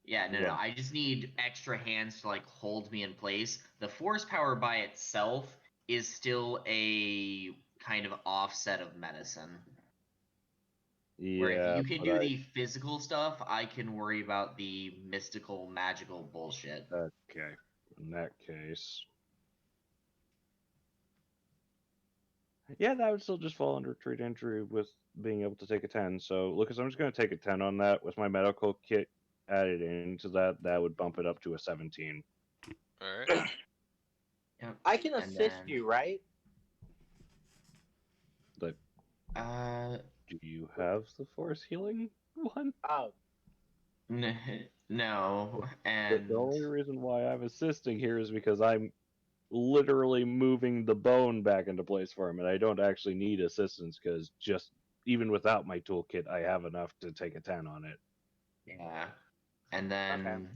Yeah, no, no. I just need extra hands to like hold me in place. The force power by itself is still a kind of offset of medicine. Where if Yeah, you can but do the physical stuff, I can worry about the mystical, magical bullshit. okay. In that case, yeah, that would still just fall under treat injury with being able to take a 10. So, Lucas, I'm just gonna take a 10 on that with my medical kit added into that. That would bump it up to a 17. All right. Yep. I can And assist then, you, right? But Uh, do you have the force healing one? Oh, no, The and only reason why I'm assisting here is because I'm literally moving the bone back into place for him, and I don't actually need assistance because just even without my toolkit, I have enough to take a 10 on it. yeah, and then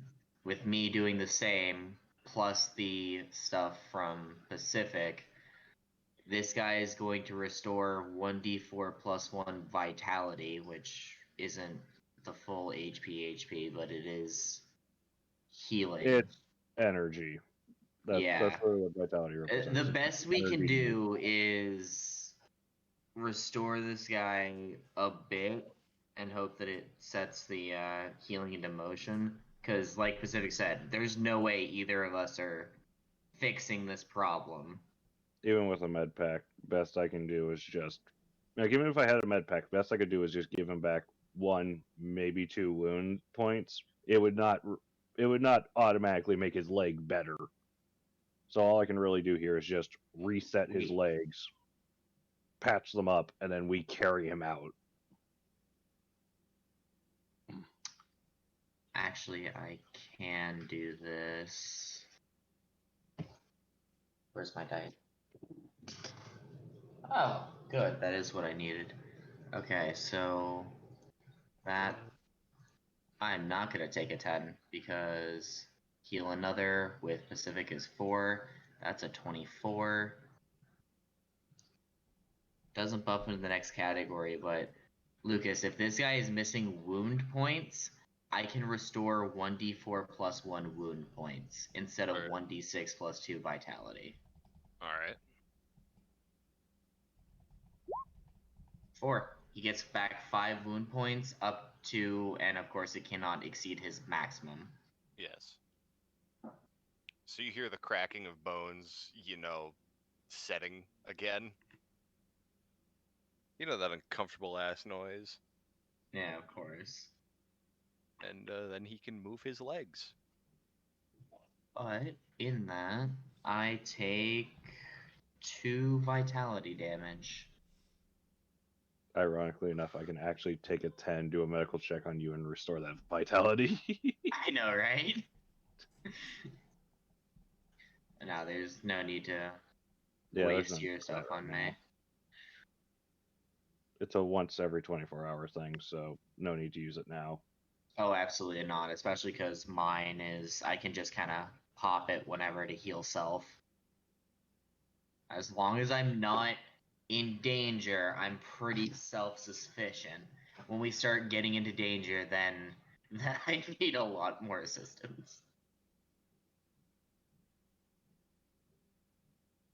with me doing the same, plus the stuff from Pacific, this guy is going to restore 1d4 plus 1 vitality, which isn't the full HP, but it is healing. It's energy. That's Yeah. really what vitality represents. The It's best we can energy. do is restore this guy a bit and hope that it sets the healing into motion. Because, like Pacific said, there's no way either of us are fixing this problem. Even with a med pack, best I can do is just like even if I had a med pack, best I could do is just give him back 1, maybe 2 wound points. It would not automatically make his leg better. So all I can really do here is just reset his legs, patch them up, and then we carry him out. Actually, I can do this. Where's my dice? Oh, good. That is what I needed. Okay, so that I'm not gonna take a 10 because heal another with Pacific is 4. That's a 24. Doesn't bump into the next category, but Lucas, if this guy is missing wound points, I can restore 1d4 plus 1 wound points instead of Alright. 1d6 plus 2 vitality. All right. 4. He gets back 5 wound points up to, and of course it cannot exceed his maximum. Yes. So you hear the cracking of bones, setting again. You know that uncomfortable ass noise. Yeah, of course. And then he can move his legs. But in that, I take 2 vitality damage. Ironically enough, I can actually take a 10, do a medical check on you, and restore that vitality. I know, right? No, there's no need to waste your stuff on me. It's a once every 24-hour thing, so no need to use it now. Oh, absolutely not. Especially because mine is, I can just kind of pop it whenever to heal self. As long as I'm not in danger, I'm pretty self-sufficient. When we start getting into danger, then I need a lot more assistance.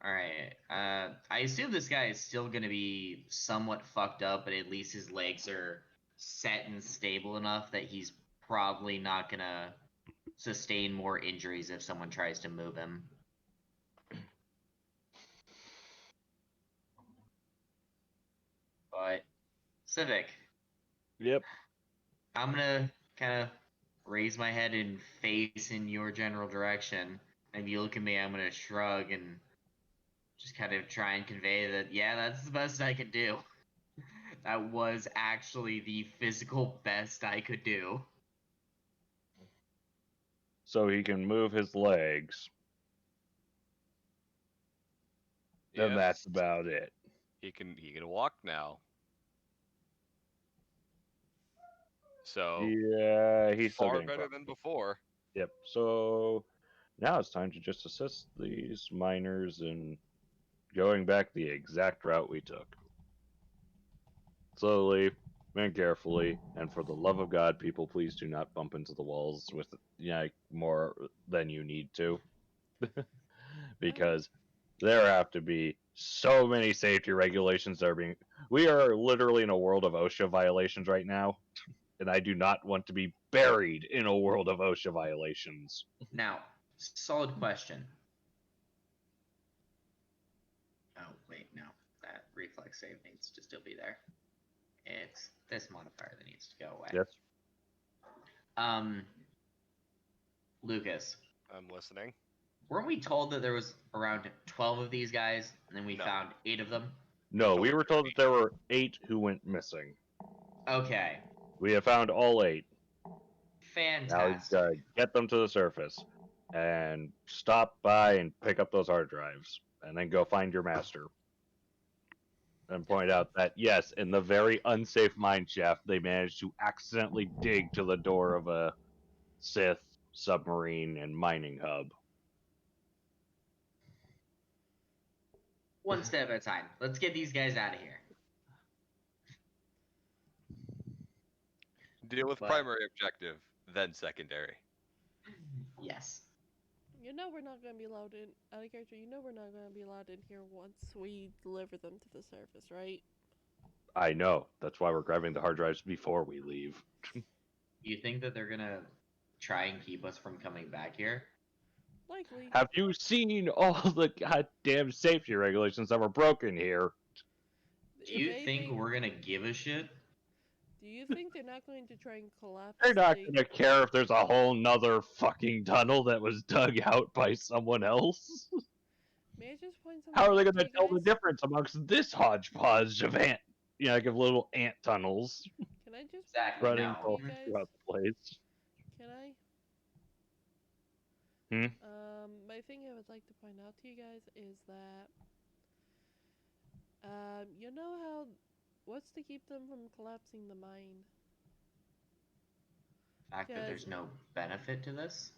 Alright, I assume this guy is still gonna be somewhat fucked up, but at least his legs are set and stable enough that he's probably not gonna sustain more injuries if someone tries to move him. But Civic, Yep. I'm gonna kind of raise my head and face in your general direction. And if you look at me, I'm gonna shrug and just kind of try and convey that, yeah, that's the best I could do. That was actually the physical best I could do. So he can move his legs. Then Yes. that's about it. He can walk now. So Yeah, he's still far getting better fucked. than before. Yep. So now it's time to just assist these miners in going back the exact route we took. Slowly and carefully, and for the love of God, people, please do not bump into the walls with more than you need to. Because there have to be so many safety regulations that are being. We are literally in a world of OSHA violations right now, and I do not want to be buried in a world of OSHA violations. Now, solid question. Oh, wait, no. That reflex save needs to still be there. It's this modifier that needs to go away. Yes. Lucas, I'm listening. weren't we told that there was around 12 of these guys, and then we No. found 8 of them? No, we were told that there were 8 who went missing. Okay, We have found all 8. Now we fantastic. gotta get them to the surface and stop by and pick up those hard drives, and then go find your master. And point out that yes, in the very unsafe mine shaft, they managed to accidentally dig to the door of a Sith submarine and mining hub. One step at a time. Let's get these guys out of here. Deal with But- primary objective, then secondary. Yes. You know we're not gonna be allowed in. Out of character, you know we're not gonna be allowed in here once we deliver them to the surface, right? I know. That's why we're grabbing the hard drives before we leave. You think that they're gonna try and keep us from coming back here? Likely. Have you seen all the goddamn safety regulations that were broken here? Do you think we're gonna give a shit? Do you think they're not going to try and collapse? They're not the- gonna care if there's a whole nother fucking tunnel that was dug out by someone else. May I just point something How are they out gonna to you tell the guys? difference amongst this hodgepodge of ant, like of little ant tunnels Can I just Exactly, point running something no. out to you guys? throughout the place? Can I? My thing I would like to point out to you guys is that, you know how, what's to keep them from collapsing the mine? The fact that there's no benefit to this?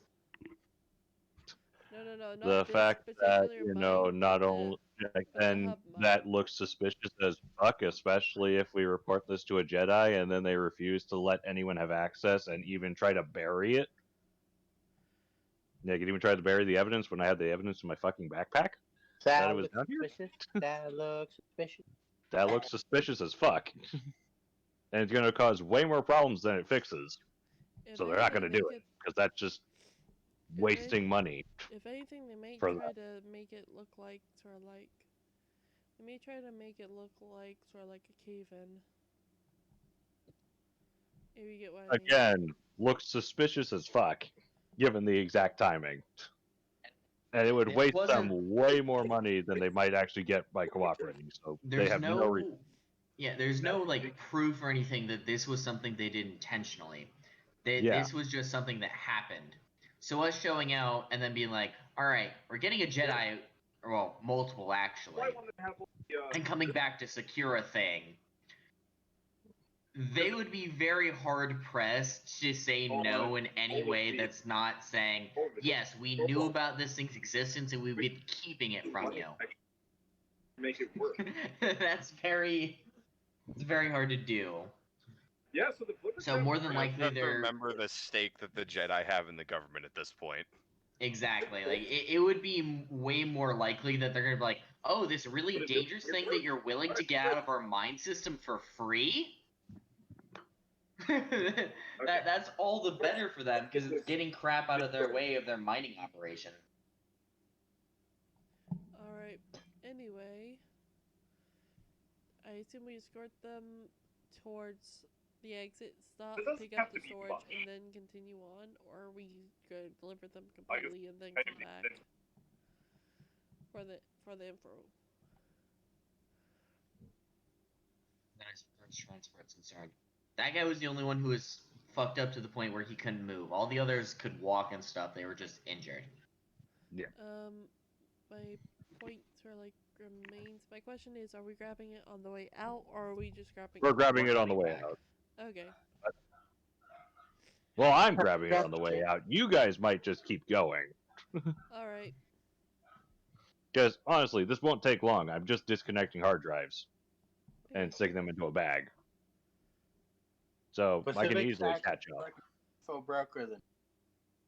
No, not The this fact that particular mine, not but only the then hub mine. that looks suspicious as fuck, especially if we report this to a Jedi and then they refuse to let anyone have access and even try to bury it. Yeah, I could even try to bury the evidence when I had the evidence in my fucking backpack. That it was looks down here? suspicious. That looks suspicious. That looks suspicious as fuck. And it's gonna cause way more problems than it fixes. If So they're not anything, gonna do it because that's just wasting money. If anything, they may for try to make it look like sort of like. They may try to make it look like sort of like a cave-in. If you get what I mean. Again, looks suspicious as fuck, given the exact timing. And it would It waste wasn't- them way more money than they might actually get by cooperating. So There's they have no reason. Yeah, there's no like proof or anything that this was something they did intentionally. Yeah. This was just something that happened. So us showing out and then being like, all right, we're getting a Jedi, or well, multiple actually, I wanted to have and coming back to secure a thing. They would be very hard pressed to say no in any way that's not saying, yes, we knew about this thing's existence and we've been keeping it from you. make it work. It's very hard to do. Yeah, so the flippers. So more than You likely have to they're remember the stake that the Jedi have in the government at this point. exactly like it would be way more likely that they're gonna be like, oh, this really dangerous thing that you're willing to get out of our mine system for free. That's all the better for them because it's getting crap out of their way of their mining operation. Alright. Anyway, I assume we escort them towards the exit stop, This doesn't pick have up to the be storage, much. and then continue on, or are we could deliver them I guess completely and then kind come of makes back sense. for the info? As far as transport's concerned, that guy was the only one who was fucked up to the point where he couldn't move. All the others could walk and stuff. They were just injured. My point sort of like remains. My question is, are we grabbing it on the way out, or are we just grabbing We're it? grabbing We're it on the coming way back. out. Okay. Well, I'm grabbing it on the way out. You guys might just keep going. Alright. Because, honestly, this won't take long. I'm just disconnecting hard drives and sticking them into a bag. So, I can easily catch up. Info broker then.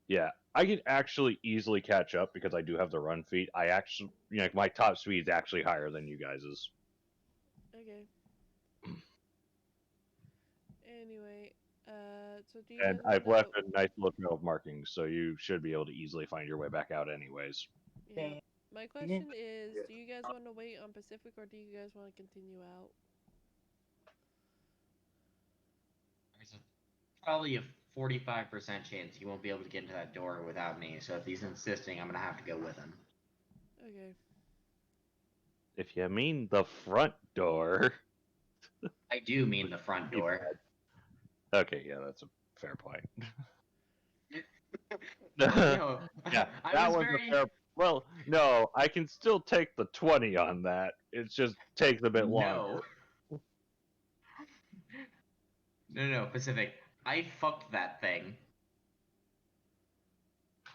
Yeah, I can actually easily catch up because I do have the run feat. I actually, my top speed is actually higher than you guys's. Okay. Anyway, so do you And guys I've wanna... left a nice little trail of markings, so you should be able to easily find your way back out anyways. Yeah. My question is, do you guys want to wait on Pacific, or do you guys want to continue out? There's probably a 45% chance he won't be able to get into that door without me. So if he's insisting, I'm gonna have to go with him. Okay. If you mean the front door. I do mean the front door. Okay, yeah, that's a fair point. No, Yeah, I that was one's very... a fair. Well, no, I can still take the 20 on that. It's just takes a bit longer. No, Pacific. I fucked that thing.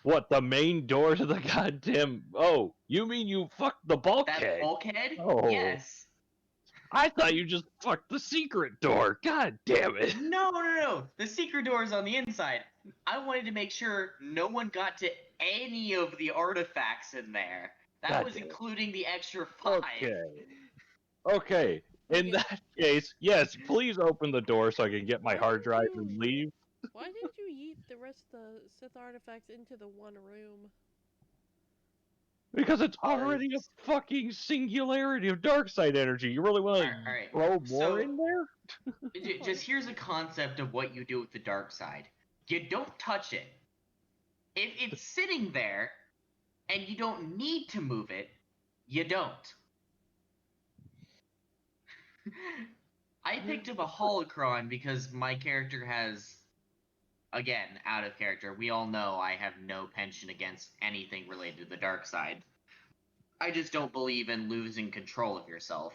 What, the main door to the goddamn... Oh, you mean you fucked the bulkhead? That bulkhead? Oh. Yes. I thought you just fucked the secret door. God damn it. No. The secret door is on the inside. I wanted to make sure no one got to any of the artifacts in there. That God was damn it. including the extra 5. Okay. In that case, yes, please open the door so I can get my Why hard didn't drive you- and leave. Why didn't you yeet the rest of the Sith artifacts into the one room? Because it's already a fucking singularity of dark side energy. You really want to Alright, throw more so- in there? Just here's a concept of what you do with the dark side. You don't touch it. If it's sitting there and you don't need to move it, you don't. I picked up a holocron because my character has, again, out of character. We all know I have no penchant against anything related to the dark side. I just don't believe in losing control of yourself.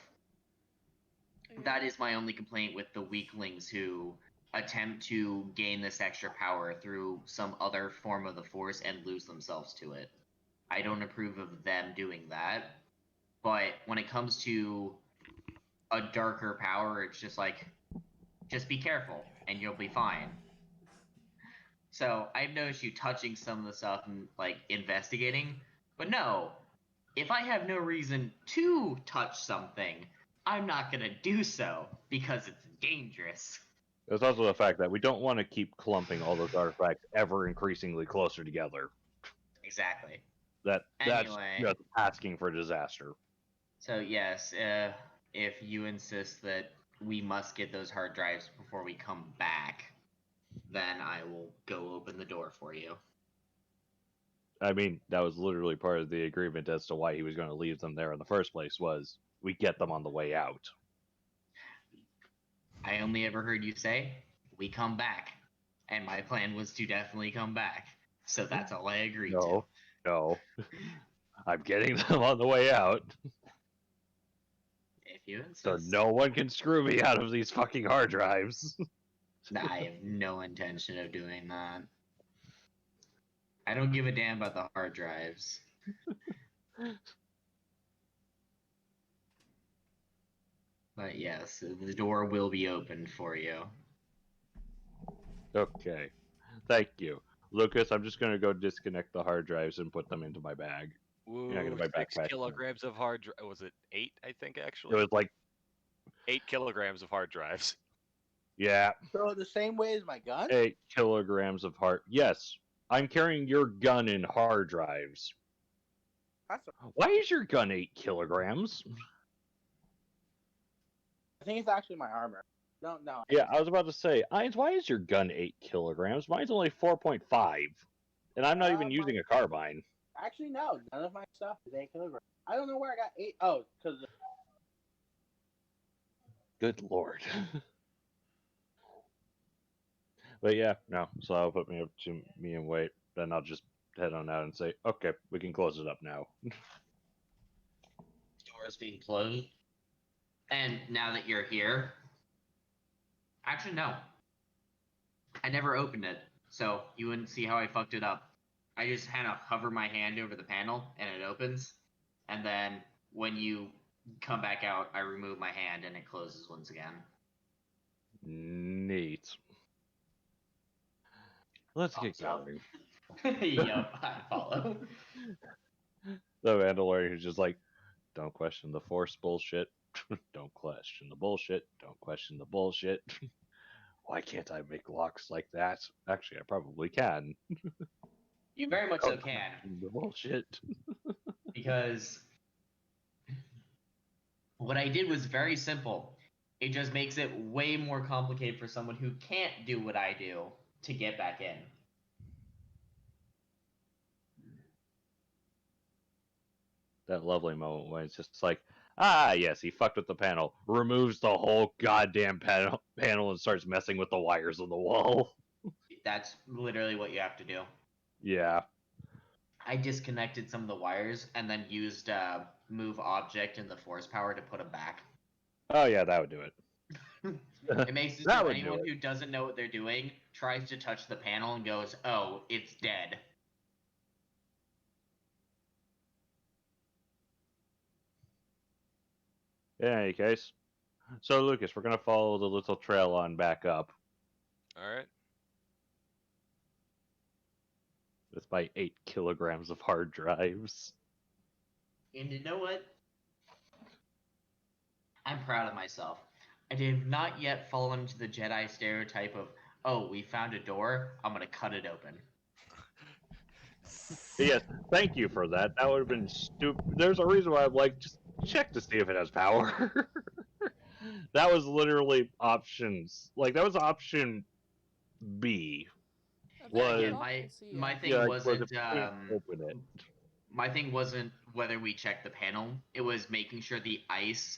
That is my only complaint with the weaklings who attempt to gain this extra power through some other form of the Force and lose themselves to it. I don't approve of them doing that. But when it comes to a darker power, it's just like, just be careful and you'll be fine. So I've noticed you touching some of the stuff and like investigating, but no, if I have no reason to touch something, I'm not gonna do so because it's dangerous. There's also the fact that we don't want to keep clumping all those artifacts ever increasingly closer together. Exactly. That's Anyway. just asking for disaster. So yes, if you insist that we must get those hard drives before we come back, then I will go open the door for you. I mean, that was literally part of the agreement as to why he was going to leave them there in the first place, was we get them on the way out. I only ever heard you say, we come back. And my plan was to definitely come back. So that's all I agreed to. No. I'm getting them on the way out. If you insist. So no one can screw me out of these fucking hard drives. I have no intention of doing that. I don't give a damn about the hard drives. But yes, the door will be opened for you. Okay. Thank you. Lucas, I'm just going to go disconnect the hard drives and put them into my bag. Woo, Yeah, I got my 6 backpack. kilograms of hard drive. Was it 8, I think, It actually? was like 8 kilograms of hard drives. Yeah, Throw it the same way as my gun? 8 kilograms of hard. Yes, I'm carrying your gun in hard drives. That's Why is your gun 8 kilograms? I think it's actually my armor. Don't know. Yeah, I was about to say, Ines, why is your gun 8 kilograms? Mine's only 4.5. And I'm not even My using a carbine. actually no, none of my stuff is 8 kilograms. I don't know where I got 8. Oh, because Good lord. But yeah, no. So that'll put me up to me and wait. Then I'll just head on out and say, okay, we can close it up now. Doors being closed. And now that you're here, actually no, I never opened it, so you wouldn't see how I fucked it up. I just kind of hover my hand over the panel and it opens, and then when you come back out, I remove my hand and it closes once again. Neat. Let's get Thumbs up. going. Yup, I follow. The Mandalorian who's just like, don't question the Force bullshit. Don't question the bullshit. Don't question the bullshit. Why can't I make locks like that? Actually, I probably can. You very much so can, The bullshit. because what I did was very simple. It just makes it way more complicated for someone who can't do what I do to get back in. That lovely moment when it's just like, ah, yes, he fucked with the panel. Removes the whole goddamn panel and starts messing with the wires on the wall. That's literally what you have to do. Yeah. I disconnected some of the wires and then used move object and the force power to put them back. Oh, yeah, that would do it. It makes it That so would do anyone it. who doesn't know what they're doing tries to touch the panel and goes, oh, it's dead. In any case. So, Lucas, we're going to follow the little trail on back up. All right. With my 8 kilograms of hard drives. And you know what? I'm proud of myself. I did not yet fall into the Jedi stereotype of, oh, we found a door, I'm gonna cut it open. Yes, thank you for that. That would have been stupid. There's a reason why I'm like, just check to see if it has power. That was literally options. Like, that was option B. Was Again, my thing yeah, like, was wasn't if you can't open it. my thing wasn't whether we checked the panel. It was making sure the ice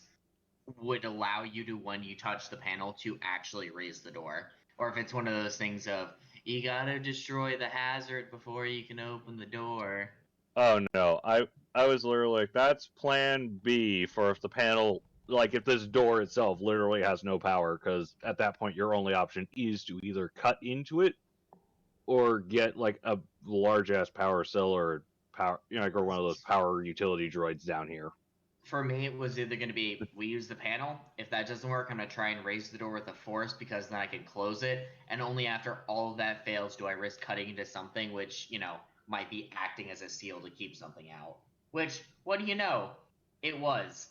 would allow you to, when you touch the panel, to actually raise the door. Or if it's one of those things of, you gotta destroy the hazard before you can open the door. Oh no, I was literally like, that's plan B for if the panel, like if this door itself literally has no power, because at that point your only option is to either cut into it or get like a large ass power cell or power, you know, like, or one of those power utility droids down here. For me, it was either going to be, we use the panel. If that doesn't work, I'm going to try and raise the door with the force, because then I can close it. And only after all of that fails do I risk cutting into something which, you know, might be acting as a seal to keep something out. Which, what do you know? It was.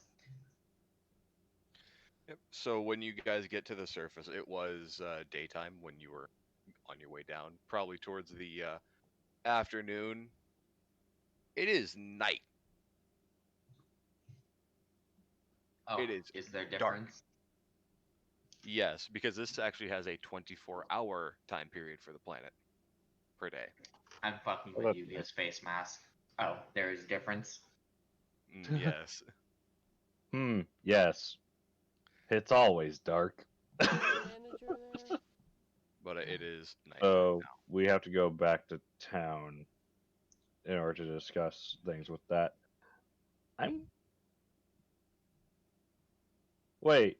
Yep. So when you guys get to the surface, it was daytime when you were on your way down, probably towards the afternoon. It is night. Oh, It is is there a dark. difference? Yes, because this actually has a 24-hour time period for the planet per day. I'm fucking Oh, with that's you via nice. space mask. Oh, there is a difference. Yes. Yes. It's always dark. Manager there. But it is night So now. we have to go back to town in order to discuss things with that. Wait,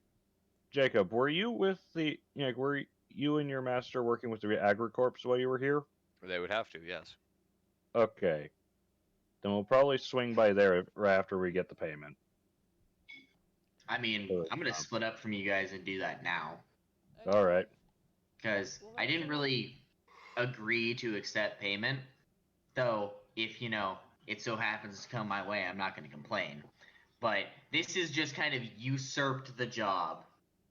Jacob, were you with the, you know, like, were you and your master working with the AgriCorps while you were here? They would have to, yes. Okay. Then we'll probably swing by there right after we get the payment. I mean, I'm going to split up from you guys and do that now. Okay. All right. Because I didn't really agree to accept payment. Though, if, you know, it so happens to come my way, I'm not going to complain. But this is just kind of usurped the job.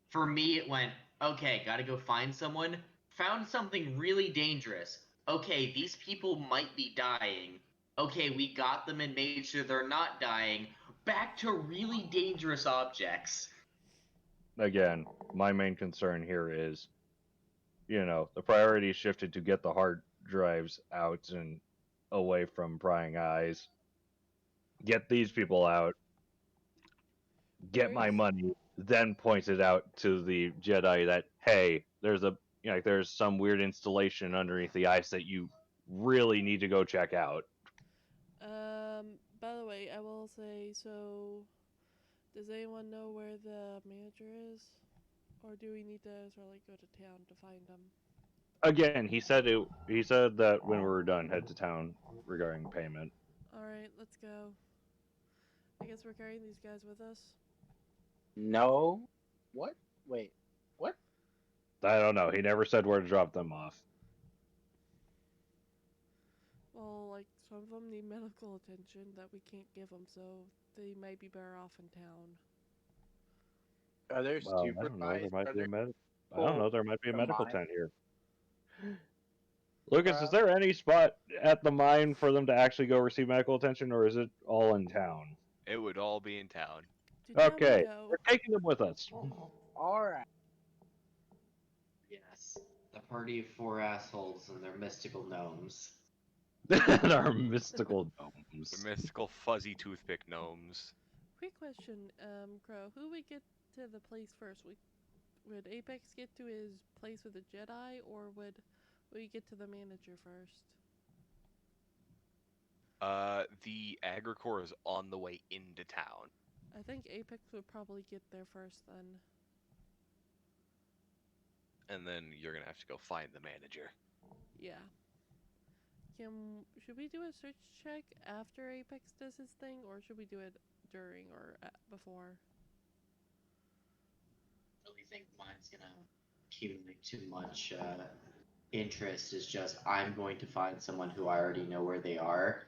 For me, it went, Okay, gotta go find someone. Found something really dangerous. Okay, these people might be dying. Okay, we got them and made sure they're not dying. Back to really dangerous objects. Again, my main concern here is, the priority shifted to get the hard drives out and away from prying eyes. Get these people out, get my Where's money, then point it out to the Jedi that, hey, there's some weird installation underneath the ice that you really need to go check out. By the way, I will say, so does anyone know where the manager is? Or do we need to sort of like go to town to find him? Again, he said that when we were done, head to town regarding payment. Alright, let's go. I guess we're carrying these guys with us. No. What? Wait. What? I don't know. He never said where to drop them off. Well, like, some of them need medical attention that we can't give them, so they might be better off in town. Are there Well, I don't know. There supervised? might Are be there I don't know. There might be a the medical mine? tent here. Lucas, is there any spot at the mine for them to actually go receive medical attention, or is it all in town? It would all be in town. To town we Okay, go. we're taking them with us. Alright. Yes. The party of four assholes and their mystical gnomes. Our mystical The domes. mystical fuzzy toothpick gnomes. Quick question, Crow. Who would get to the place first? Would Apex get to his place with the Jedi, or would we get to the manager first? The Agricor is on the way into town. I think Apex would probably get there first then. And then you're gonna have to go find the manager. Yeah. Should we do a search check after Apex does his thing, or should we do it during or before? I really think mine's gonna accumulate too much interest. Is just I'm going to find someone who I already know where they are,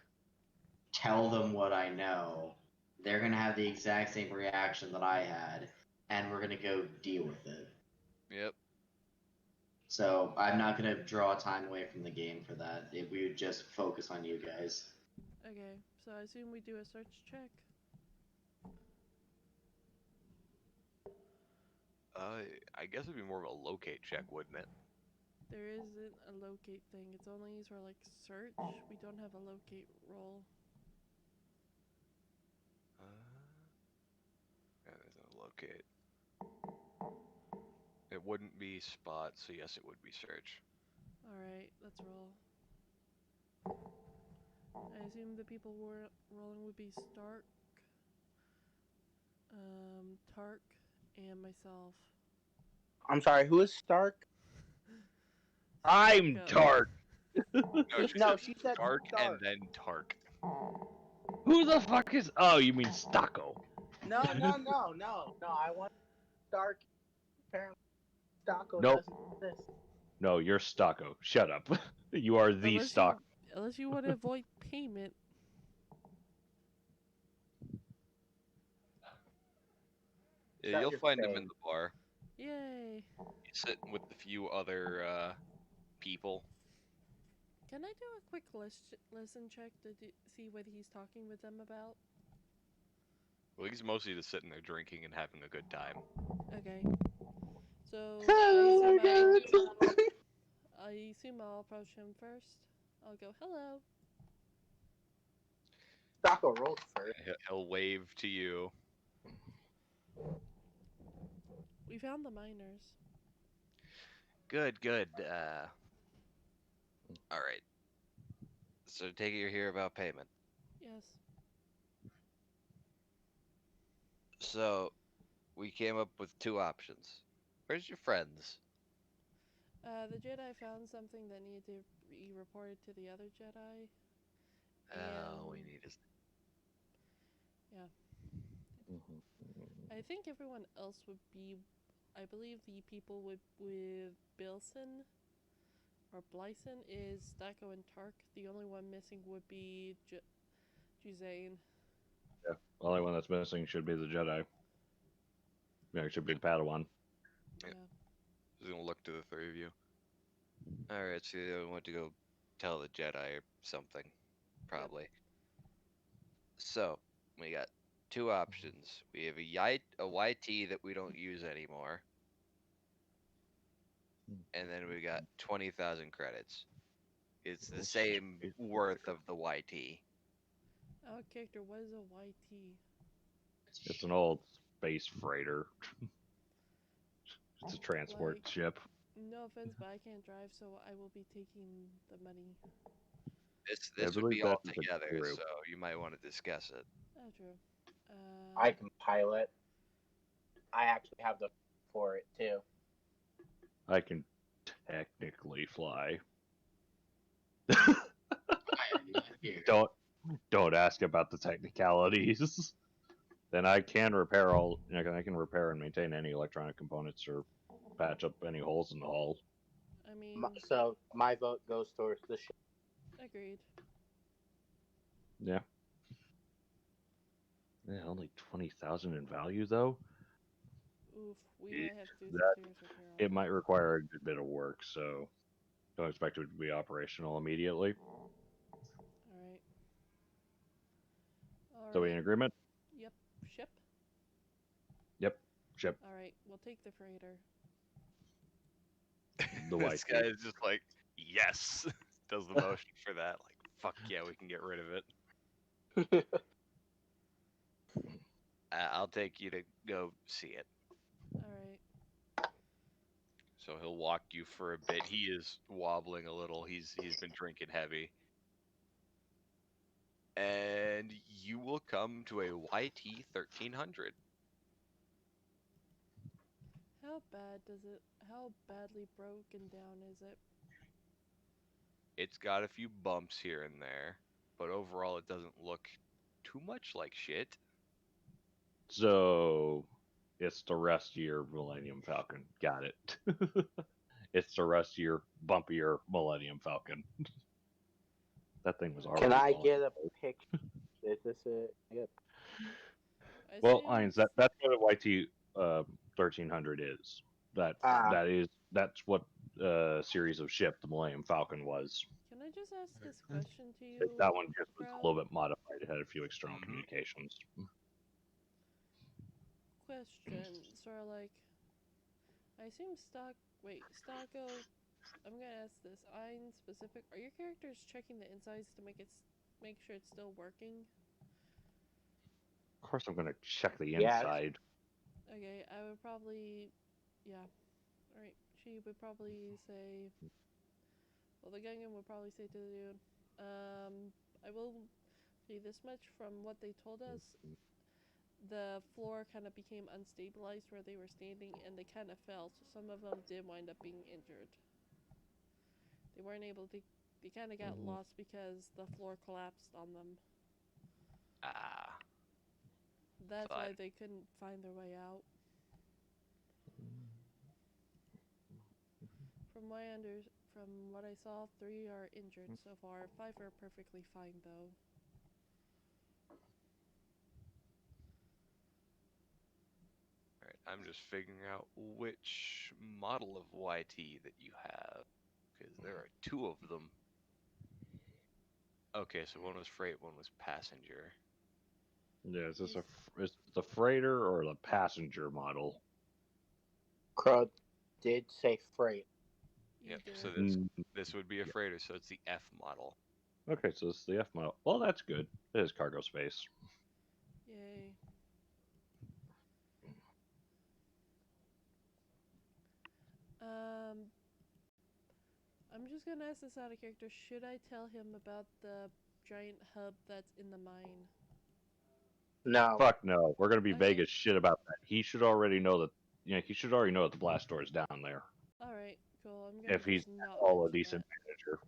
tell them what I know. They're gonna have the exact same reaction that I had, and we're gonna go deal with it. Yep. So I'm not gonna draw time away from the game for that. We would just focus on you guys. Okay, so I assume we do a search check. I guess it'd be more of a locate check, wouldn't it? There isn't a locate thing. It's only sort of like search. We don't have a locate roll. Yeah, there's no locate. It wouldn't be spot, so yes, it would be search. Alright, let's roll. I assume the people rolling would be Stark, Tark, and myself. I'm sorry, who is Stark? I'm Tart. No, she said Tark Stark. and then Tark. Who the fuck is? Oh, you mean Stocko? No. I want Stark. Apparently, Stocko Nope. doesn't exist. No, you're Stocko. Shut up. You are the Stock. Unless you want to avoid payment. Yeah, Shut you'll your find him face. in the bar. Yay! He's sitting with a few other people. Can I do a quick listen check to see what he's talking with them about? Well, he's mostly just sitting there drinking and having a good time. Okay. So I assume I'll approach him first. I'll go, hello. Stocko rolled first. He'll wave to you. We found the miners. Good. All right. So take it you're here about payment. Yes. So, we came up with two options. Where's your friends? The Jedi found something that needed to be reported to the other Jedi. Oh, we And- need his. I think everyone else would be. I believe the people with Bilson or Blyson is Stacko and Tark. The only one missing would be Juzane. Yeah, the only one that's missing should be the Jedi. Yeah, it should be the Padawan. Yep. Yeah. He's gonna look to the three of you. Alright, so you want to go tell the Jedi or something. Probably. So, we got two options. We have a YT that we don't use anymore. And then we got 20,000 credits. It's the same worth of the YT. Our character, what is a YT? It's an old space freighter. It's a transport Like, ship. no offense, but I can't drive, so I will be taking the money. I This would believe be all that's the together, group. so you might want to discuss it. Oh, true. I can pilot. I actually have the for it too. I can technically fly. Why are you here? Don't ask about the technicalities. Then I can repair I can repair and maintain any electronic components or patch up any holes in the hull. I mean, So my vote goes towards the ship. agreed. Yeah. Yeah, only 20,000 in value though. Oof, we Yeah, might have to do some that- serious repair on It might require a good bit of work, so don't expect it to be operational immediately. Alright. So we in agreement? Yep. Ship? Yep. Ship Alright, we'll take the freighter. the This YT. guy is just like, yes! Does the motion for that. Like, fuck yeah, we can get rid of it. I'll take you to go see it. Alright. So he'll walk you for a bit. He is wobbling a little. He's been drinking heavy. And you will come to a YT 1300. How badly broken down is it? It's got a few bumps here and there, but overall it doesn't look too much like shit. So it's the rustier Millennium Falcon. Got it. It's the rustier, bumpier Millennium Falcon. That thing was already. Can I falling get a apart. picture? Is this it? Yep. I Well, assume Heinz, that's what a YT 1300 is. That's what series of ship the Millennium Falcon was. Can I just ask this question to you? That one just was Crow? a little bit modified. It had a few external Mhm. communications. Question. Sort of like, I assume Stocko. I'm gonna ask this. I'm specific. Are your characters checking the insides to make sure it's still working? Of course, I'm going to check the Yes. inside. Okay, I would probably, yeah. Alright, she would probably say, well, the Gungan would probably say to the dude, I will say this much from what they told us. The floor kind of became unstabilized where they were standing, and they kind of fell, so some of them did wind up being injured. They weren't able to, they kind of got lost because the floor collapsed on them. Ah. That's Fine. why they couldn't find their way out. From what I saw, 3 are injured so far. 5 are perfectly fine though. Alright, I'm just figuring out which model of YT that you have. Because there are 2 of them. Okay, so one was freight, one was passenger. Yeah, is this is the freighter or the passenger model? Crow did say freight. You Yep, did. so this would be a Yeah. freighter, so it's the F model. Okay, so it's the F model. Well, that's good. It is cargo space. Yay. I'm just gonna ask this out of character. Should I tell him about the giant hub that's in the mine? No. Fuck no. We're gonna be vague Okay. as shit about that. He should already know that. He should already know that the blast door is down there. Alright, cool. I'm gonna If he's just not all a mention decent that. manager.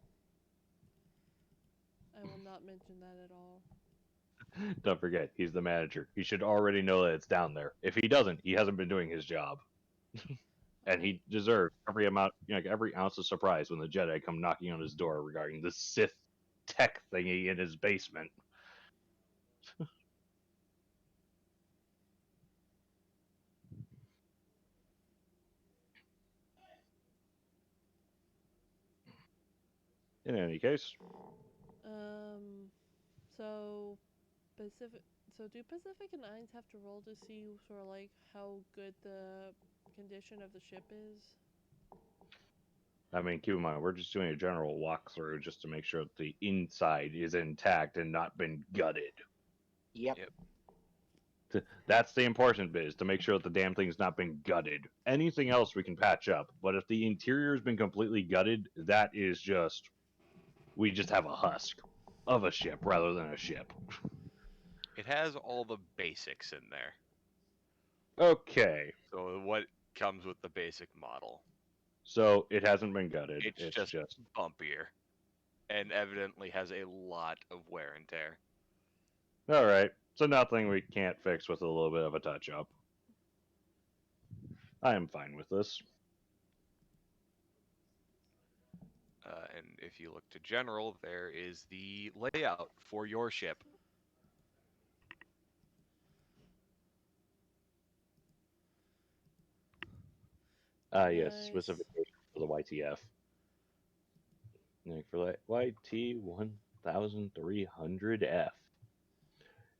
I will not mention that at all. Don't forget, he's the manager. He should already know that it's down there. If he doesn't, he hasn't been doing his job. And he deserves every amount, every ounce of surprise when the Jedi come knocking on his door regarding the Sith tech thingy in his basement. In any case, So Pacific. So do Pacific and Nines have to roll to see sort of like how good the condition of the ship is? I mean, keep in mind, we're just doing a general walkthrough just to make sure that the inside is intact and not been gutted. Yep. That's the important bit, is to make sure that the damn thing's not been gutted. Anything else we can patch up, but if the interior's been completely gutted, that is just... we just have a husk of a ship rather than a ship. It has all the basics in there. Okay, So what comes with the basic model? so it hasn't been gutted. It's just bumpier, and evidently has a lot of wear and tear. All right. So nothing we can't fix with a little bit of a touch-up. I am fine with this. And if you look to general, there is the layout for your ship. Yes, Nice. specification for the YTF. For that YT 1300F.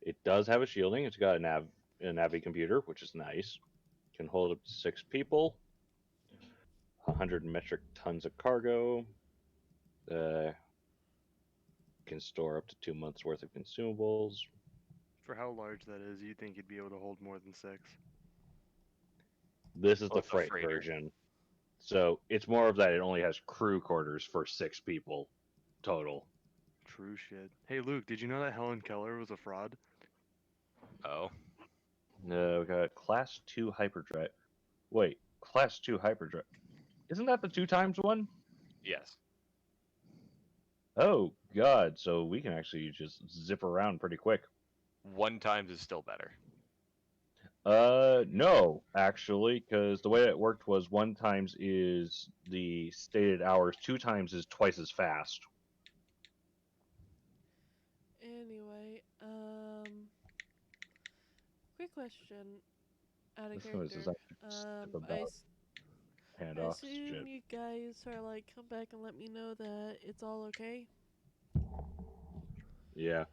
It does have a shielding. It's got a Navi computer, which is nice. Can hold up to 6 people. 100 metric tons of cargo. Can store up to 2 months worth of consumables. For how large that is, you think you'd be able to hold more than 6? This is the It's a freight freighter. version. So it's more of that it only has crew quarters for 6 people total. True shit. Hey Luke, did you know that Helen Keller was a fraud? Oh. No, we got Class 2 Hyperdrive. Wait, Class 2 Hyperdrive. Isn't that the 2 times one? Yes. Oh, God. So we can actually just zip around pretty quick. 1 times is still better. No, actually, because the way it worked was 1 times is the stated hours, 2 times is twice as fast. Anyway, quick question out of This noise character. is actually stiff about I handoffs assume shit. you guys are like come back and let me know that it's all okay. Yeah.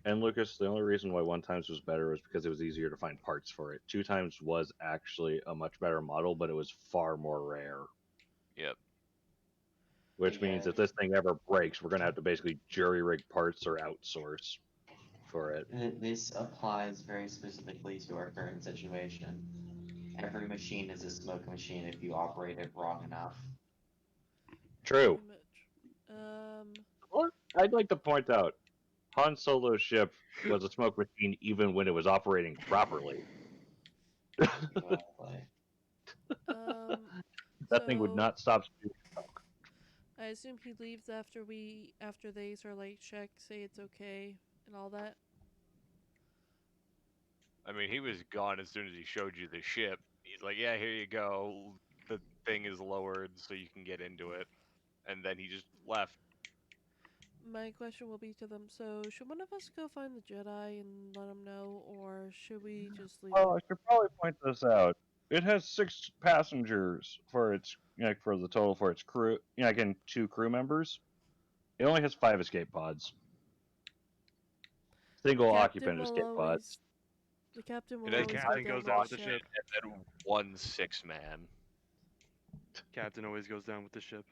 And Lucas, the only reason why 1 times was better was because it was easier to find parts for it. 2 times was actually a much better model, but it was far more rare. Yep. Which means if this thing ever breaks, we're gonna have to basically jury rig parts or outsource for it. This applies very specifically to our current situation. Every machine is a smoke machine if you operate it wrong enough. True. Pretty much. Or I'd like to point out, Han Solo's ship was a smoke machine even when it was operating properly. Exactly. That thing would So not stop spewing smoke. I assume he leaves after they sort of like check, say it's okay, and all that. I mean, he was gone as soon as he showed you the ship. He's like, yeah, here you go. The thing is lowered so you can get into it. And then he just left. My question will be to them. So should one of us go find the Jedi and let them know, or should we just leave Well, I it? should probably point this out. It has 6 passengers for its, for the total for its crew, again, 2 crew members. It only has 5 escape pods. Single occupant escape pods. The captain will The always captain go goes down out with with the the ship. And then 1 6-man. Captain always goes down with the ship.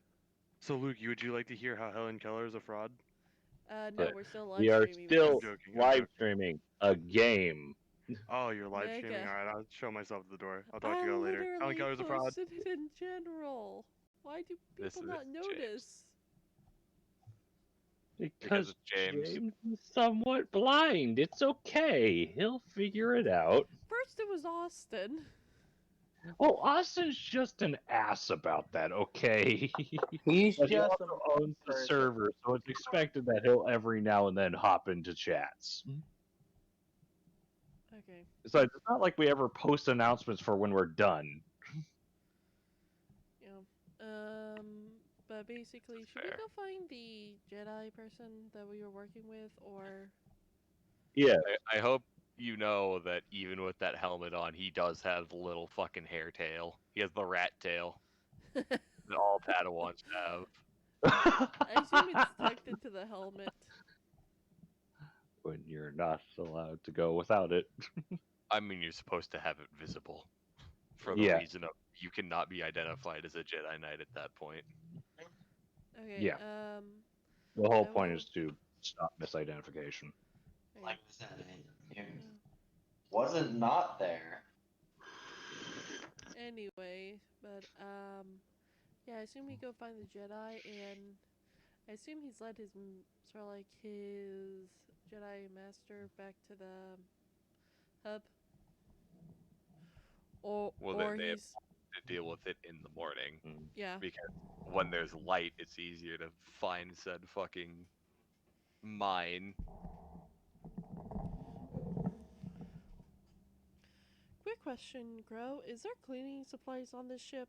So Luke, would you like to hear how Helen Keller is a fraud? No, But we're still live we are streaming. still I'm joking, I'm live joking. streaming a game. Oh, you're live streaming? Mega. Alright, I'll show myself at the door. I'll talk I to you all later. Helen literally Keller's a fraud. posted it in general. Why do This people is not James. notice? Because it's James. is somewhat blind. It's okay. He'll figure it out. First it was Austin. Well, Austin's just an ass about that, okay? He's But he just also a owns the person. server, so it's expected that he'll every now and then hop into chats. Okay. So it's not like we ever post announcements for when we're done. Yeah. But basically, should we Fair. go find the Jedi person that we were working with, or? Yeah. I hope you know that even with that helmet on, he does have the little fucking hair tail. He has the rat tail that all Padawans have. I assume it's tucked into the helmet. When you're not allowed to go without it. I mean, you're supposed to have it visible for the Yeah. reason of you cannot be identified as a Jedi Knight at that point. Okay. Yeah. The whole I point will- is to stop misidentification. Like okay. I said, it wasn't not there. Anyway, but yeah, I assume we go find the Jedi, and I assume he's led his sort of like his Jedi master back to the hub, Well, or they have he's to deal with it in the morning Mm. yeah. because when there's light, it's easier to find said fucking mine. Quick question, Grow. Is there cleaning supplies on this ship?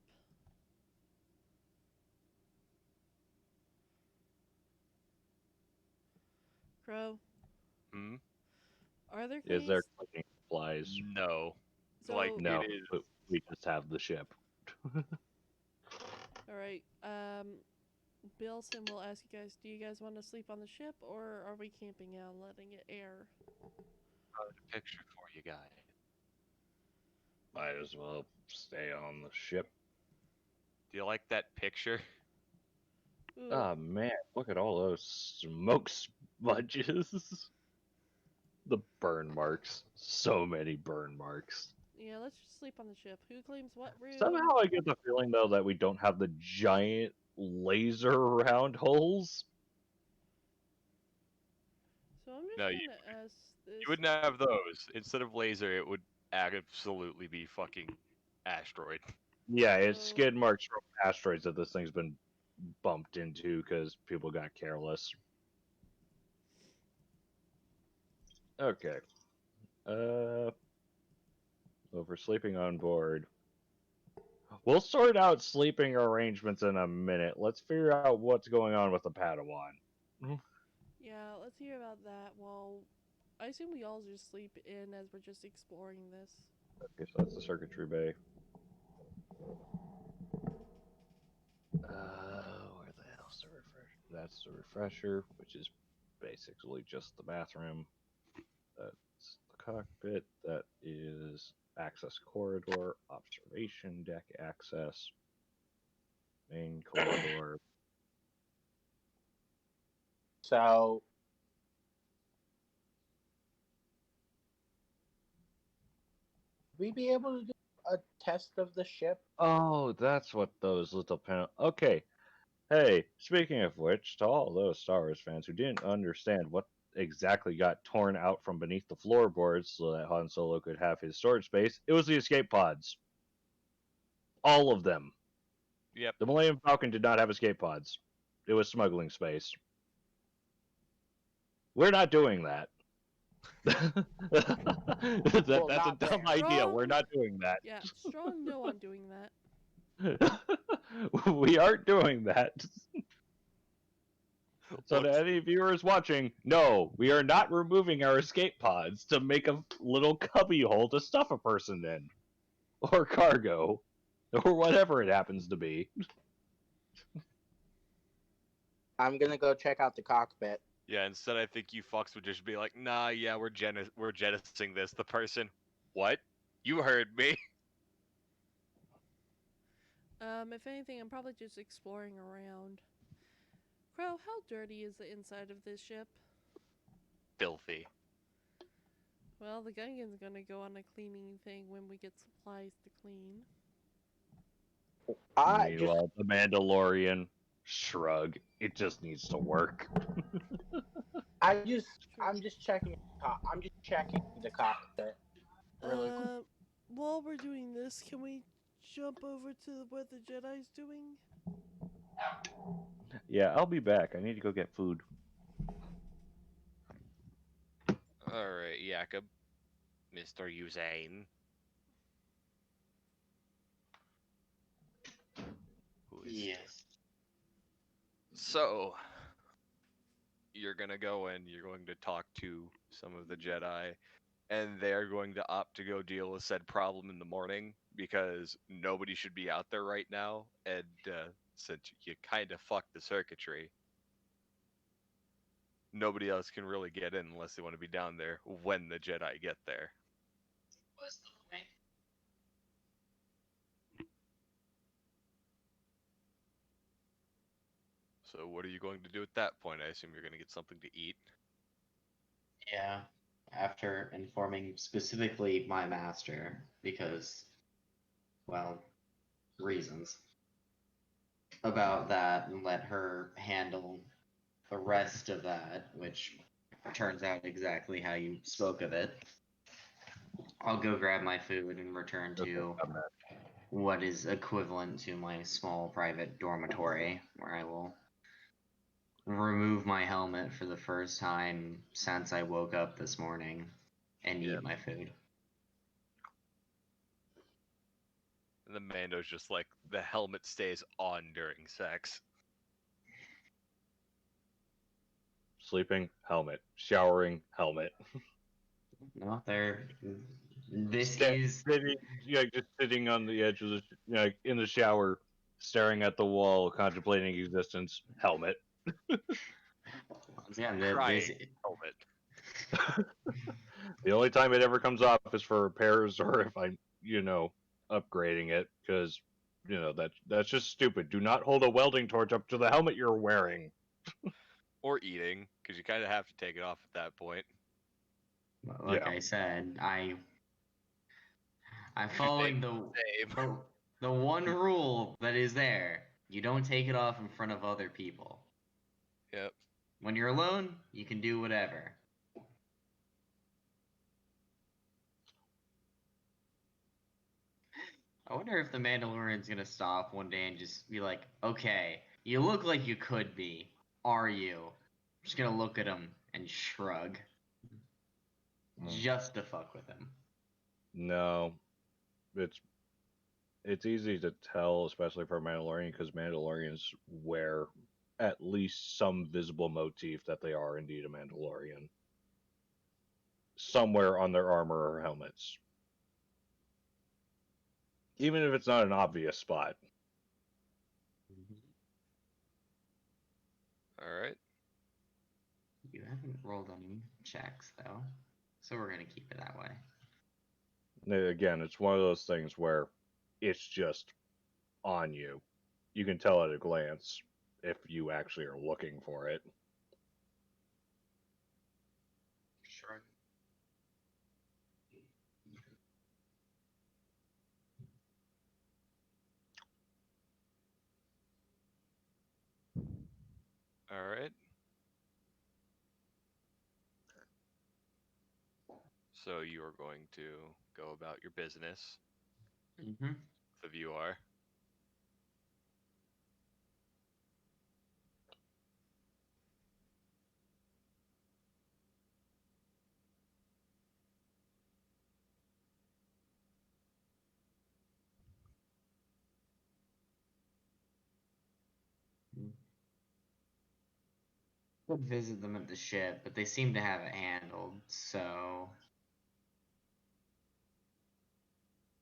Grow. Hmm? Are there Is cleaning? there cleaning supplies? No. So Like, No, it is. but we just have the ship. all right. Bilson will ask you guys. Do you guys want to sleep on the ship, or are we camping out, and letting it air? A picture for you guys. Might as well stay on the ship. Do you like that picture? Ooh. Oh man, look at all those smoke smudges. The burn marks. So many burn marks. Yeah, let's just sleep on the ship. Who claims what room? Somehow I get the feeling though that we don't have the giant laser round holes. So I'm just No, gonna ask this. You wouldn't have those. Instead of laser, it would absolutely be fucking asteroid. Yeah, it's So- skid marks from asteroids that this thing's been bumped into because people got careless. Okay. Over sleeping on board. We'll sort out sleeping arrangements in a minute. Let's figure out what's going on with the Padawan. Yeah, let's hear about that. Well, I assume we all just sleep in as we're just exploring this. Okay, so that's the circuitry bay. Where the hell's the refresher? That's the refresher, which is basically just the bathroom. That's the cockpit. That is access corridor, observation deck access, main corridor. So we be able to do a test of the ship? Oh, that's what those little Okay. Hey, speaking of which, to all those Star Wars fans who didn't understand what exactly got torn out from beneath the floorboards so that Han Solo could have his storage space, it was the escape pods. All of them. Yep. The Millennium Falcon did not have escape pods. It was smuggling space. We're not doing that. Well, That's a not dumb there. idea. Wrong. We're not doing that. Yeah, strong no on doing that. We aren't doing that. So to Whoops. any viewers watching, no, we are not removing our escape pods to make a little cubby hole to stuff a person in. Or cargo. Or whatever it happens to be. I'm gonna go check out the cockpit. Yeah, instead I think you fucks would just be like, nah, yeah, we're jettisoning this. The person, what? You heard me. If anything, I'm probably just exploring around. Crow, how dirty is the inside of this ship? Filthy. Well, the Gungan's gonna go on a cleaning thing when we get supplies to clean. Meanwhile, the Mandalorian, shrug. It just needs to work. I'm just checking. I'm just checking the cockpit. Really quick. While we're doing this, can we jump over to what the Jedi's doing? Yeah, I'll be back. I need to go get food. Alright, Jakob. Mr. Usain. Who is Yes. So, you're gonna go and you're going to talk to some of the Jedi, and they're going to opt to go deal with said problem in the morning because nobody should be out there right now, and since you kind of fucked the circuitry, nobody else can really get in unless they want to be down there when the Jedi get there. What's the point? So what are you going to do at that point? I assume you're going to get something to eat. Yeah, after informing specifically my master, because, well, reasons about that, and let her handle the rest of that, which turns out exactly how you spoke of it. I'll go grab my food and return to what is equivalent to my small private dormitory, where I will remove my helmet for the first time since I woke up this morning and Yeah. eat my food. And the Mando's just like, the helmet stays on during sex. Sleeping, helmet. Showering, helmet. No, there. This Sta- is. Sitting, just sitting on the edge of the, in the shower, staring at the wall, contemplating existence, helmet. Yeah, Crying this. helmet. The only time it ever comes off is for repairs or if I'm, upgrading it, because, that's just stupid. Do not hold a welding torch up to the helmet you're wearing. Or eating, because you kind of have to take it off at that point. Like Yeah. I said, I'm You following same. the one rule that is there. You don't take it off in front of other people. Yep. When you're alone, you can do whatever. I wonder if the Mandalorian's gonna stop one day and just be like, okay, you look like you could be. Are you? I'm just gonna look at him and shrug. Just to fuck with him. No. It's easy to tell, especially for a Mandalorian, because Mandalorians wear at least some visible motif that they are indeed a Mandalorian. Somewhere on their armor or helmets. Even if it's not an obvious spot. Alright. You haven't rolled any checks, though. So we're gonna keep it that way. Again, it's one of those things where it's just on you. You can tell at a glance if you actually are looking for it. Shrug. Alright. So you are going to go about your business. Mm-hmm. If you are. Could visit them at the ship, but they seem to have it handled, so...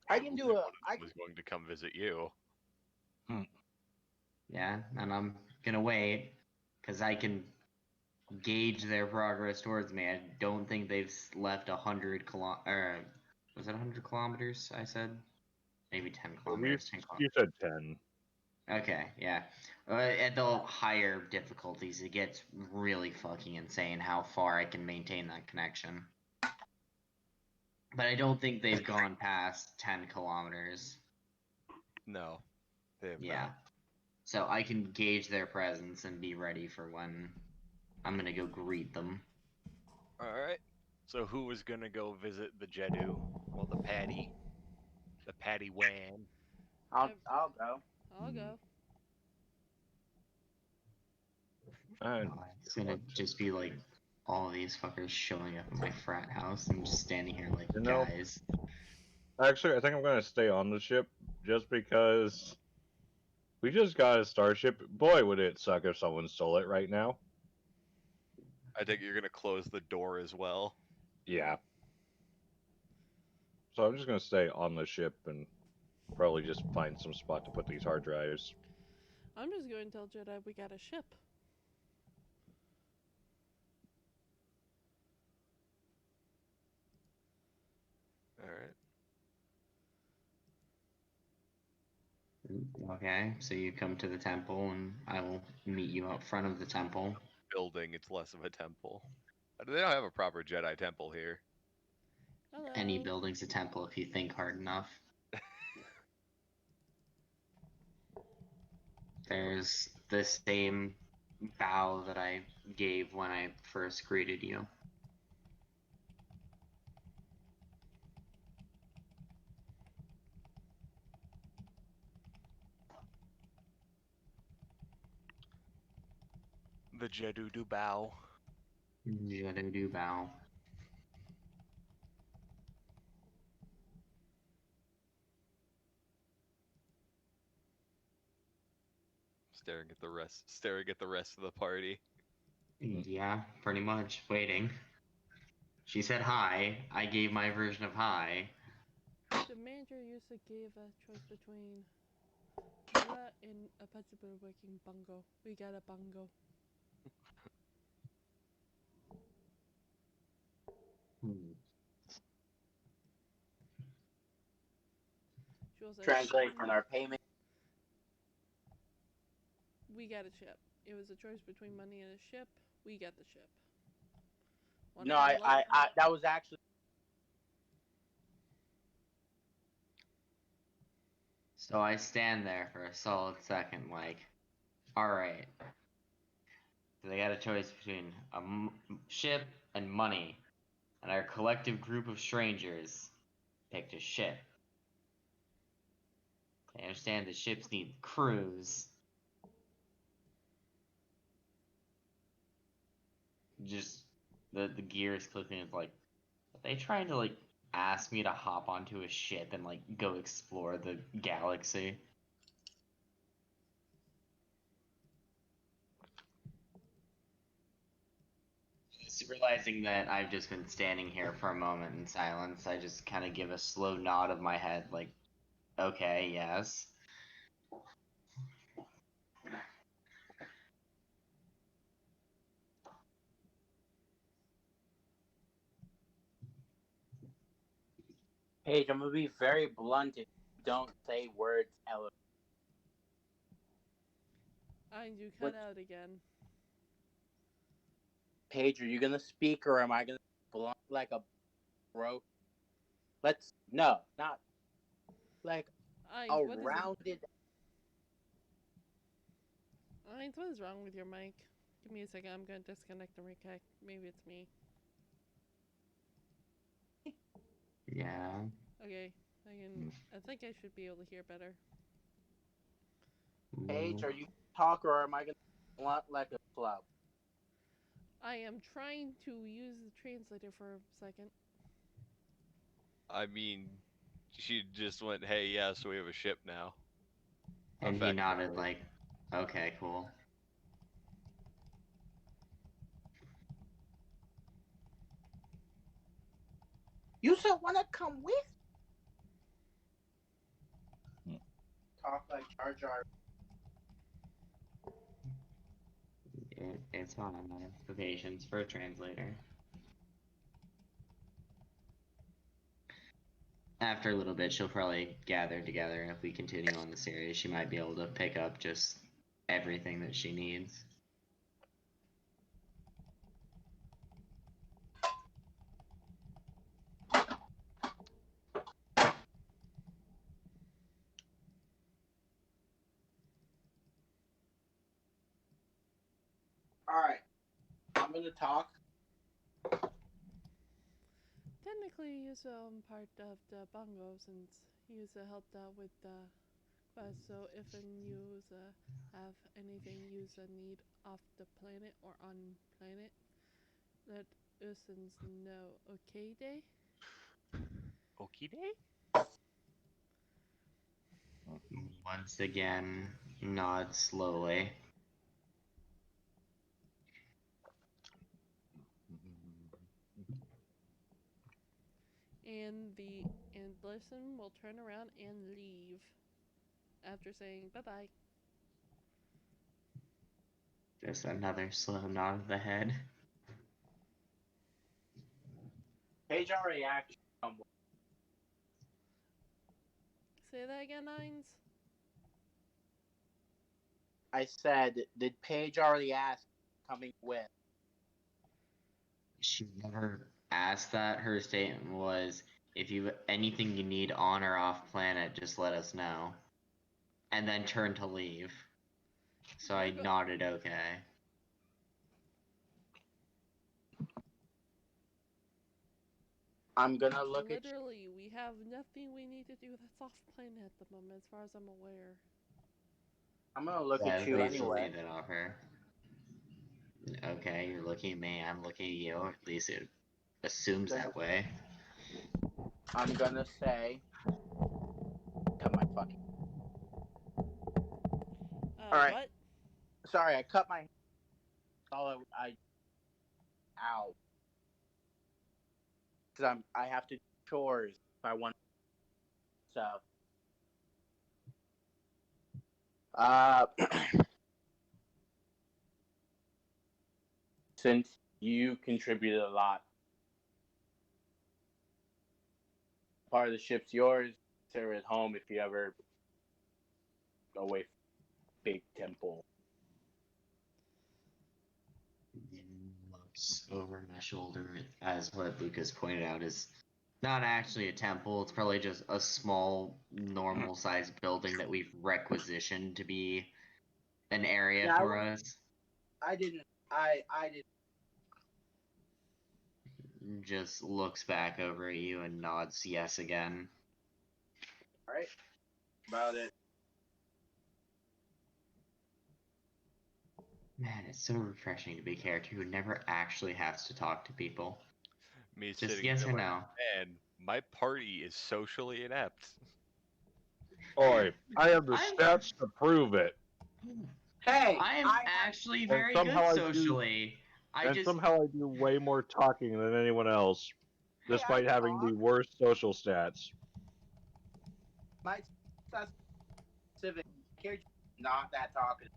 I can do a. I was going to come visit you. Yeah, and I'm gonna wait, because I can gauge their progress towards me. I don't think they've left 100 was it 100 kilometers, I said? Maybe 10 kilometers. 10 You said 10. Okay, yeah. At the higher difficulties, it gets really fucking insane how far I can maintain that connection. But I don't think they've gone past 10 kilometers. No. They have Yeah. not. So I can gauge their presence and be ready for when I'm gonna go greet them. Alright. So who was gonna go visit the Jedu? Well, the Patty. The Patty Wan. I'll go. I'll go. It's gonna just be like all of these fuckers showing up at my frat house and just standing here like, guys. Actually, I think I'm going to stay on the ship just because we just got a starship. Boy, would it suck if someone stole it right now. I think you're gonna close the door as well. Yeah. So I'm just going to stay on the ship and probably just find some spot to put these hard drives. I'm just going to tell Jedi we got a ship. All right. Okay, so you come to the temple, and I will meet you out front of the temple. Building, it's less of a temple. They don't have a proper Jedi temple here. Hello. Any building's a temple if you think hard enough. There's the same bow that I gave when I first greeted you. The Jedudu bow. Jedudu bow. Staring at the rest of the party. Yeah, pretty much. Waiting. She said hi. I gave my version of hi. The manager used to give a choice between Kira and a possible working bungo. We got a bungo. She was like, Translate from our payment. we got a ship. It was a choice between money and a ship. We got the ship. No, I that was actually. So I stand there for a solid second, like, alright. So they got a choice between a ship and money. And our collective group of strangers picked a ship. I understand the ships need crews. Just the gears clicking. It's like, are they trying to like ask me to hop onto a ship and like go explore the galaxy? Just realizing that I've just been standing here for a moment in silence, I just kind of give a slow nod of my head, like, okay, yes. Paige, I'm gonna be very blunt if you don't say words eloquent. You cut out again. Paige, are you gonna speak or am I gonna blunt like a bro? No, not like a What is it? rounded. What is wrong with your mic? Give me a second. I'm gonna disconnect and reconnect. Maybe it's me. Yeah. Okay. I think I should be able to hear better. Paige, are you talk or am I gonna blunt like a club? I am trying to use the translator for a second. I mean, she just went, "Hey, yeah, so we have a ship now." And he nodded Effectively. like, okay, cool. You still wanna come with? Talk like Jar Jar. It's on the patience for a translator. After a little bit, she'll probably gather together. If we continue on the series, she might be able to pick up just everything that she needs. Alright. I'm gonna talk. Technically, he's part of the bongo since he's helped out with the quest. So if you have anything you need off the planet or on planet, let us know. Okay, day. Okie day? Once again, nod slowly. And listen will turn around and leave after saying bye bye. Just another slow nod of the head. Paige already asked. Say that again, Nines? I said, did Paige already ask coming with? She never asked that. Her statement was, if you anything you need on or off planet, just let us know. And then turned to leave. So I nodded okay. I'm gonna look at. Literally, we have nothing we need to do that's off planet at the moment, as far as I'm aware. I'm gonna look Yeah, at you basically anyway. that offer. Okay, you're looking at me, I'm looking at you. At least it assumes that way. I'm gonna say. Cut my fucking. Alright. What? Sorry, I cut my. I. Ow. Because I have to do chores if I want. So. Since you contributed a lot, part of the ship's yours. Consider it home if you ever go away from big temple. Looks over my shoulder as what Lucas pointed out is not actually a temple. It's probably just a small, normal-sized building that we've requisitioned to be an area Yeah, for us. I didn't. Just looks back over at you and nods yes again. Alright. About it. Man, it's so refreshing to be a character who never actually has to talk to people. Me Just sitting yes there or like, no. man, my party is socially inept. Oi, I have the stats to prove it. Hey, I am actually very somehow good I do- socially. Somehow I do way more talking than anyone else, Hey, despite I having the talk. worst social stats. My civic character not that talkative.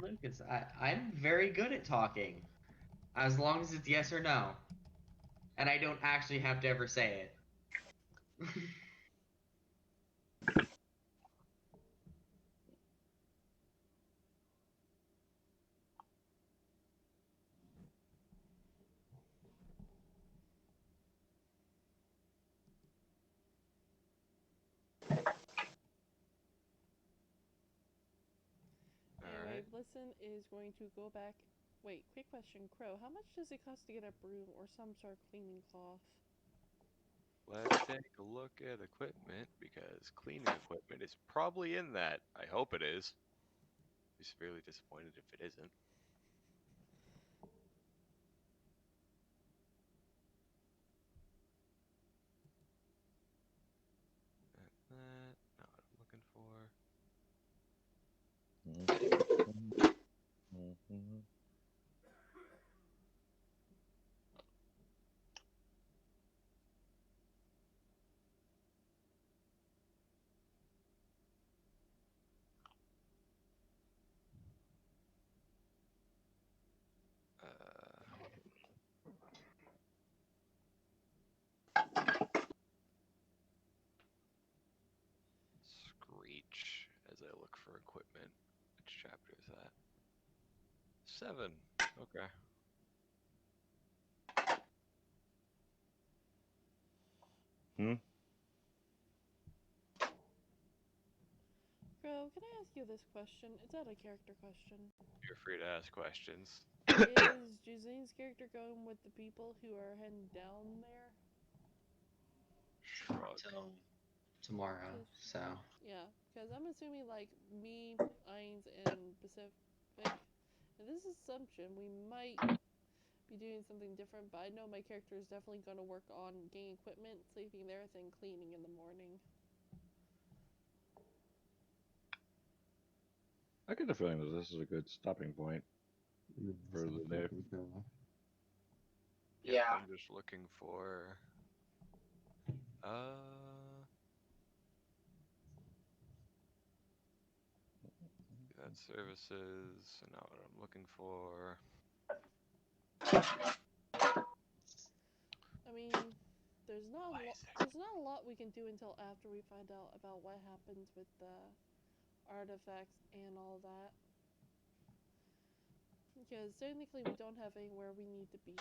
Lucas, I'm very good at talking. As long as it's yes or no. And I don't actually have to ever say it. Anyway, Blitzen is going to go back. Wait, quick question, Crow. How much does it cost to get a broom or some sort of cleaning cloth? Let's take a look at equipment, because cleaning equipment is probably in that. I hope it is. Be severely disappointed if it isn't. Not what I'm looking for. Screech as I look for equipment. Which chapter is that? 7. Okay. Crow, can I ask you this question? It's not a character question. You're free to ask questions. Is Juzane's character going with the people who are heading down there? Shrug. Till tomorrow, so. Yeah, because I'm assuming, like, me, Ainz, and Pacific, and this is assumption, we might be doing something different, but I know my character is definitely going to work on getting equipment, sleeping there, then cleaning in the morning. I get the feeling that this is a good stopping point for the day. Yeah. I'm just looking for. That's services, and not what I'm looking for. I mean, there's not a lot we can do until after we find out about what happens with the artifacts and all that. Because technically we don't have anywhere we need to be.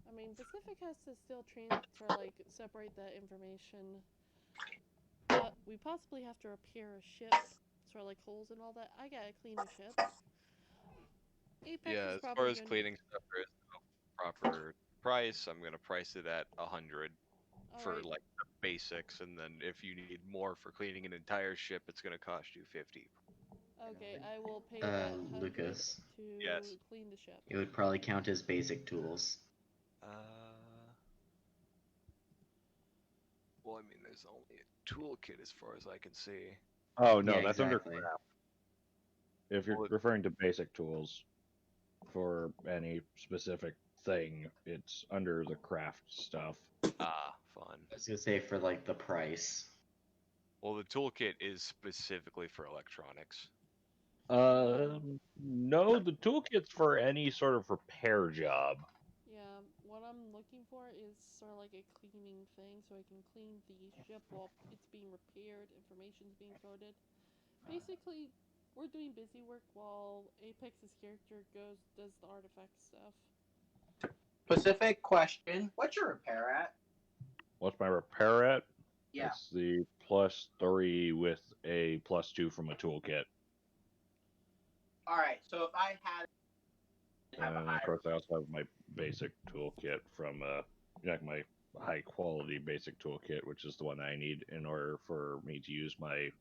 I mean, Pacific has to still separate that information. But we possibly have to repair a ship, holes and all that. I gotta clean a ship. Apex Yeah, is as far probably as gonna. cleaning stuff, there is no proper price. I'm gonna price it at 100 for Alright, like the basics, and then if you need more for cleaning an entire ship, it's gonna cost you 50. okay, I will pay that 100 Lucas, to Yes. clean the ship. it would probably count as basic tools. Well, I mean, there's only a toolkit as far as I can see. Oh no, Yeah, that's exactly. under craft. If you're Well, referring to basic tools for any specific thing, it's under the craft stuff. Fun. I was gonna say for like the price. Well, the toolkit is specifically for electronics. No, the toolkit's for any sort of repair job. Yeah, what I'm looking for is sort of like a cleaning thing, so I can clean the ship while it's being repaired, information's being coded. Basically, we're doing busy work while Apex's character does the artifact stuff. Specific question. What's your repair at? What's my repair at? Yeah. It's the +3 with a +2 from a toolkit. Alright, so if I had have a And higher of course, I also have my basic toolkit from my high quality basic toolkit, which is the one I need in order for me to use my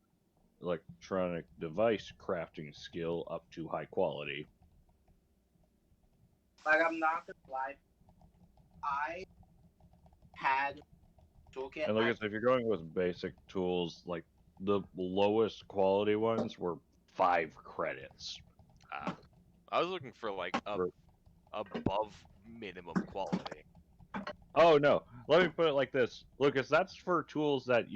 electronic device crafting skill up to high quality. like I'm not gonna lie. I had toolkit. And like I said, if you're going with basic tools, like the lowest quality ones were 5 credits. I was looking for like above minimum quality. Oh no, let me put it like this, Lucas. That's for tools that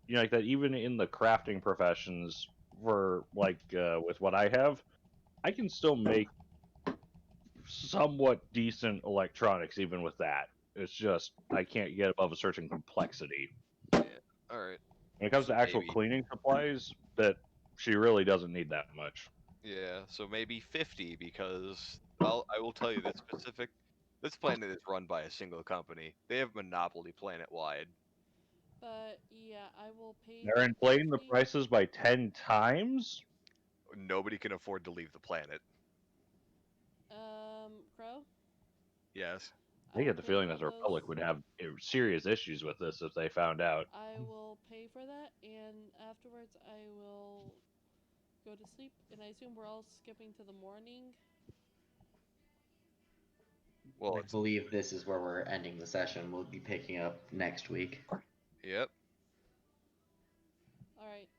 like that even in the crafting professions, for with what I have, I can still make somewhat decent electronics even with that. It's just I can't get above a certain complexity. Yeah. All right. When it comes So to actual maybe, cleaning supplies, that she really doesn't need that much. yeah. So maybe 50, because I will tell you that this planet is run by a single company. They have monopoly planet wide. But yeah, I will pay They're that inflating the 50. prices by 10 times. Nobody can afford to leave the planet. Crow? Yes. I get the feeling that the Republic would have serious issues with this if they found out. I will pay for that, and afterwards I will go to sleep, and I assume we're all skipping to the morning. Well, I believe this is where we're ending the session. We'll be picking up next week. Yep. Alright.